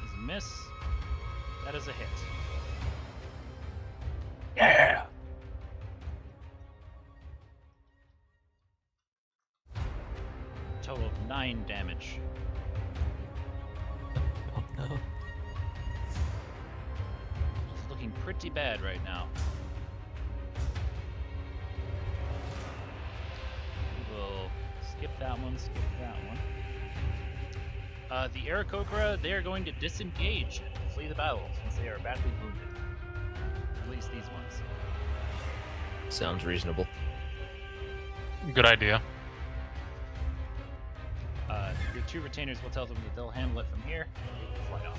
Is a miss. That is a hit. Yeah. Total of 9 damage. Oh no. It's looking pretty bad right now. We'll skip that one, skip that one. The Aarakocra, they are going to disengage and flee the battle since they are badly wounded. At least these ones. Sounds reasonable. Good idea. Your 2 retainers will tell them that they'll handle it from here. They will fly off.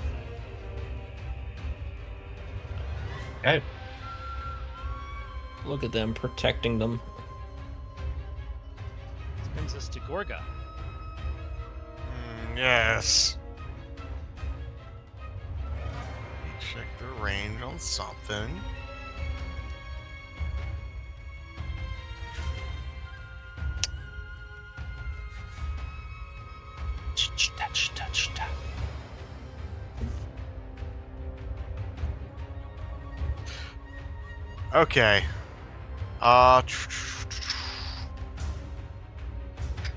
Okay. Look at them protecting them. This brings us to Gorga. Yes. Check the range on something. Touch. Okay.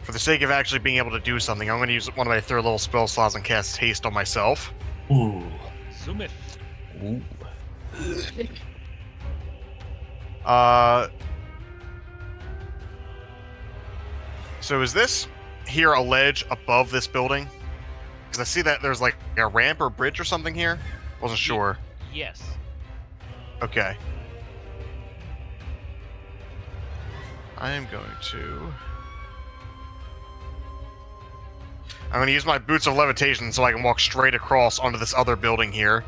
For the sake of actually being able to do something, I'm going to use one of my 3rd level spell slots and cast Haste on myself. Ooh. Zoomith. Ooh. So is this here a ledge above this building? Because I see that there's like a ramp or bridge or something here. Wasn't sure. Yes. Okay. I am going to... I'm going to use my Boots of Levitation so I can walk straight across onto this other building here.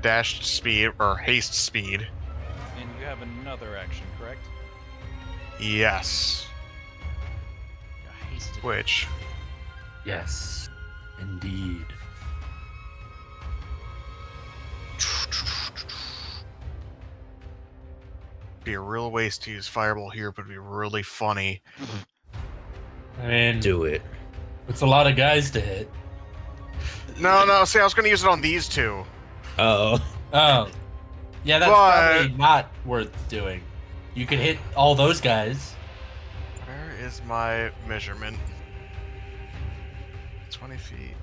dashed speed or haste speed. And you have another action, correct? Yes. Yeah, hasted. Which Yes, indeed. be a real waste to use Fireball here, but it'd be really funny. I mean, Do it. it's a lot of guys to hit. No. See, I was gonna use it on these two. Oh. Oh, yeah, that's But- probably not worth doing. You could hit all those guys. Where is my measurement? 20 feet.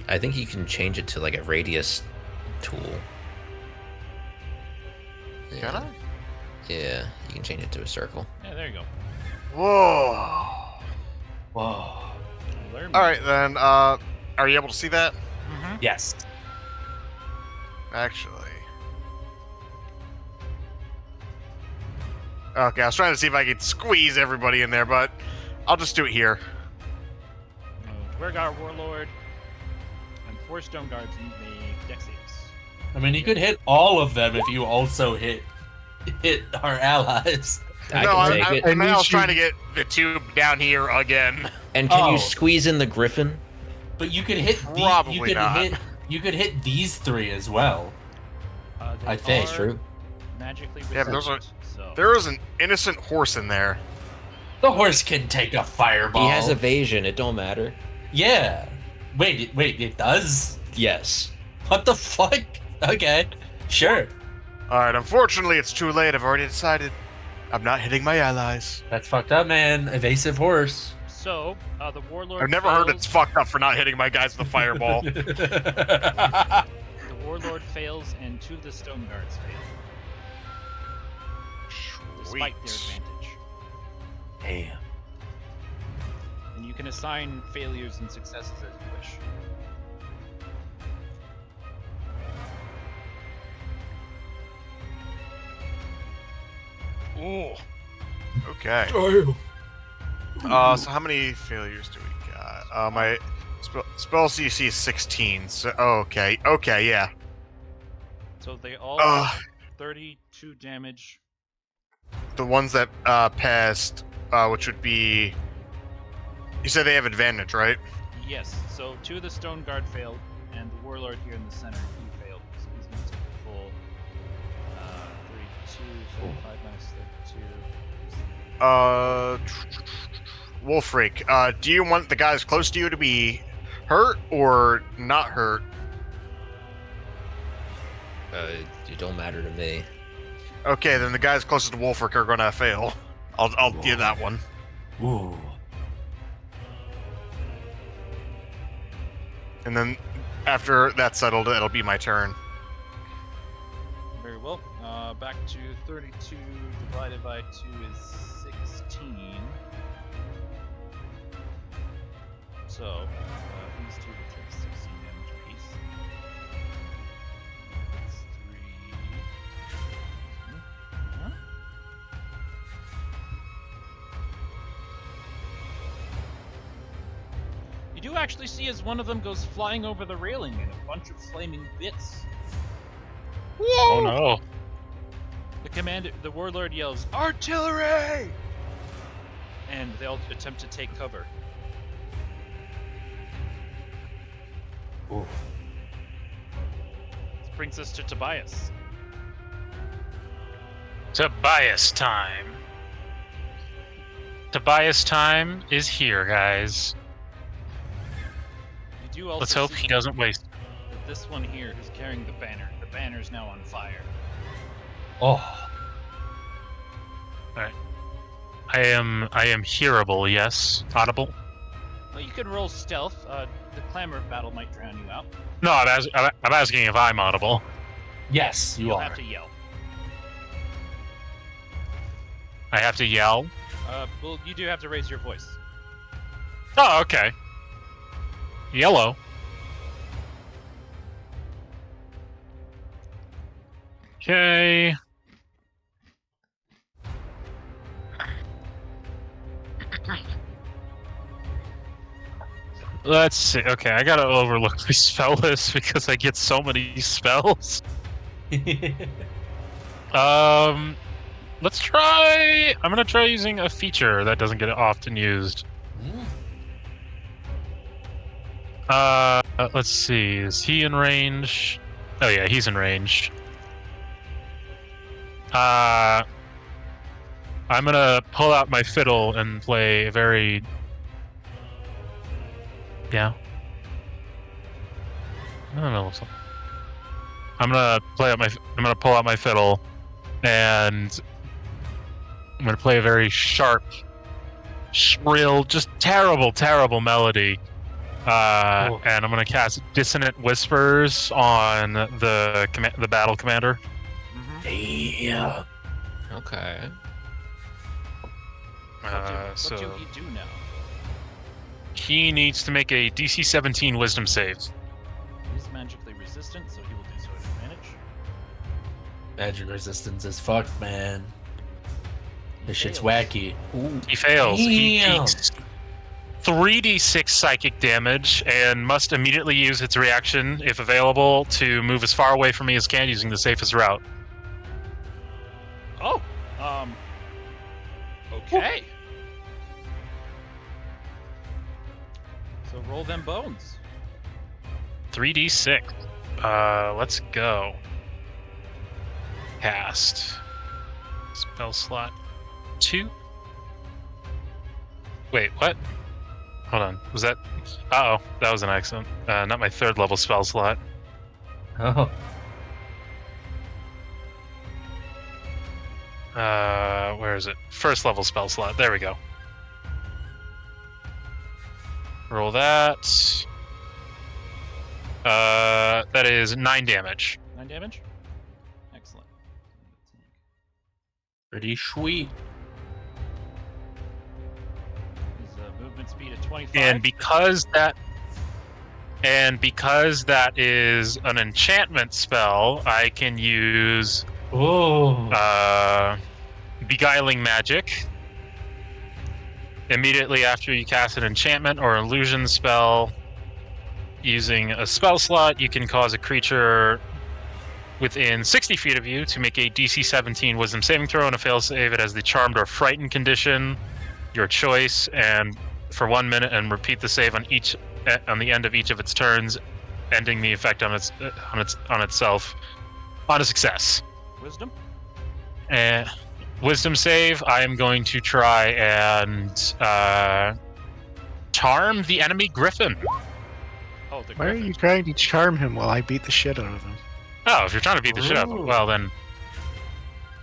I think you can change it to like a radius tool. Can I? Yeah, you can change it to a circle. Yeah, there you go. Whoa. Whoa. Learn. All right then. Are you able to see that? Mm-hmm. Yes. Actually. Okay, I was trying to see if I could squeeze everybody in there, but I'll just do it here. Dwergar Warlord and 4 Stone Guards make dex saves. I mean, you could hit all of them if you also hit our allies. I can take it. I mean, I was trying to get the tube down here again. And can Oh. you squeeze in the griffin? But you could hit Probably you could not. you could hit these 3 as well. They I think. are True. magically Yeah, but those are- resistant, so There is an innocent horse in there. The horse can take a fireball. He has evasion. It don't matter. Yeah. Wait, it does? Yes. What the fuck? Okay. Sure. Alright, unfortunately, it's too late. I've already decided. I'm not hitting my allies. That's fucked up, man. Evasive horse. So, the Warlord I've never heard it's fails- fucked up for not hitting my guys with a fireball. The Warlord fails and 2 of the Stone Guards fail, despite their Sweet. advantage. Damn. And you can assign failures and successes as you wish. Ooh. Okay. So how many failures do we got? My spell CC is 16. So okay, yeah. So they all Uh, 32 damage. the ones that passed, which would be. You said they have advantage, right? Yes. So 2 of the Stone Guard failed, and the Warlord here in the center, he failed. So he's going to take the full 32, so 5 minus 32. Wolfreak, do you want the guys close to you to be hurt or not hurt? It don't matter to me. Okay, then the guys closest to Wolfreak are gonna fail. I'll do that one. Ooh. And then after that's settled, it'll be my turn. Very well. Back to 32 divided by 2 is 16. So, these 2 will take 16 damage apiece. That's 3. Huh? You do actually see as one of them goes flying over the railing in a bunch of flaming bits. Oh no. The warlord yells, "Artillery!" And they all attempt to take cover. Ooh. This brings us to Tobias. Tobias time. Tobias time is here, guys. You do also Let's hope see he doesn't waste. that this one here who's carrying the banner. The banner's now on fire. Oh. I am hearable, yes. Audible? Well, you can roll stealth. The clamor of battle might drown you out. No, I'm asking if I'm audible. Yes, you You'll are. have to yell. I have to yell. Well, you do have to raise your voice. Oh, okay. Yellow. Okay. Let's see. Okay, I gotta overlook my spell list because I get so many spells. Let's try. I'm gonna try using a feature that doesn't get often used. Let's see. Is he in range? Oh yeah, he's in range. I'm gonna pull out my fiddle and play a very. Yeah. I don't know. I'm gonna pull out my fiddle, and I'm gonna play a very sharp, shrill, just terrible melody. And I'm gonna cast Dissonant Whispers on the battle commander. Yeah. Okay. What do he do now? He needs to make a DC 17 Wisdom save. He's magically resistant, so he will do so at advantage. Magic resistance is fucked, man. This shit's fails. wacky. He fails. He Damn. takes 3d6 psychic damage and must immediately use its reaction, if available, to move as far away from me as can using the safest route. Oh, okay. So roll them bones. 3d6. Let's go. Cast. Spell slot 2. Wait, what? Hold on. Was that? Uh-oh. That was an accident. Not my 3rd level spell slot. Oh. Where is it? 1st level spell slot. There we go. Roll that. That is 9 damage. 9 damage? Excellent. Pretty sweet. His movement speed at 25. And because that is an enchantment spell, I can use Beguiling Magic. Immediately after you cast an enchantment or illusion spell using a spell slot, you can cause a creature within 60 feet of you to make a DC 17 Wisdom saving throw, and a fail save. It has the Charmed or Frightened condition, your choice, and for 1 minute, and repeat the save on the end of each of its turns, ending the effect on itself on a success. Wisdom? Wisdom save. I am going to try and charm the enemy griffin. Oh, the Why are griffin. you trying to charm him while I beat the shit out of him? Oh, if you're trying to beat the shit out of him, well then.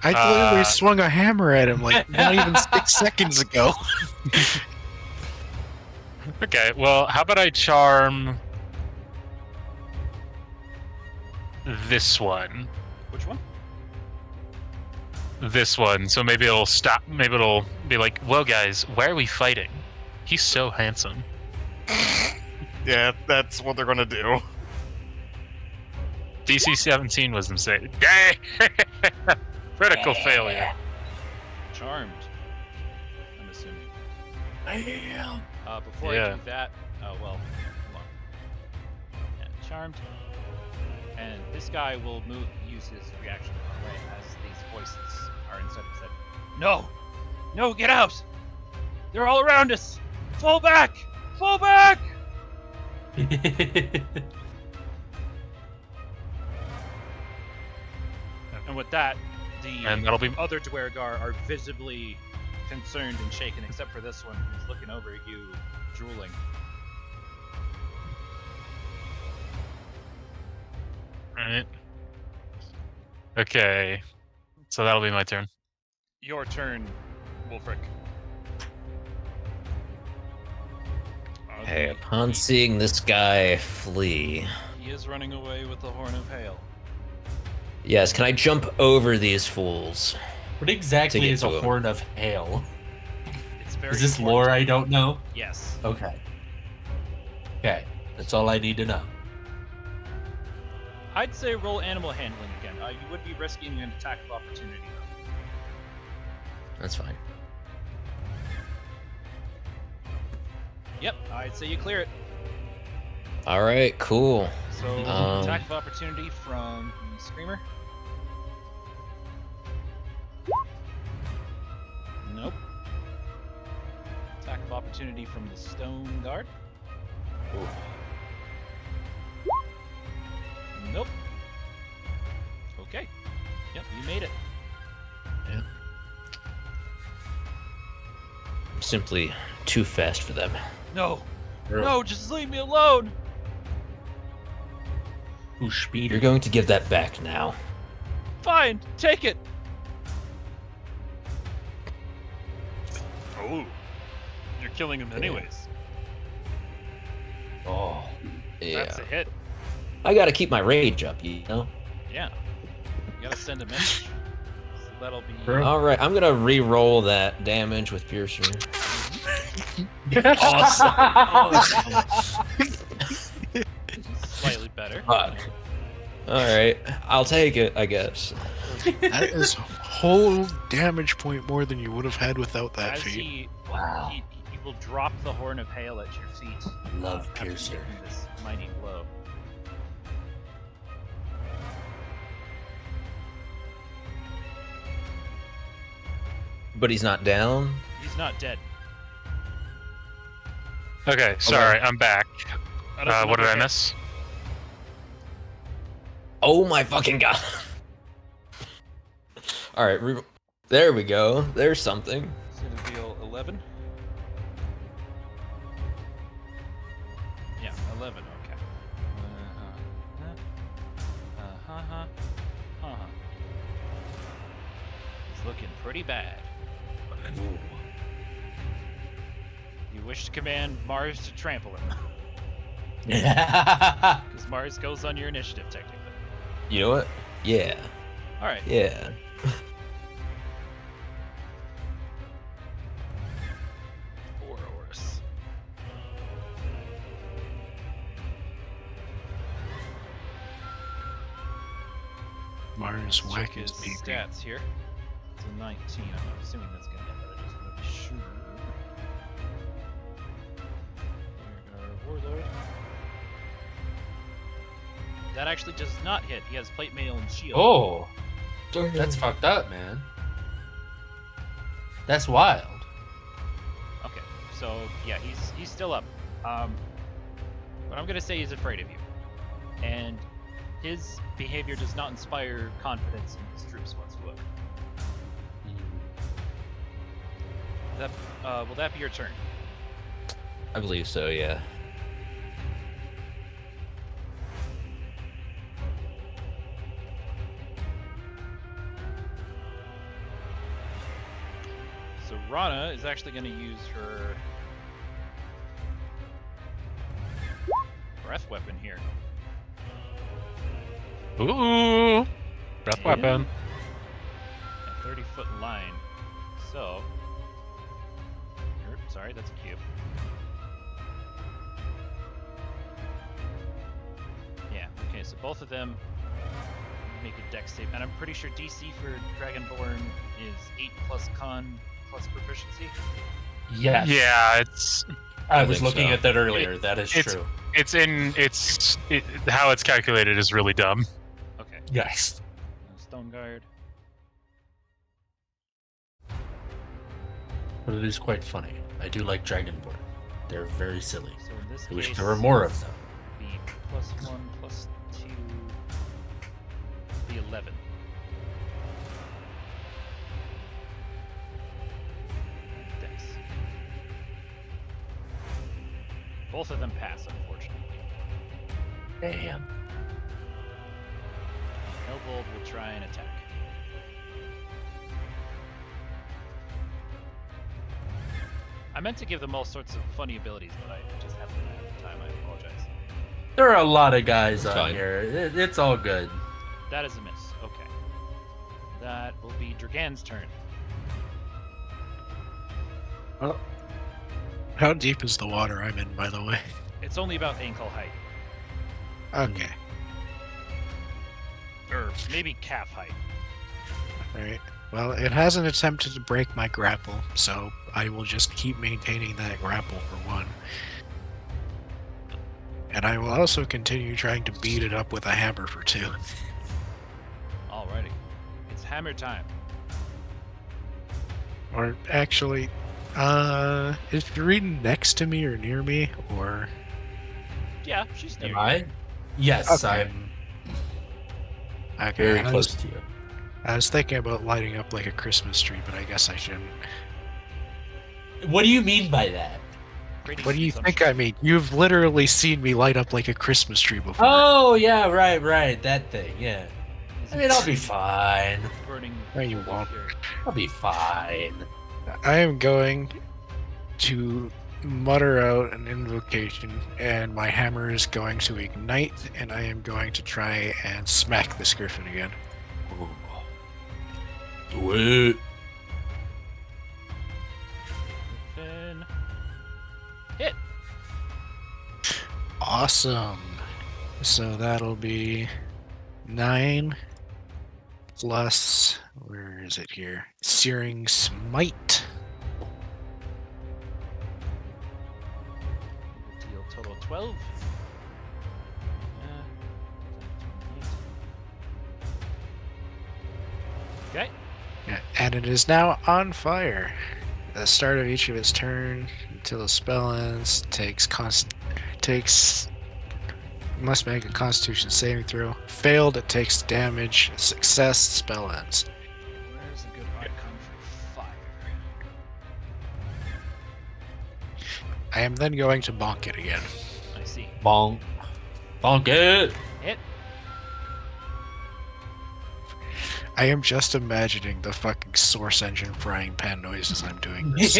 I literally swung a hammer at him like not even 6 seconds ago. Okay, well, how about I charm this one? Which one? This one. So maybe it'll stop. Maybe it'll be like, well, guys, why are we fighting? He's so handsome. Yeah, that's what they're gonna do. DC 17 Wisdom save. Yay! Critical failure. Charmed. I'm assuming. Damn. Before I do that, hold on. Yeah, charmed. And this guy will use his reaction to run away as these voices are inside his head. No! No, get out! They're all around us! Fall back! Fall back! And with that, And that'll be other Dwergar are visibly concerned and shaken, except for this one who's looking over at you, drooling. Alright. Okay. So that'll be my turn. Your turn, Wolfric. Hey, upon seeing this guy flee. He is running away with the Horn of Hail. Yes, can I jump over these fools? What exactly To get is to a him. Horn of Hail? It's very Is this important. lore I don't know? Yes. Okay. Okay, that's all I need to know. I'd say roll animal handling again. You would be risking an attack of opportunity, though. That's fine. Yep, I'd say you clear it. All right, cool. So, attack of opportunity from the Screamer. Nope. Attack of opportunity from the Stone Guard. Nope. Okay. Yep, you made it. Yeah. I'm simply too fast for them. No. No, just leave me alone. Who's speed? You're going to give that back now. Fine, take it. Oh. You're killing him anyways. Oh. Yeah. That's a hit. I gotta keep my rage up, you know? Yeah. You gotta send a message. So that'll be... Alright, I'm gonna re-roll that damage with Piercer. Awesome. Slightly better. Fuck. Alright, I'll take it, I guess. That is a whole damage point more than you would have had without that As feat. Wow. he will drop the Horn of Hail at your feet. Love after Piercer. taking this mighty blow. But he's not down? He's not dead. Okay, sorry, I'm back. What did I miss? Oh my fucking god. Alright, there we go. There's something. It's gonna deal 11. Yeah, 11, okay. It's looking pretty bad. You wish to command Mars to trample him. Because Mars goes on your initiative, technically. You know what? Yeah. Alright. Yeah. Ouroboros. Mars Check whack his his PP. stats here. It's a 19. I'm assuming that's gonna hit, but I just want to be sure. Warlord. That actually does not hit. He has plate mail and shield. Oh. That's fucked up, man. That's wild. Okay, so yeah, he's still up. But I'm gonna say he's afraid of you, and his behavior does not inspire confidence in his troops whatsoever. Will that be your turn? I believe so, yeah. So Rana is actually going to use her breath weapon here. Ooh! Breath weapon. A 30-foot line. So, sorry, that's a cube. Yeah. Okay. So both of them make a dex save, and I'm pretty sure DC for Dragonborn is 8 plus con plus proficiency. Yes. Yeah, it's I was think looking so. at that earlier. That is it's- true. how it's calculated is really dumb. Okay. Yes. Stone Guard. But it is quite funny. I do like Dragonborn. They're very silly. So in this I wish case, there were more of them. be +1 +2 be 11. Dex. Both of them pass, unfortunately. Damn. Hellbold will try and attack. I meant to give them all sorts of funny abilities, but I just haven't had the time. I apologize. There are a lot of guys It's on fine. here. It's all good. That is a miss. Okay. That will be Dragan's turn. How deep is the water I'm in, by the way? It's only about ankle height. Okay. Or maybe calf height. Alright. Well, it hasn't attempted to break my grapple, so I will just keep maintaining that grapple for one. And I will also continue trying to beat it up with a hammer for 2. Alrighty. It's hammer time. Or actually, is Doreen next to me or near me? Or Yeah, she's near Am you. I? Yes, Okay. I'm okay, very close to you. I was thinking about lighting up like a Christmas tree, but I guess I shouldn't. What do you mean by that? Creating What do you think consumption. I mean? You've literally seen me light up like a Christmas tree before. Oh, yeah, right, that thing, yeah. I mean, I'll be fine. Burning. No, you cold won't. fury. I'll be fine. I am going to mutter out an invocation, and my hammer is going to ignite, and I am going to try and smack this griffin again. Ooh. Do it. Griffin. Hit. Awesome. So that'll be 9 plus, where is it here? Searing Smite. Deal total 12. Okay. Yeah, and it is now on fire. At the start of each of its turn until the spell ends, must make a Constitution saving throw. Failed, it takes damage. Success, spell ends. Where's a good icon for fire? I am then going to bonk it again. I see. Bonk. Bonk it. Hit. I am just imagining the fucking Source Engine frying pan noises I'm doing this.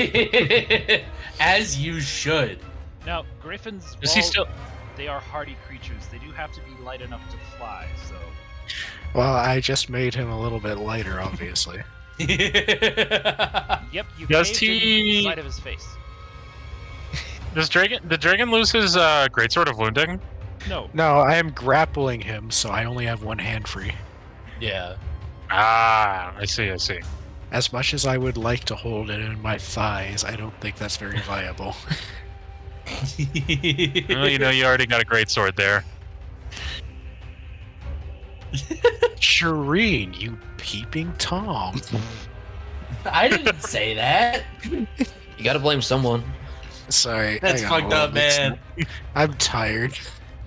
As you should. Now, griffins, Is he while still? they are hardy creatures, they do have to be light enough to fly, so... Well, I just made him a little bit lighter, obviously. Yep, you Does caved in he- the side of his face. Did Dragon lose his greatsword of wounding? No. No, I am grappling him, so I only have one hand free. Yeah. Ah, I see. As much as I would like to hold it in my thighs, I don't think that's very viable. Well, you know, you already got a greatsword there. Shireen, you peeping Tom. I didn't say that. You gotta blame someone. Sorry. That's I got a fucked little up, mixed man. up. I'm tired.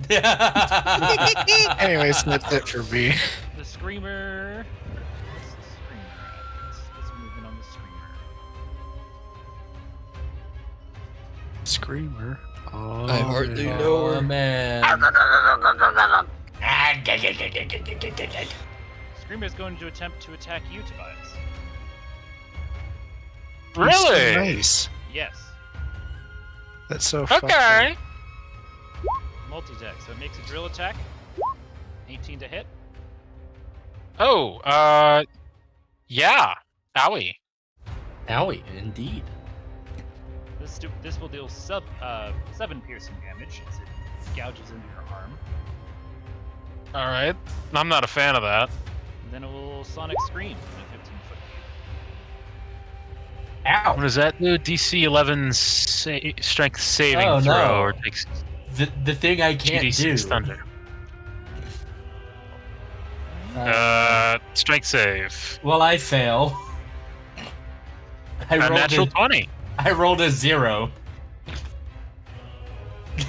Anyways, that's it for me. The Screamer... What's the Screamer at? Let's move in on the Screamer. Screamer. Oh, I hardly man. know Oh her. man. Screamer is going to attempt to attack you, Tobias. He's so Really? nice. Yes. That's so fucked Okay. up. Multi-attack, so it makes a drill attack. 18 to hit. Oh, yeah. Owie. Owie, indeed. This will deal 7 piercing damage as it gouges into your arm. All right. I'm not a fan of that. And then it will Sonic Scream from a 15-foot view. Ow. What does that do? DC 11 strength saving Oh, throw, no. or takes The thing I can't 2d6 do. thunder. Strength save. Well, I fail. A natural 20. I rolled a 0.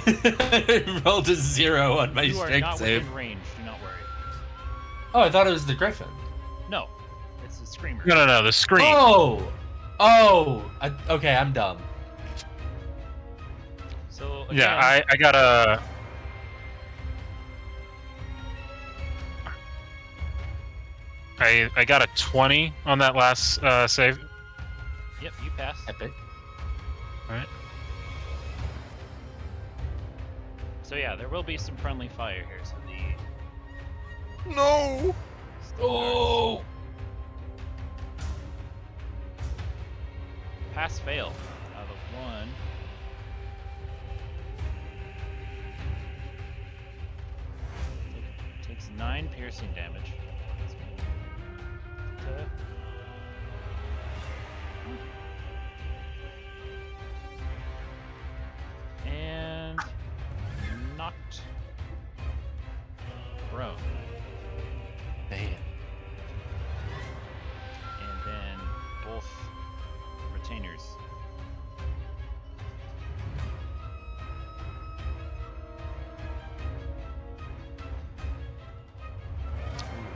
I rolled a 0 on my You are strength not save. within range, do not worry. Oh, I thought it was the Griffin. No, it's a Screamer. No, the scream. Oh! Okay, I'm dumb. So, again, Yeah, I got a. I got a 20 on that last save. Yep, you pass. Epic. So yeah, there will be some friendly fire here, so the... No! Oh! Pass fail out of 1. Takes 9 piercing damage. And knocked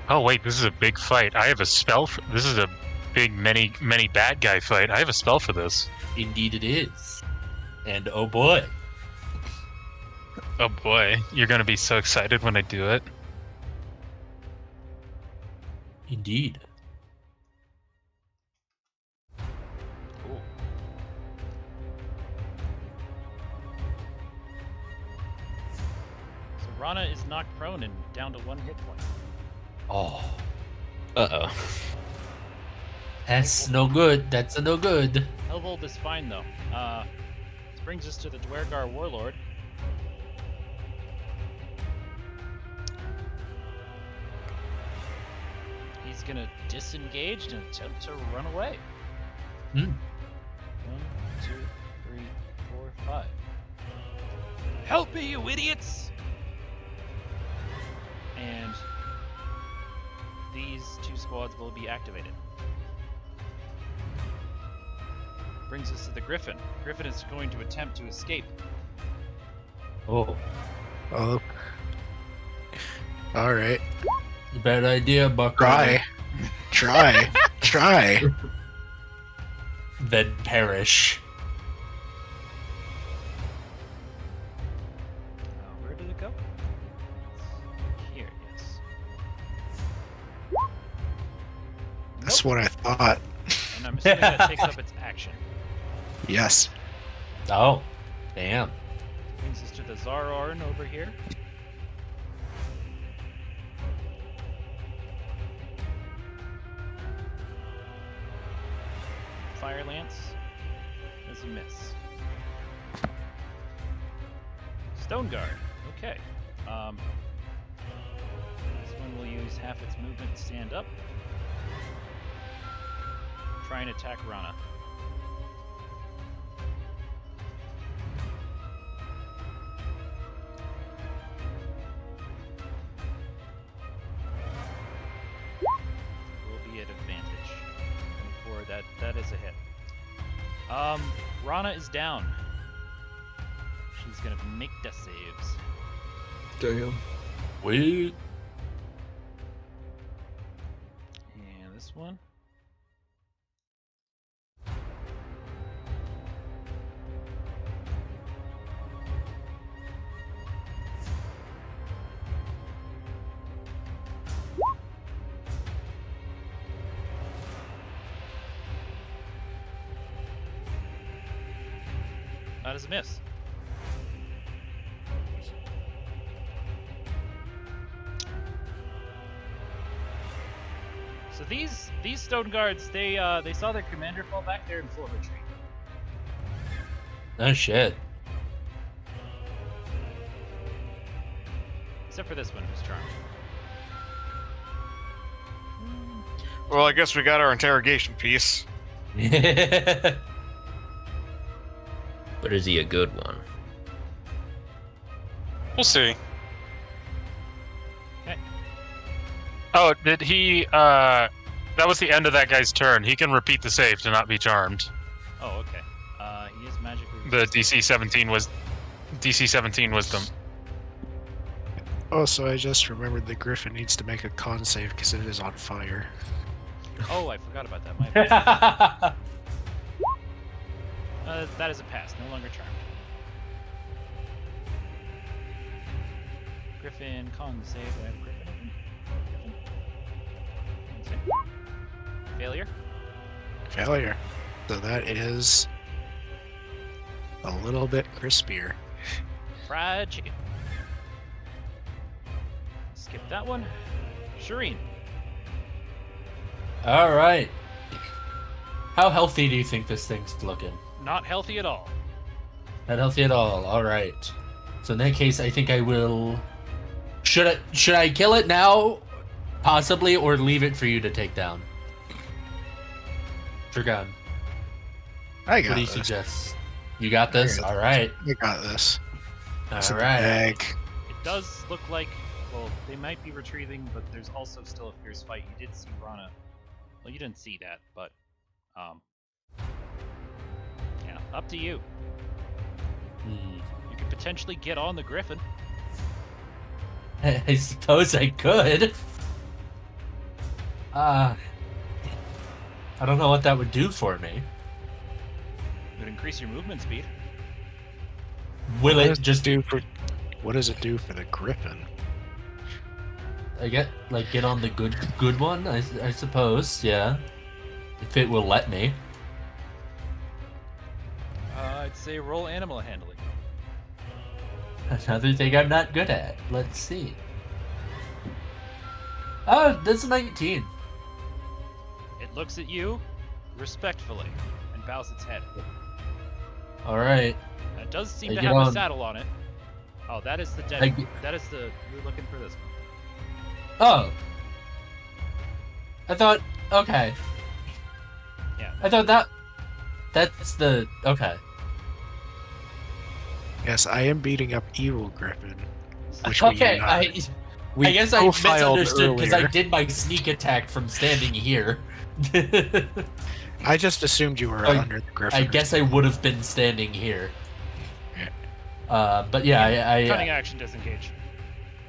Oh wait, this is a big fight. I have a spell for this. Is a big many bad guy fight. I have a spell for this. Indeed it is. And oh boy. Oh boy, you're gonna be so excited when I do it. Indeed. Cool. So Rana is knocked prone and down to 1 hit point. Oh. Uh-oh. That's no good. That's a no good. Helvold is fine though. This brings us to the Dwergar Warlord. He's gonna disengage and attempt to run away. Hmm. 1, 2, 3, 4, 5. Help me, you idiots! And these 2 squads will be activated. Brings us to the Griffin. Griffin is going to attempt to escape. Oh. Oh. All right. Bad idea, Buck. Try. Then perish. Where did it go? Here, yes. That's Nope. what I thought. And I'm assuming that takes up its action. Yes. Oh. Damn. Brings us to the Zarorn over here. Fire Lance is a miss. Stone Guard. Okay. This one will use half its movement to stand up. Try and attack Rana. Will be at advantage. 24, that is a hit. Rana is down. She's gonna make death saves. Damn. Wait. And this one. That is a miss. So these stone guards, they saw their commander fall back there in full retreat. Oh shit. Except for this one, who's charmed. Well, I guess we got our interrogation piece. But is he a good one? We'll see. Okay. Oh, did he? That was the end of that guy's turn. He can repeat the save to not be charmed. Oh, okay. He is magically The resistant. DC 17 wisdom. Oh, so I just remembered the Griffin needs to make a con save because it is on fire. Oh, I forgot about that. My bad. That is a pass. No longer charmed. Griffin, con save. Do I have Griffin open? Griffin. Con save. Failure. Failure. So that is a little bit crispier. Fried chicken. Skip that one. Shireen. All right. How healthy do you think this thing's looking? Not healthy at all. Not healthy at all. All right. So in that case, I think I will. Should I kill it now, possibly, or leave it for you to take down? Dragon, I what got do you this. suggest? You got this. I got All right. I got this. It's All in the right. bag. It does look like, well, they might be retrieving, but there's also still a fierce fight. You did see Rana. Well, you didn't see that, but, yeah, up to you. Hmm. You could potentially get on the Griffin. I suppose I could. I don't know what that would do for me. It would increase your movement speed. Will What it does just do for? What does it do for the griffin? I get on the good one? I suppose, yeah. If it will let me. I'd say roll animal handling. Another thing I'm not good at. Let's see. Oh, that's a 19. It looks at you respectfully and bows its head. All right. And it does seem I to get have a on- saddle on it. Oh, that is the dead. I get- That is the. We're looking for this one. Oh. I thought. Okay. Yeah. I thought that's the. Okay. Yes, I am beating up Evil Griffin. Which we, Okay. we I guess I profiled misunderstood because I earlier. did my sneak attack from standing here. I just assumed you were I- under the griffin. I guess I would have been standing here. But yeah, I Cunning action disengage.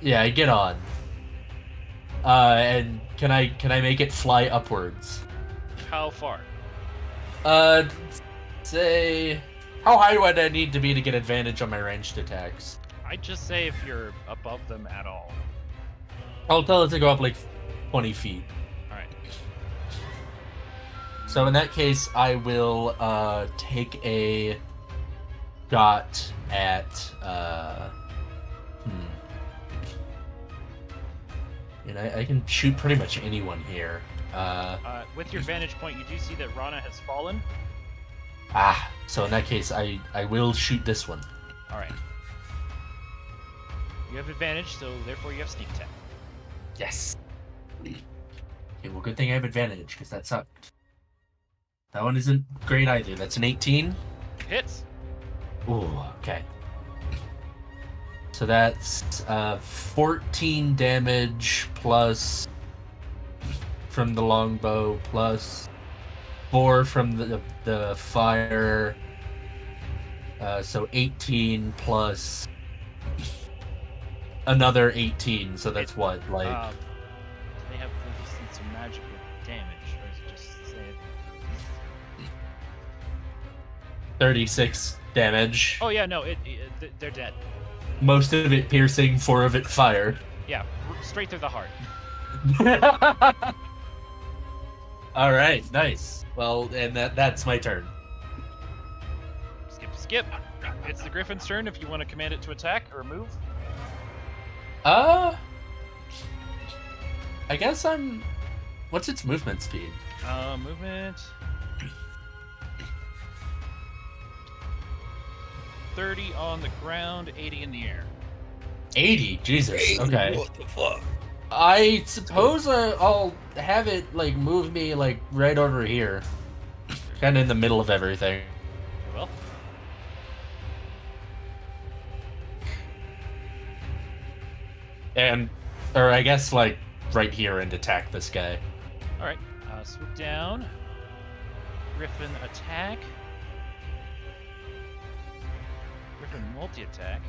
yeah, I get on. And can I make it fly upwards? How far? Say, how high would I need to be to get advantage on my ranged attacks? I'd just say if you're above them at all. I'll tell it to go up like 20 feet. All right. So in that case, I will take a shot at and I can shoot pretty much anyone here. With your vantage point, you do see that Rana has fallen. So in that case, I will shoot this one. All right. You have advantage, so therefore you have sneak attack. Yes. Okay, well, good thing I have advantage because that sucked. That one isn't great either. That's an 18. Hits. Ooh, okay. So that's 14 damage plus from the longbow plus 4 from the fire. So 18 plus another 18. So that's what, like. Do they have resistance to magical damage, or is it just say? 36 damage. Oh yeah, no, they're dead. Most of it piercing, 4 of it fire. Yeah, straight through the heart. All right, nice. Well, and that's my turn. Skip. It's the Griffin's turn if you want to command it to attack or move. I guess I'm. What's its movement speed? Movement. 30 on the ground, 80 in the air. 80. Jesus. Okay. What the fuck? I suppose I'll have it like move me like right over here, kind of in the middle of everything. Well, Or I guess like right here and attack this guy. all right. Swoop down. Griffin attack. Griffin multi-attack.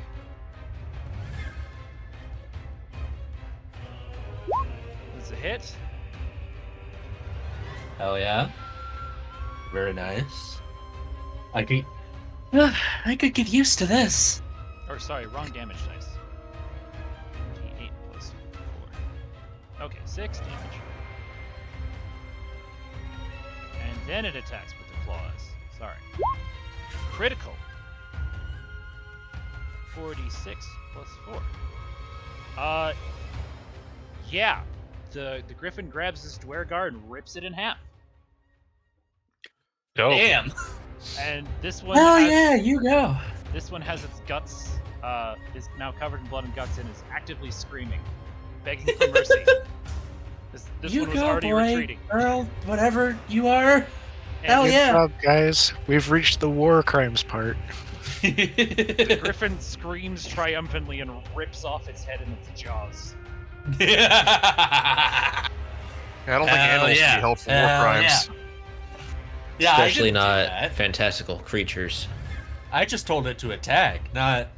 That's a hit. Hell yeah. Very nice. I could get used to this. Or sorry, wrong damage dice. D8 plus 4. Okay, 6 damage. And then it attacks with the claws. Sorry. Critical. 46 plus 4. Yeah. The Griffin grabs this Dwergar and rips it in half. Dope. Damn. And this one Hell has, yeah, you go. This one has its guts, is now covered in blood and guts and is actively screaming, begging for mercy. This You one was go, already boy, retreating. girl, whatever you are. And Hell Good yeah. job, guys. We've reached the war crimes part. The Griffin screams triumphantly and rips off its head in its jaws. I don't think Hell animals yeah. can be held for war Hell crimes. Yeah, I Especially didn't do not that. fantastical creatures. I just told it to attack, not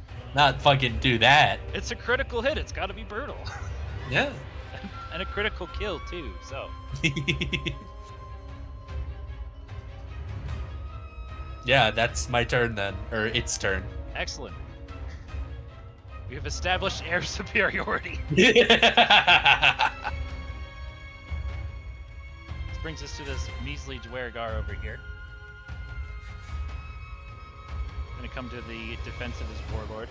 fucking do that. It's a critical hit. It's got to be brutal. Yeah. And a critical kill, too, so. Yeah, that's my turn then. Or its turn. Excellent. We have established air superiority. This brings us to this measly Dwergar over here. Gonna come to the defense of his warlord.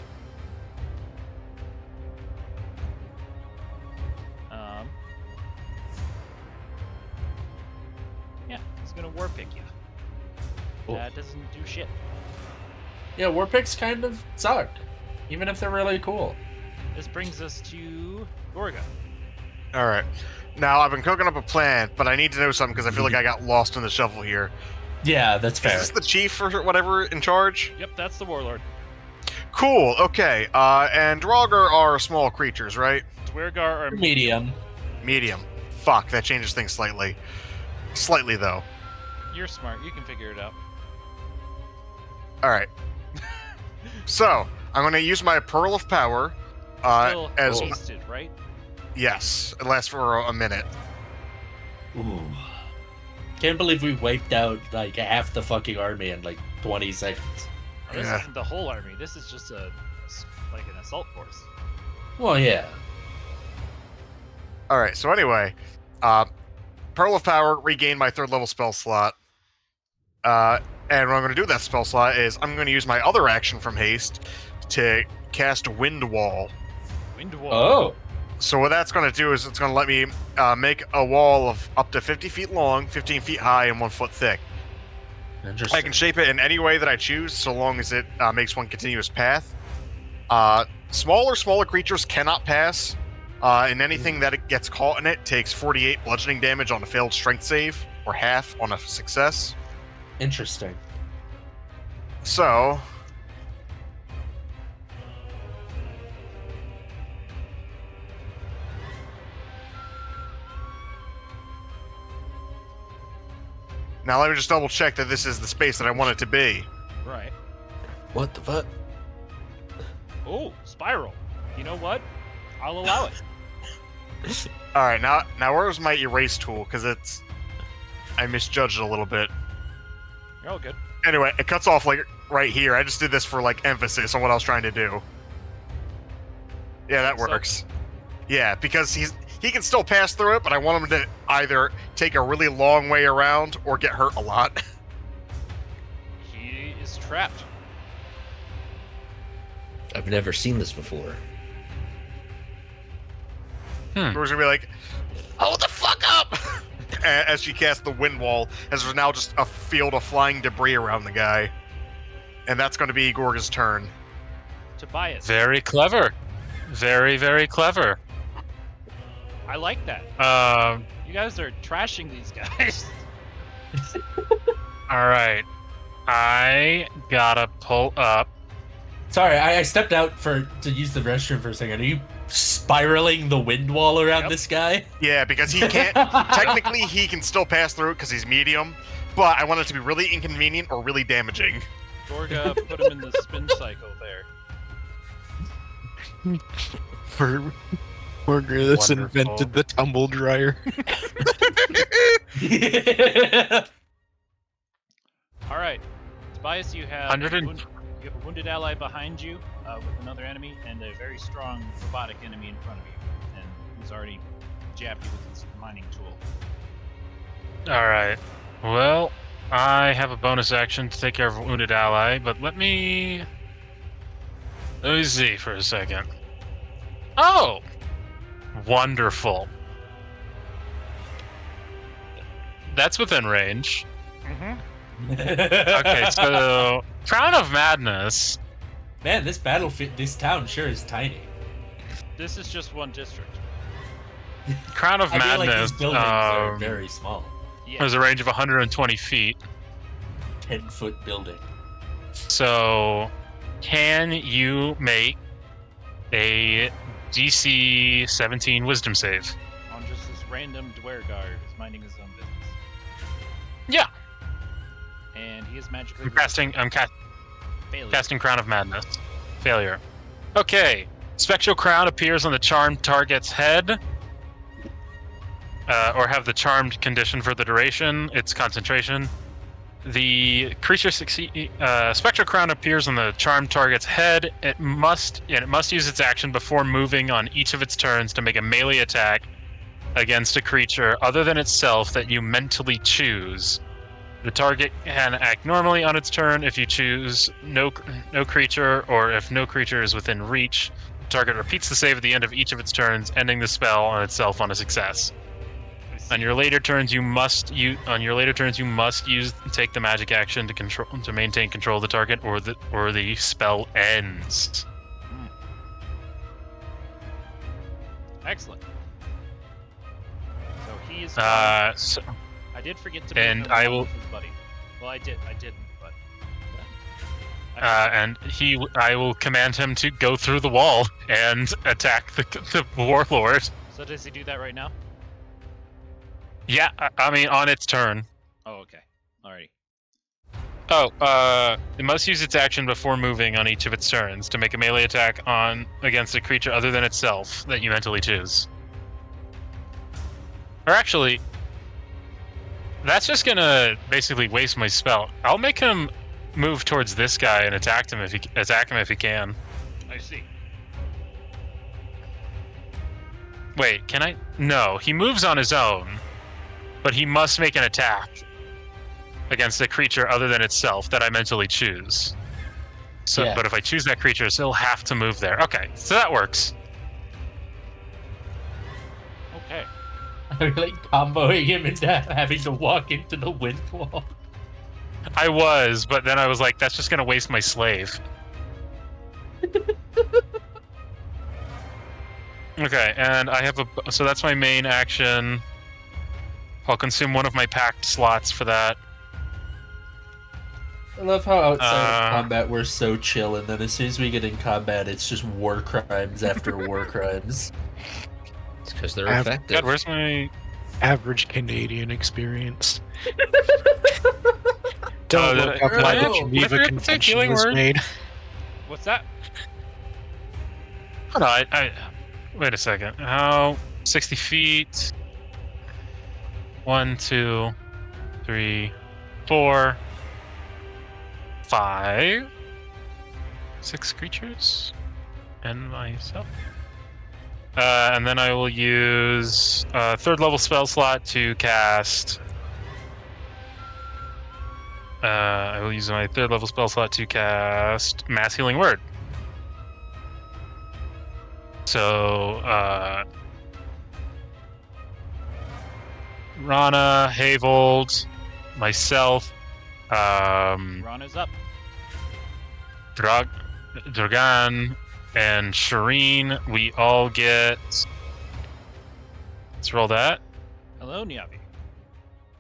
Yeah, he's gonna warpick you. Cool. That doesn't do shit. Yeah, war picks kind of suck. Even if they're really cool. This brings us to Gorga. All right. Now, I've been cooking up a plan, but I need to know something because I feel like I got lost in the shuffle here. Yeah, that's fair. Is this the chief or whatever in charge? Yep, that's the warlord. Cool, okay. And Draugr are small creatures, right? Dwergar are Medium. Medium. Fuck, that changes things slightly. Slightly, though. You're smart. You can figure it out. Alright. So, I'm going to use my Pearl of Power. Still as hasted, right? Yes, it lasts for a minute. Ooh. Can't believe we wiped out like half the fucking army in like 20 seconds. This Yeah. isn't the whole army. This is just like an assault force. Well, yeah. Alright, so anyway, Pearl of Power, regain my 3rd level spell slot. And what I'm going to do with that spell slot is I'm going to use my other action from haste to cast Wind Wall. Wind wall. Oh. So what that's going to do is it's going to let me make a wall of up to 50 feet long, 15 feet high, and 1 foot thick. Interesting. I can shape it in any way that I choose, so long as it makes one continuous path. Smaller creatures cannot pass, and anything that it gets caught in it takes 48 bludgeoning damage on a failed strength save, or half on a success. Interesting. So... Now let me just double check that this is the space that I want it to be. Right. What the fuck? Oh, spiral. You know what? I'll allow it. Alright, now where's my erase tool? Because I misjudged it a little bit. You're all good. Anyway, it cuts off like right here. I just did this for like emphasis on what I was trying to do. Yeah, that So- works. Yeah, because he can still pass through it, but I want him to either take a really long way around or get hurt a lot. He is trapped. I've never seen this before. We're just gonna be like, hold the fuck up! As she casts the wind wall, as there's now just a field of flying debris around the guy. And that's gonna be Gorga's turn. Tobias. Very clever. Very, very clever. I like that. You guys are trashing these guys. All right. I gotta pull up. Sorry, I stepped out to use the restroom for a second. Are you spiraling the wind wall around Yep. this guy? Yeah, because he can't. Technically, he can still pass through it because he's medium, but I want it to be really inconvenient or really damaging. Gorga put him in the spin cycle there. Gorga Wonderful. invented the tumble dryer. All right, Tobias, you have 100 and- you have a wounded ally behind you with another enemy, and a very strong robotic enemy in front of you, and he's already jabbed you with his mining tool. All right. Well, I have a bonus action to take care of a wounded ally, but let me see for a second. Oh, wonderful. That's within range. Mm-hmm. Okay, so Crown of Madness. Man, this this town sure is tiny. This is just one district. Crown of I feel like Madness these buildings are very small. Yeah. has a range of 120 feet. 10-foot building. So, can you make a DC 17 Wisdom save? On just this random Dwergar who's minding his own business. Yeah. And he is magically I'm failure. casting Crown of Madness. Failure. Okay. Spectral crown appears on the charmed target's head. or have the charmed condition for the duration. It's concentration. The creature spectral crown appears on the charmed target's head. It must use its action before moving on each of its turns to make a melee attack against a creature other than itself that you mentally choose. The target can act normally on its turn if you choose no creature, or if no creature is within reach. The target repeats the save at the end of each of its turns, ending the spell on itself on a success. On your later turns, you must take the magic action to maintain control of the target, or the spell ends. Excellent. So he is. I did forget to. And I will. His buddy. Well, I didn't, but. I will command him to go through the wall and attack the warlord. So does he do that right now? Yeah, I mean on its turn. Oh, okay. Alrighty. It must use its action before moving on each of its turns to make a melee attack against a creature other than itself that you mentally choose. Or actually, that's just gonna basically waste my spell. I'll make him move towards this guy and attack him if he can. I see. Wait, can I? No, he moves on his own, but he must make an attack against a creature other than itself that I mentally choose. So, Yeah. But if I choose that creature, he'll have to move there. Okay, so that works. Okay. I'm like comboing him into having to walk into the wind wall. I was, but then I was like, that's just gonna waste my slave. Okay, and I have so that's my main action. I'll consume one of my packed slots for that. I love how outside of combat we're so chill, and then as soon as we get in combat, it's just war crimes after war crimes. It's because they're I've- effective. God, where's my... Average Canadian experience. Don't did look I- up why oh, the Geneva I forgot to take Convention healing was word. made. What's that? Hold on, wait a second. How... 60 feet... 1, 2, 3, 4, 5, 6 creatures, and myself. And then I will use a 3rd level spell slot to cast. I will use my 3rd level spell slot to cast Mass Healing Word. So, Rana, Havold, myself, Rana's up. Dragan, and Shireen, we all get... Let's roll that. Hello, Nyavi.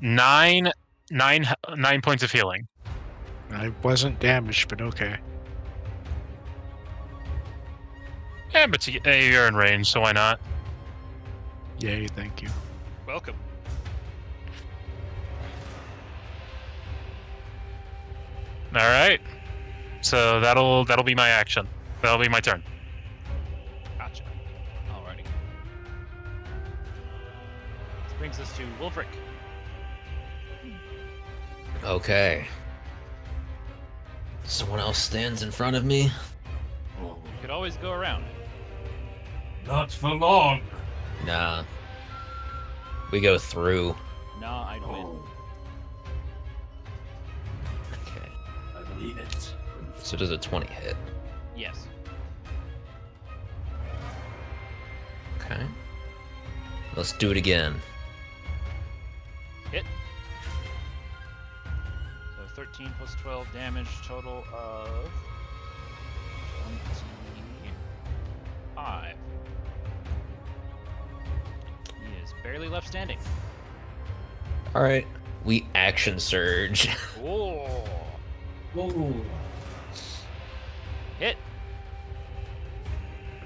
9 points of healing. I wasn't damaged, but okay. Yeah, but you're in range, so why not? Yay, thank you. Welcome. All right. So that'll be my action. That'll be my turn. Gotcha. Alrighty. This brings us to Wolfric. Okay. Someone else stands in front of me. You could always go around. Not for long. Nah. We go through. Nah, I'd win. Okay. I believe it. So does a 20 hit? Yes. Okay. Let's do it again. Hit. So 13 plus 12 damage, total of 25. He is barely left standing. All right. We action surge. Oh, Ooh. hit.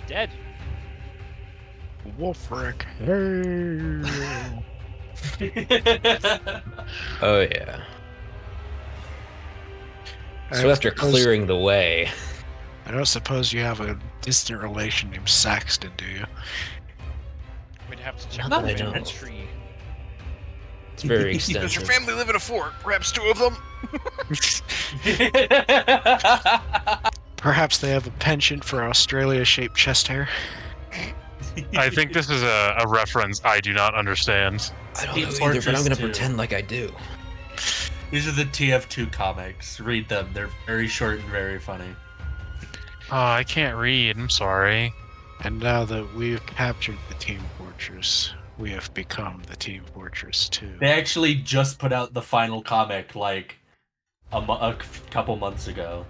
Dead. Wolfric. Oh yeah. I So don't after suppose- clearing the way, I don't suppose you have a distant relation named Saxton, do you? We'd have to check Not the that I know. inventory. It's very Does your extensive. family live in a fort? Perhaps 2 of them? Perhaps they have a penchant for Australia-shaped chest hair. I think this is a reference I do not understand. I don't Team know either, but I'm Fortress gonna 2. pretend like I do. These are the TF2 comics. Read them. They're very short and very funny. Oh, I can't read. I'm sorry. And now that we've captured the Team Fortress, we have become the Team Fortress 2. They actually just put out the final comic like a couple months ago.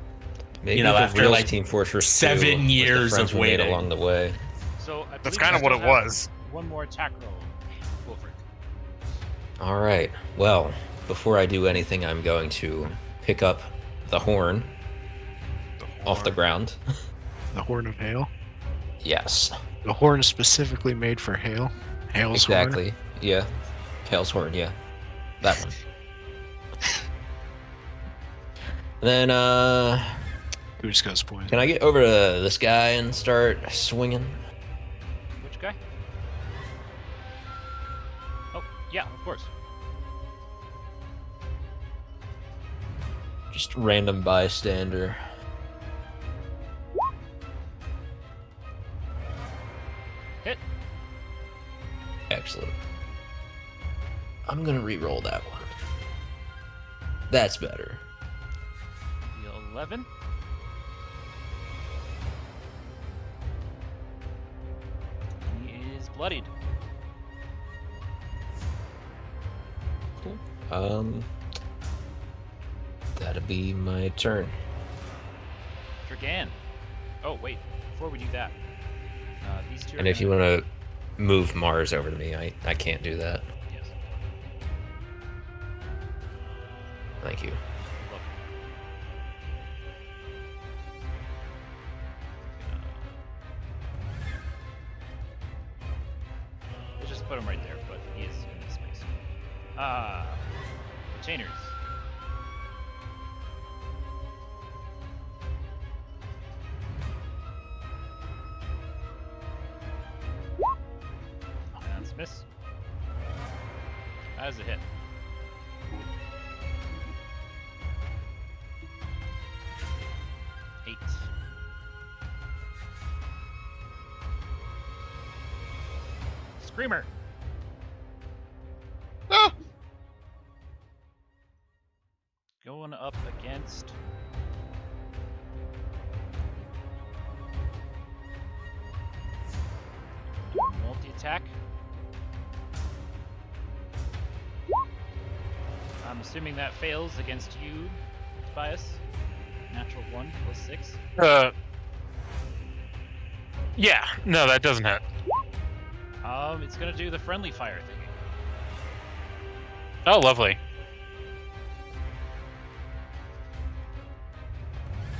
Maybe You know, the after, real like, Team Fortress 7 2 was years the friends of we made waiting. along the way. So I That's believe kind we of what still it have was. One more attack roll. Wolfric. All right. Well, before I do anything, I'm going to pick up the horn off the ground. The Horn of Hail. Yes, The horn specifically made for hail. Hail's horn. exactly. Yeah, Hail's horn. Yeah, that one. And then, Who just goes poison? can I get over to this guy and start swinging? Which guy? Oh, yeah, of course. Just random bystander. Hit. Excellent. I'm gonna re-roll that one. That's better. Deal 11. He is bloodied. Cool. That'll be my turn. Dragan. Oh, wait. Before we do that, these two. And are if you gonna- want to move Mars over to me, I can't do that. Yes. Thank you. Look. We'll just put him right there, but he is in this space. Retainers. That's a miss. That is a hit. Eight. Screamer. Ah! Going up against. Multi-attack. I'm assuming that fails against you, Tobias. Natural 1 plus 6. Yeah, no, that doesn't hit. It's gonna do the friendly fire thing. Oh, lovely.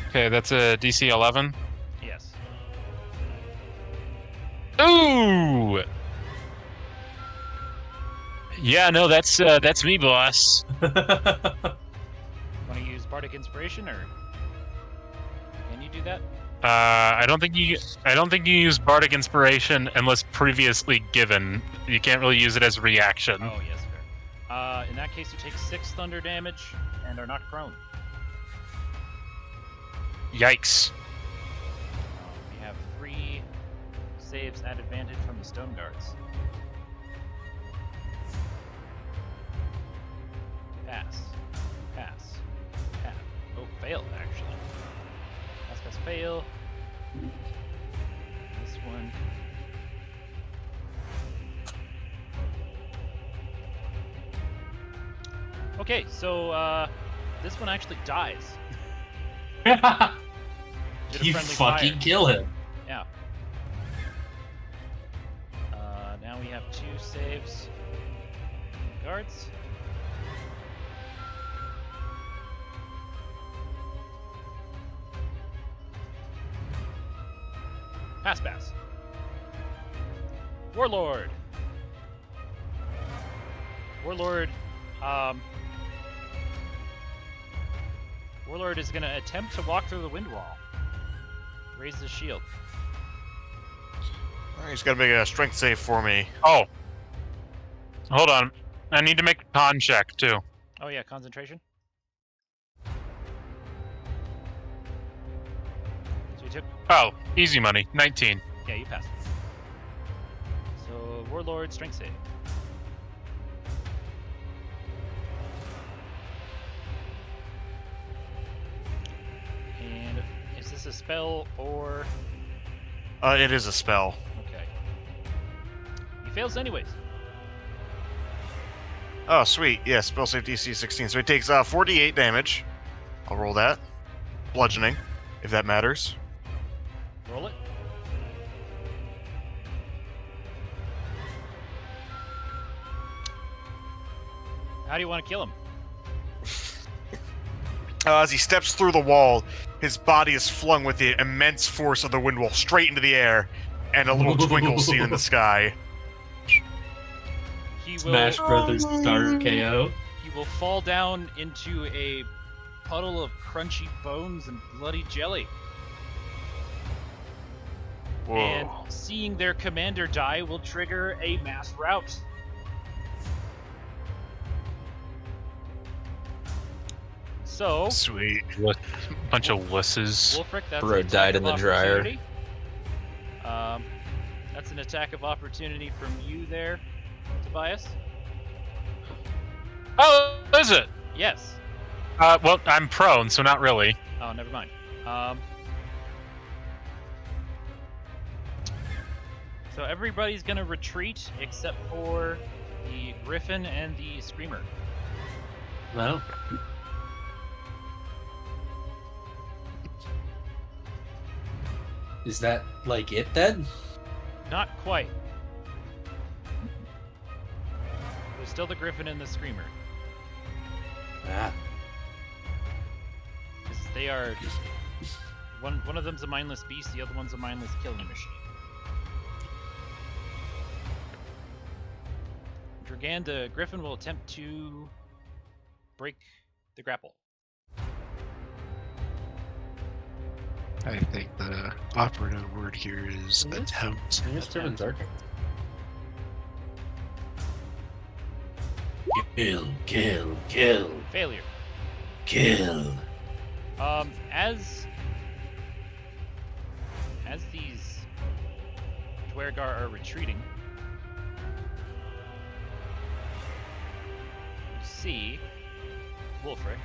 Okay, that's a DC 11. Yes. Ooh! Yeah, no, that's me, boss. Want to use Bardic Inspiration, or can you do that? I don't think you use Bardic Inspiration unless previously given. You can't really use it as a reaction. Oh, yes, fair. In that case, you take 6 thunder damage and are knocked prone. Yikes. We have 3 saves at advantage from the stone guards. Pass. Pass. Pass. Oh, failed, actually. Pass, fail. This one. Okay, so, this one actually dies. Did a You friendly fucking fire. kill him. Yeah. Now we have 2 saves. Guards. Pass. Warlord. Warlord is gonna attempt to walk through the wind wall. Raise his shield. Alright, he's got to make a strength save for me. Oh. Hold on. I need to make a con check too. Oh yeah, concentration. So you took. Oh, easy money. 19. Yeah, you passed. So Warlord strength save. And is this a spell or? It is a spell. Okay. He fails anyways. Oh, sweet. Yeah, spell save DC 16. So he takes 48 damage. I'll roll that. Bludgeoning, if that matters. Roll it. How do you want to kill him? As he steps through the wall, his body is flung with the immense force of the wind wall straight into the air, and a little twinkle seen in the sky. He will. Smash Brothers Star KO. He will fall down into a puddle of crunchy bones and bloody jelly. Whoa. And seeing their commander die will trigger a mass rout. So, Sweet. Bunch of wusses. Wolfric, that's Bro an attack died in of the dryer. opportunity. That's an attack of opportunity from you there, Tobias. Oh, is it? Yes. Well, I'm prone, so not really. Oh, never mind. So everybody's gonna retreat except for the Griffin and the Screamer. Well. Is that like it then? Not quite. There's still the Griffin and the Screamer. Ah. 'Cause they are... One of them's a mindless beast, the other one's a mindless killing machine. Dragan, the Griffin will attempt to break the grapple. I think the operative word here is attempt. Mr. Darker. Kill, kill, kill, Failure. kill. As these Dwergar are retreating, you see Wolfric.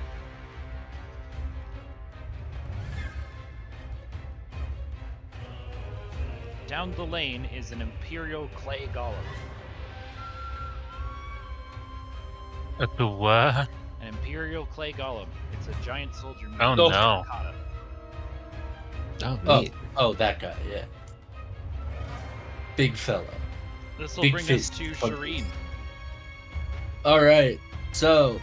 Down the lane is an Imperial clay golem. The what? An Imperial clay golem. It's a giant soldier. made Oh, of no. terracotta. Oh, neat. Oh, that guy, yeah. Big fella. This will Big bring us fist. to Fuck. Shireen. Alright, so,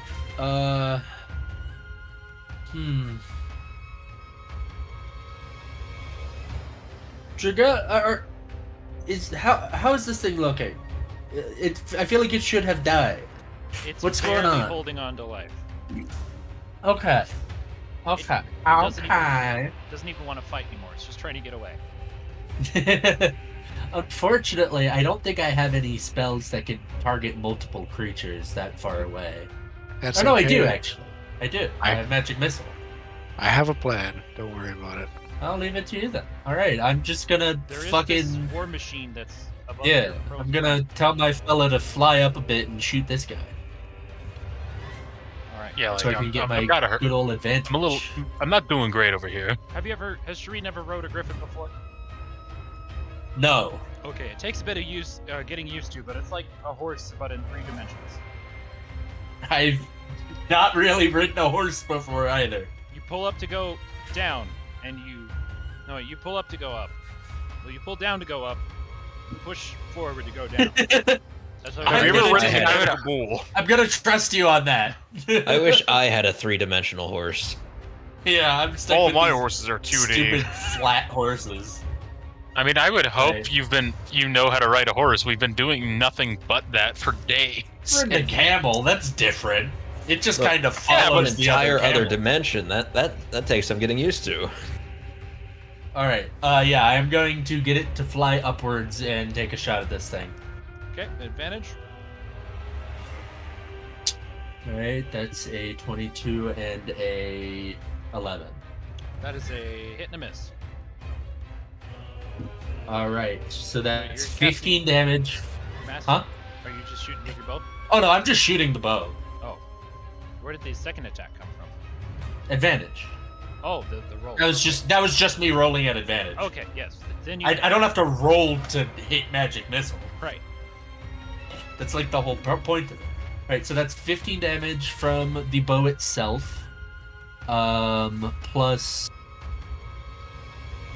Draga, how is this thing looking? I feel like it should have died. It's What's going barely on? holding on to life. Okay. Okay. Doesn't even want to fight anymore. It's just trying to get away. Unfortunately, I don't think I have any spells that can target multiple creatures that far away. That's Oh no, I okay. do actually. I do. I I- have magic missile. I have a plan. Don't worry about it. I'll leave it to you then. All right, I'm just gonna There is fucking this war machine that's above yeah. your profile. I'm gonna tell my fella to fly up a bit and shoot this guy, All right. Yeah, like, so I can get I've my gotta hurt. good old advantage. I'm not doing great over here. Has Shireen ever rode a griffin before? No. Okay, it takes a bit of getting used to, but it's like a horse, but in 3 dimensions. I've not really ridden a horse before either. You pull up to go down, and you pull up to go up. Well, you pull down to go up, you push forward to go down. That's how Have you ever gonna ridden take a it. bull? I'm gonna trust you on that. I wish I had a 3-dimensional horse. Yeah, I'm stuck All with my these horses are 2D. stupid flat horses. I mean, I would hope Right. you know how to ride a horse. We've been doing nothing but that for days. Ridden a camel, that's different. It just Look, kind of Yeah, follows an the entire other other camel. dimension. That takes some getting used to. All right. Yeah, I am going to get it to fly upwards and take a shot at this thing. Okay, advantage. All right, that's a 22 and a 11. That is a hit and a miss. All right, so that's you're 15 damage. Master, Huh? Are you just shooting with your bow? Oh no, I'm just shooting the bow. Oh. Where did the second attack come from? Advantage. Oh, the roll. That was just me rolling at advantage. Okay, yes. Then you I don't have to roll to hit magic missile. Right. That's like the whole point of it. Right, so that's 15 damage from the bow itself. Plus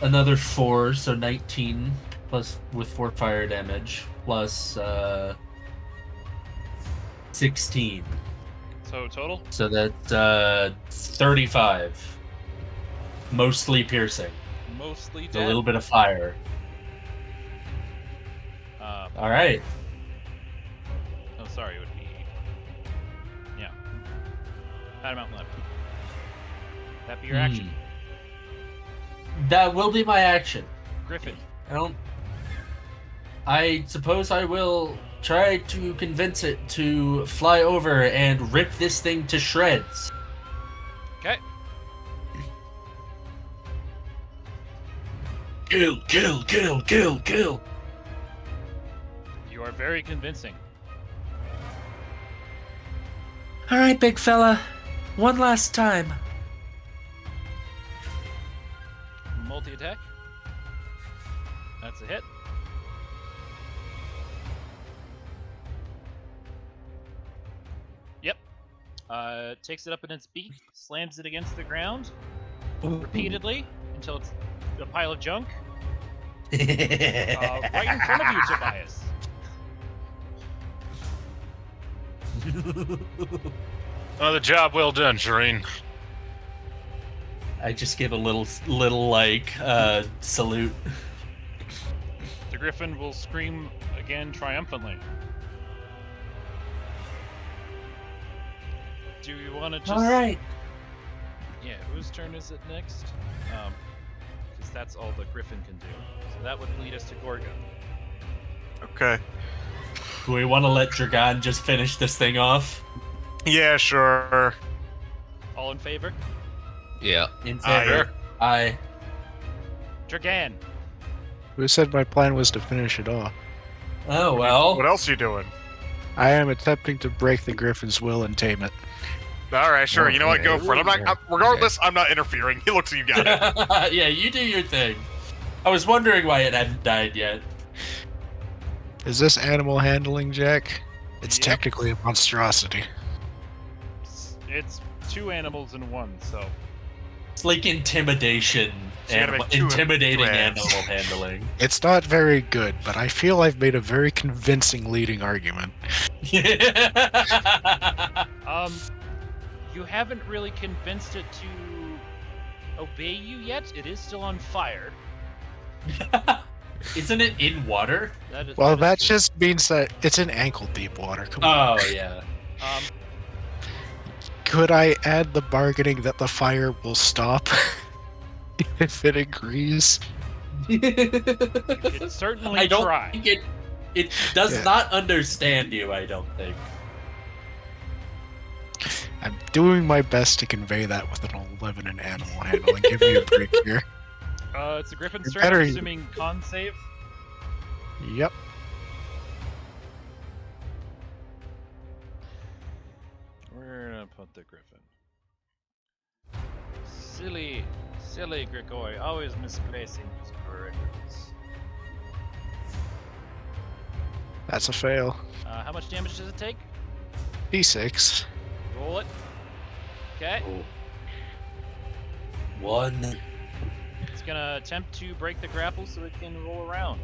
another 4, so 19 plus with 4 fire damage plus 16. So total? So that's 35. Mostly piercing. Mostly A dead. little bit of fire. All right. Oh, sorry. It would be. Yeah. Paramount left. That be your action. That will be my action. Griffin. I suppose I will try to convince it to fly over and rip this thing to shreds. Okay. Kill, kill, kill, kill, kill. You are very convincing. All right, big fella. One last time. Multi-attack. That's a hit. Yep. Takes it up in its beak, slams it against the ground repeatedly until it's a pile of junk. Right in front of you, Tobias. Another job well done, Shireen. I just give a little like salute. The griffin will scream again triumphantly. Do you want to just... All right. Yeah, whose turn is it next? Because that's all the griffin can do. So that would lead us to Gorgon. Okay. Do we want to let Dragon just finish this thing off? Yeah, sure. All in favor? Yeah. In favor? Aye. Dragan. Who said my plan was to finish it off? Oh, well. What else are you doing? I am attempting to break the griffin's will and tame it. All right, sure. You know what? Go for it. Regardless, I'm not interfering. He looks at you, got it. Yeah, you do your thing. I was wondering why it hadn't died yet. Is this animal handling, Jack? It's Yep. technically a monstrosity. It's two animals in one, so... It's like intimidation. So you gotta make two Intimidating hands. animal handling. It's not very good, but I feel I've made a very convincing leading argument. You haven't really convinced it to obey you yet. It is still on fire. Isn't it in water? Well, that is true. just means that it's in ankle-deep water. Come on. Oh, yeah. Could I add the bargaining that the fire will stop if it agrees? You could certainly I don't try. think it does Yeah. not understand you, I don't think. I'm doing my best to convey that with an 11 in animal handling. Give me a break here. It's a griffin's You're turn. better- I'm assuming con save. Yep. We're gonna put the griffin. Silly Grigori, always misplacing his corrections. That's a fail. How much damage does it take? D6. Roll it. Okay. Oh. 1. It's gonna attempt to break the grapple so it can roll around.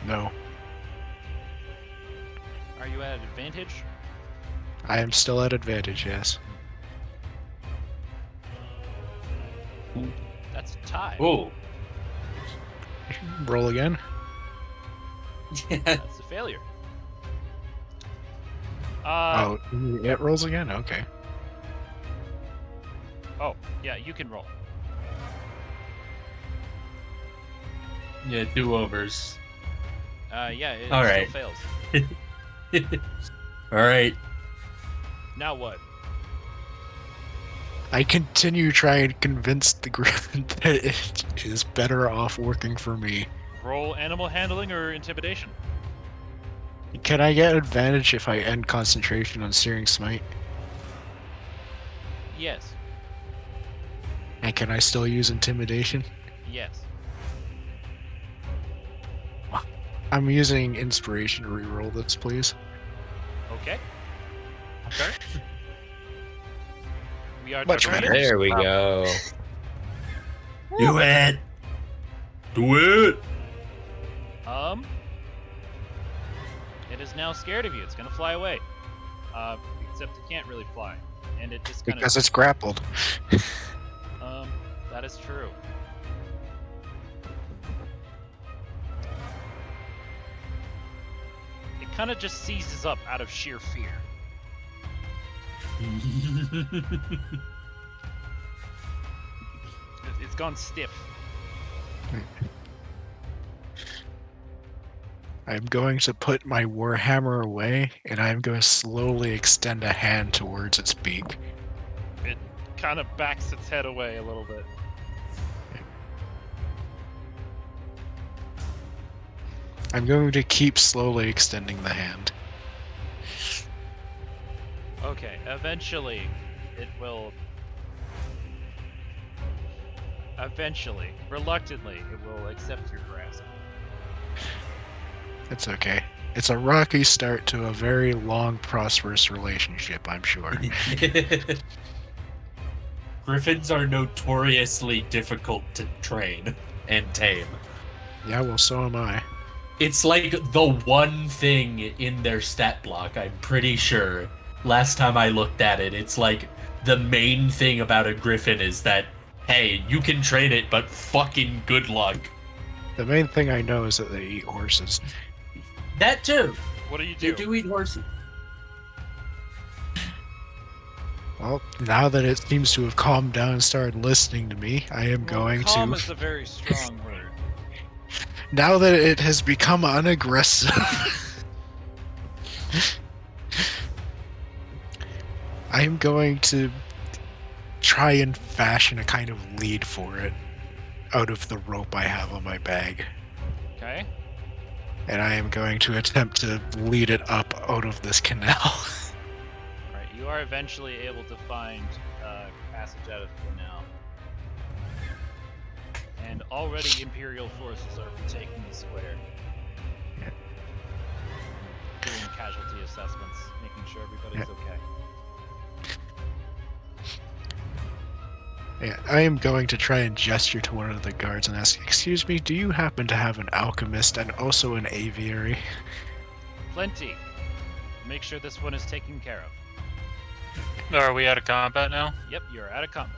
No. Are you at advantage? I am still at advantage, yes. That's a tie. Oh. Roll again. That's a failure. Oh, it rolls again? Okay. Oh, yeah, you can roll. Yeah, do-overs. Yeah, it All still right. fails. All right. Now what? I continue trying to convince the griffin that it is better off working for me. Roll animal handling or intimidation? Can I get advantage if I end concentration on Searing Smite? Yes. And can I still use intimidation? Yes. I'm using inspiration to reroll this, please. Okay. Okay. We are Much determined. better. There we go. Do it. Do it. It is now scared of you. It's gonna fly away. Except it can't really fly, and it just kind Because it's grappled. that is true. It kind of just seizes up out of sheer fear. It's gone stiff. I'm going to put my warhammer away, and I'm going to slowly extend a hand towards its beak. It kind of backs its head away a little bit. I'm going to keep slowly extending the hand. Okay, eventually, it will. Eventually, reluctantly, it will accept your grasp. It's okay. It's a rocky start to a very long, prosperous relationship, I'm sure. Griffins are notoriously difficult to train and tame. Yeah, well, so am I. It's like the one thing in their stat block, I'm pretty sure. Last time I looked at it, it's like the main thing about a griffin is that, hey, you can train it, but fucking good luck. The main thing I know is that they eat horses. That too. What do you They do? do eat horses. Well, now that it seems to have calmed down and started listening to me, I am going calm to... is a very strong word. Now that it has become unaggressive, I'm going to try and fashion a kind of lead for it out of the rope I have on my bag. Okay. And I am going to attempt to lead it up out of this canal. Right. You are eventually able to find passage out of the canal. And already Imperial forces are retaking the square. Yeah. Doing casualty assessments, making sure everybody's okay. Yeah, I am going to try and gesture to one of the guards and ask, "Excuse me, do you happen to have an alchemist and also an aviary?" Plenty. Make sure this one is taken care of. Are we out of combat now? Yep, you're out of combat.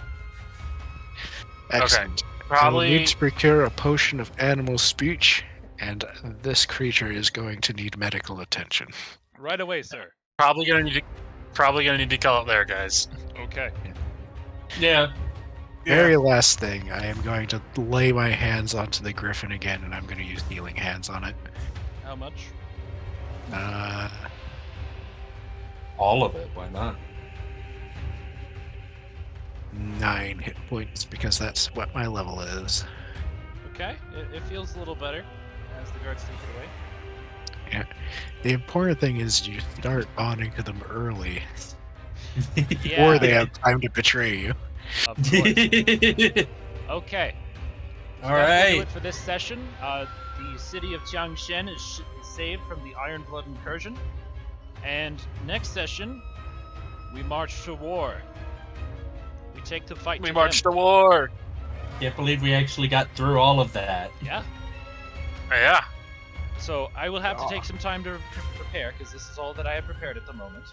Excellent. I will Probably. need to procure a potion of animal speech, and this creature is going to need medical attention. Right away, sir. Probably gonna need to call it there, guys. Okay. Yeah. Very last thing, I am going to lay my hands onto the griffin again, and I'm going to use healing hands on it. How much? All of it. Why not? 9 hit points, because that's what my level is. Okay. It feels a little better as the guards take it away. The important thing is you start bonding to them early, Yeah. or they have time to betray you. Of course. Okay. So All that will do right. it for this session. The city of Tiangshan is saved from the Ironblood incursion. And next session, we march to war. We take the fight We to march them. to war. Can't believe we actually got through all of that. Yeah. Yeah. So I will have to take some time to prepare, because this is all that I have prepared at the moment.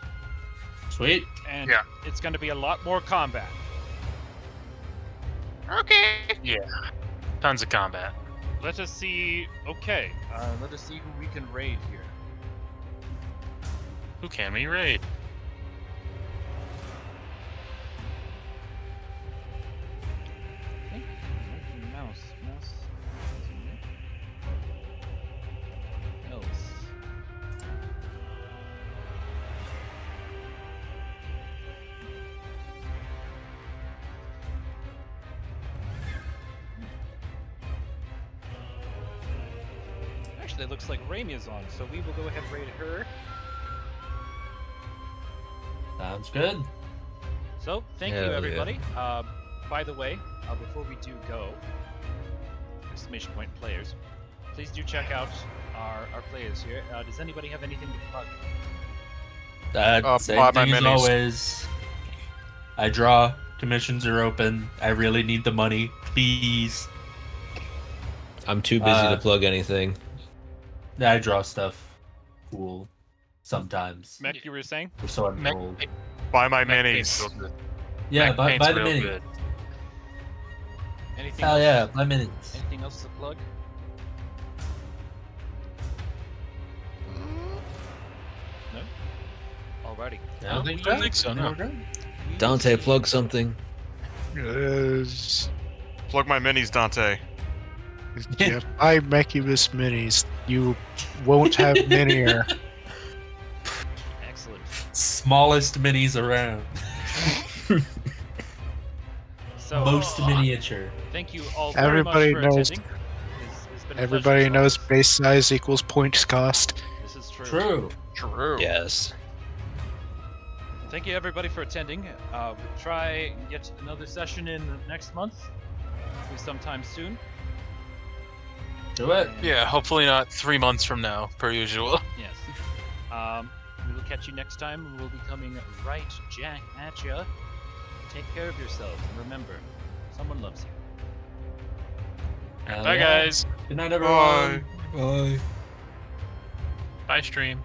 Sweet. And Yeah. it's going to be a lot more combat. Okay. Tons of combat. Let us see... Okay. Let us see who we can raid here. Who can we raid? Okay. Mouse. it looks like Raimi is on, so we will go ahead and raid her. Sounds good. So, thank Hell you, yeah. everybody. By the way, before we do go, exclamation point players, please do check out our players here. Does anybody have anything to plug? Same buy my thing as minis. always. I draw. Commissions are open. I really need the money. Please. I'm too busy to plug anything. I draw stuff. Cool. Sometimes. Mech, you were saying? Or so I'm Mech- told. Buy my Mech paint's minis. real good. Yeah, Mech buy paint's the real mini. good. Anything Hell else? yeah, buy minis. Anything else to plug? No? Alrighty. I don't think so, no. Dante, plug something. Yes. Plug my minis, Dante. Yeah, buy Mechibus minis. You won't have minier. Excellent. Smallest minis around. So, Most miniature. thank you all very Everybody much for knows. attending. It's been a Everybody pleasure as knows always. base size equals points cost. This is true. True. True. Yes. Thank you everybody for attending. We'll try and get another session in next month, hopefully sometime soon. Do it. And, Yeah, hopefully not 3 months from now, per usual. Yes. We will catch you next time. We will be coming right jack at ya. Take care of yourselves and remember, someone loves you. Hell Bye, yeah. guys. Good night, everyone. Bye. Bye. Bye, stream.